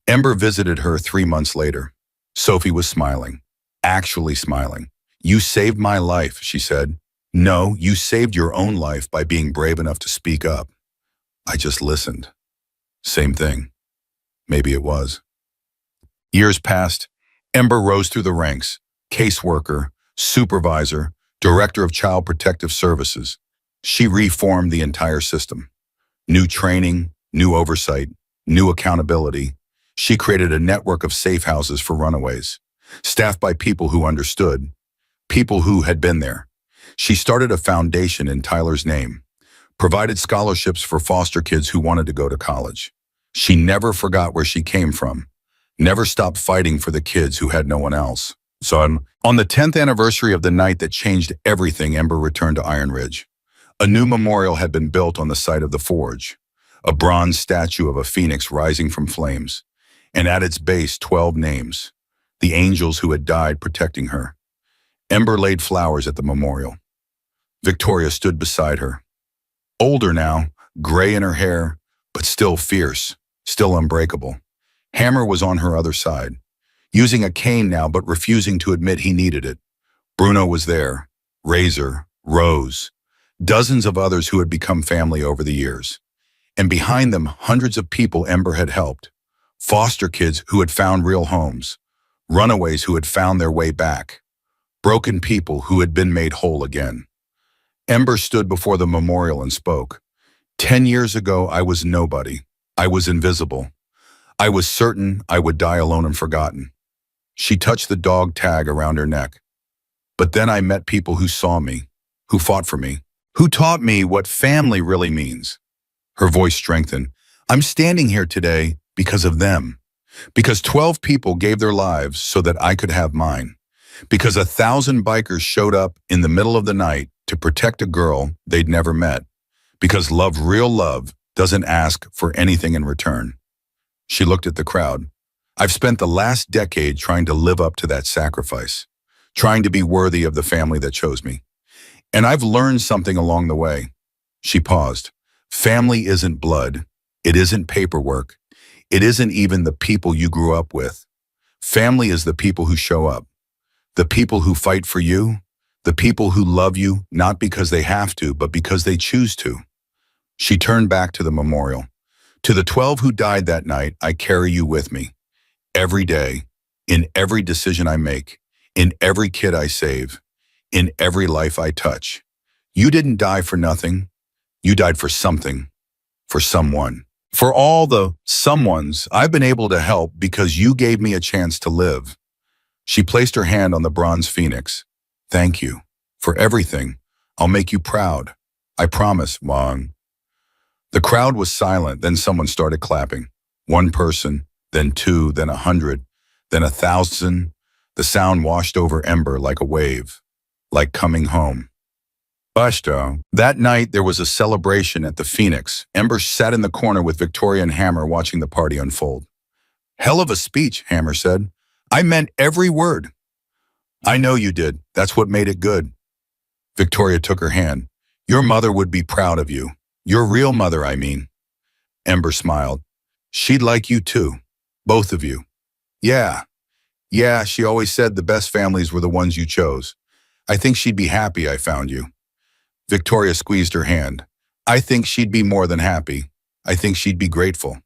Ember visited her 3 months later. Sophie was smiling, actually smiling. You saved my life, she said. No, you saved your own life by being brave enough to speak up. I just listened. Same thing. Maybe it was. Years passed. Ember rose through the ranks. Caseworker, supervisor, director of child protective services. She reformed the entire system. New training, new oversight, new accountability. She created a network of safe houses for runaways, staffed by people who understood, people who had been there. She started a foundation in Tyler's name, provided scholarships for foster kids who wanted to go to college. She never forgot where she came from, never stopped fighting for the kids who had no one else. So on the 10th anniversary of the night that changed everything, Ember returned to Iron Ridge. A new memorial had been built on the site of the forge, a bronze statue of a phoenix rising from flames, and at its base 12 names, the angels who had died protecting her. Ember laid flowers at the memorial. Victoria stood beside her. Older now, gray in her hair, but still fierce, still unbreakable. Hammer was on her other side, using a cane now but refusing to admit he needed it. Bruno was there, Razor, Rose, dozens of others who had become family over the years. And behind them, hundreds of people Ember had helped. Foster kids who had found real homes, runaways who had found their way back, broken people who had been made whole again. Ember stood before the memorial and spoke. 10 years ago, I was nobody. I was invisible. I was certain I would die alone and forgotten. She touched the dog tag around her neck. But then I met people who saw me, who fought for me, who taught me what family really means. Her voice strengthened. I'm standing here today because of them. Because 12 people gave their lives so that I could have mine. Because 1,000 bikers showed up in the middle of the night to protect a girl they'd never met. Because love, real love, doesn't ask for anything in return. She looked at the crowd. I've spent the last decade trying to live up to that sacrifice, trying to be worthy of the family that chose me. And I've learned something along the way. She paused. Family isn't blood. It isn't paperwork. It isn't even the people you grew up with. Family is the people who show up, the people who fight for you, the people who love you not because they have to, but because they choose to. She turned back to the memorial. To the 12 who died that night, I carry you with me. Every day, in every decision I make, in every kid I save, in every life I touch. You didn't die for nothing. You died for something, for someone. For all the someones I've been able to help because you gave me a chance to live. She placed her hand on the bronze phoenix. Thank you for everything. I'll make you proud. I promise, Wang. The crowd was silent, then someone started clapping. One person, then two, then 100, then 1,000. The sound washed over Ember like a wave, like coming home. Bashto. That night, there was a celebration at the Phoenix. Ember sat in the corner with Victoria and Hammer watching the party unfold. Hell of a speech, Hammer said. I meant every word. I know you did. That's what made it good. Victoria took her hand. Your mother would be proud of you. Your real mother, I mean. Ember smiled. She'd like you too. Both of you. Yeah, she always said the best families were the ones you chose. I think she'd be happy I found you. Victoria squeezed her hand. I think she'd be more than happy. I think she'd be grateful.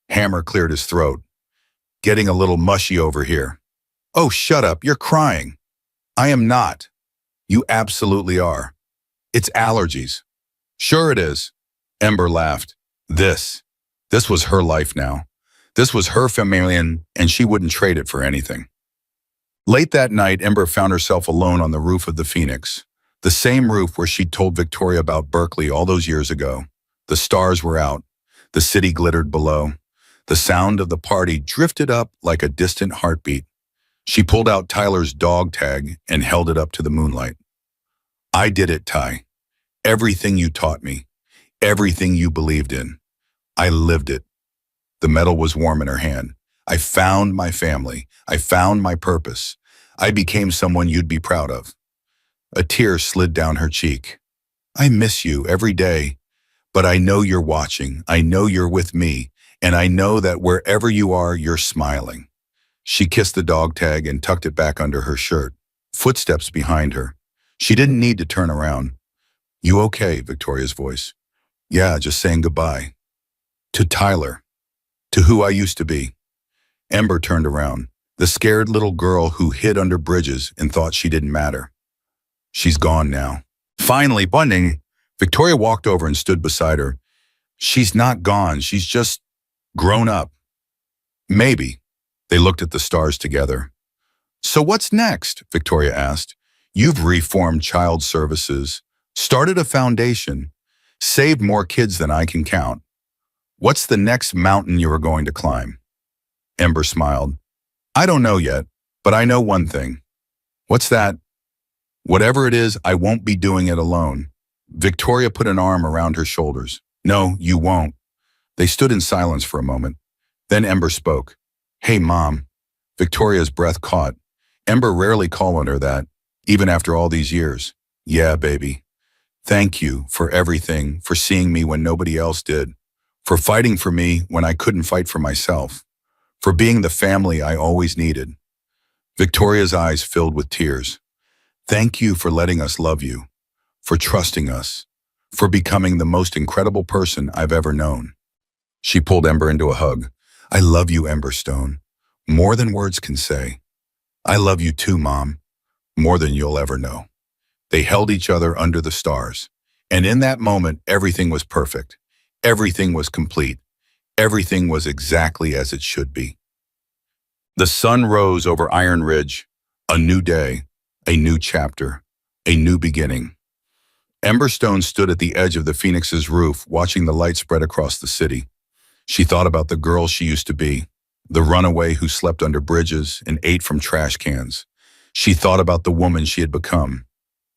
Hammer cleared his throat. Getting a little mushy over here. Oh, shut up, you're crying. I am not. You absolutely are. It's allergies. Sure it is. Ember laughed. This was her life now. This was her family and she wouldn't trade it for anything. Late that night, Ember found herself alone on the roof of the Phoenix. The same roof where she'd told Victoria about Berkeley all those years ago. The stars were out. The city glittered below. The sound of the party drifted up like a distant heartbeat. She pulled out Tyler's dog tag and held it up to the moonlight. I did it, Ty. Everything you taught me. Everything you believed in. I lived it. The metal was warm in her hand. I found my family. I found my purpose. I became someone you'd be proud of. A tear slid down her cheek. I miss you every day, but I know you're watching. I know you're with me, and I know that wherever you are, you're smiling. She kissed the dog tag and tucked it back under her shirt. Footsteps behind her. She didn't need to turn around. You okay? Victoria's voice. Yeah, just saying goodbye. To Tyler. To who I used to be. Ember turned around. The scared little girl who hid under bridges and thought she didn't matter. She's gone now. Finally, bonding, Victoria walked over and stood beside her. She's not gone. She's just grown up. Maybe. They looked at the stars together. So what's next? Victoria asked. You've reformed child services, started a foundation, saved more kids than I can count. What's the next mountain you are going to climb? Ember smiled. I don't know yet, but I know one thing. What's that? Whatever it is, I won't be doing it alone. Victoria put an arm around her shoulders. No, you won't. They stood in silence for a moment. Then Ember spoke. Hey, Mom. Victoria's breath caught. Ember rarely called on her that, even after all these years. Yeah, baby. Thank you for everything, for seeing me when nobody else did, for fighting for me when I couldn't fight for myself, for being the family I always needed. Victoria's eyes filled with tears. Thank you for letting us love you, for trusting us, for becoming the most incredible person I've ever known. She pulled Ember into a hug. I love you, Ember Stone, more than words can say. I love you too, Mom, more than you'll ever know. They held each other under the stars. And in that moment, everything was perfect. Everything was complete. Everything was exactly as it should be. The sun rose over Iron Ridge. A new day, a new chapter, a new beginning. Ember Stone stood at the edge of the Phoenix's roof, watching the light spread across the city. She thought about the girl she used to be, the runaway who slept under bridges and ate from trash cans. She thought about the woman she had become,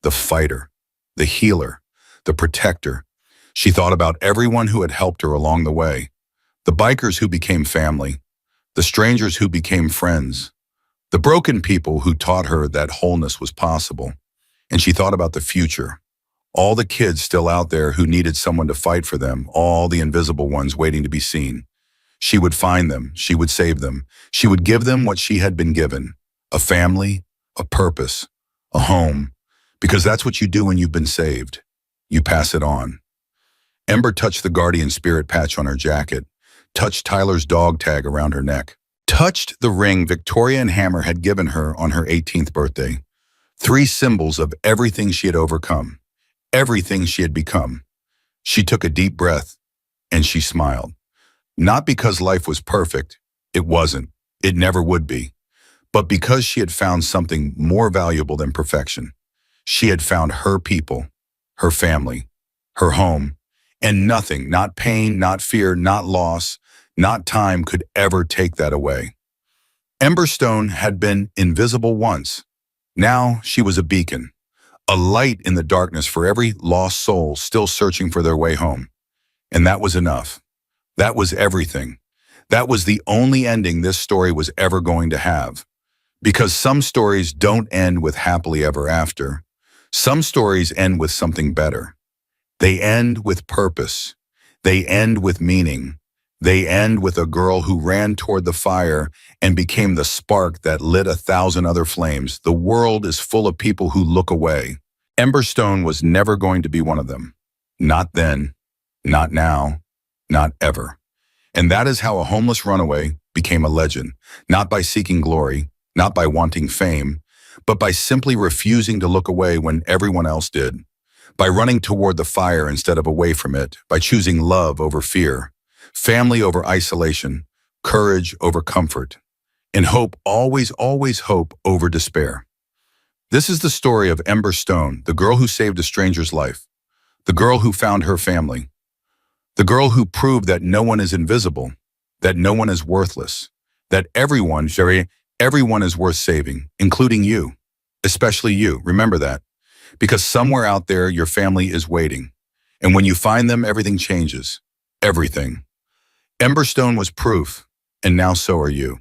the fighter, the healer, the protector. She thought about everyone who had helped her along the way, the bikers who became family, the strangers who became friends, the broken people who taught her that wholeness was possible. And she thought about the future, all the kids still out there who needed someone to fight for them, all the invisible ones waiting to be seen. She would find them, she would save them, she would give them what she had been given, a family, a purpose, a home, because that's what you do when you've been saved. You pass it on. Ember touched the guardian spirit patch on her jacket, touched Tyler's dog tag around her neck, touched the ring Victoria and Hammer had given her on her 18th birthday. 3 symbols of everything she had overcome, everything she had become. She took a deep breath, and she smiled. Not because life was perfect, it wasn't, it never would be, but because she had found something more valuable than perfection. She had found her people, her family, her home, and nothing, not pain, not fear, not loss, not time could ever take that away. Ember Stone had been invisible once. Now she was a beacon, a light in the darkness for every lost soul still searching for their way home. And that was enough. That was everything. That was the only ending this story was ever going to have. Because some stories don't end with happily ever after. Some stories end with something better. They end with purpose. They end with meaning. They end with a girl who ran toward the fire and became the spark that lit 1,000 other flames. The world is full of people who look away. Ember Stone was never going to be one of them. Not then, not now, not ever. And that is how a homeless runaway became a legend, not by seeking glory, not by wanting fame, but by simply refusing to look away when everyone else did, by running toward the fire instead of away from it, by choosing love over fear, family over isolation, courage over comfort, and hope, always, always hope over despair. This is the story of Ember Stone, the girl who saved a stranger's life, the girl who found her family, the girl who proved that no one is invisible, that no one is worthless, that everyone is worth saving, including you, especially you. Remember that, because somewhere out there, your family is waiting. And when you find them, everything changes. Everything. Ember Stone was proof, and now so are you.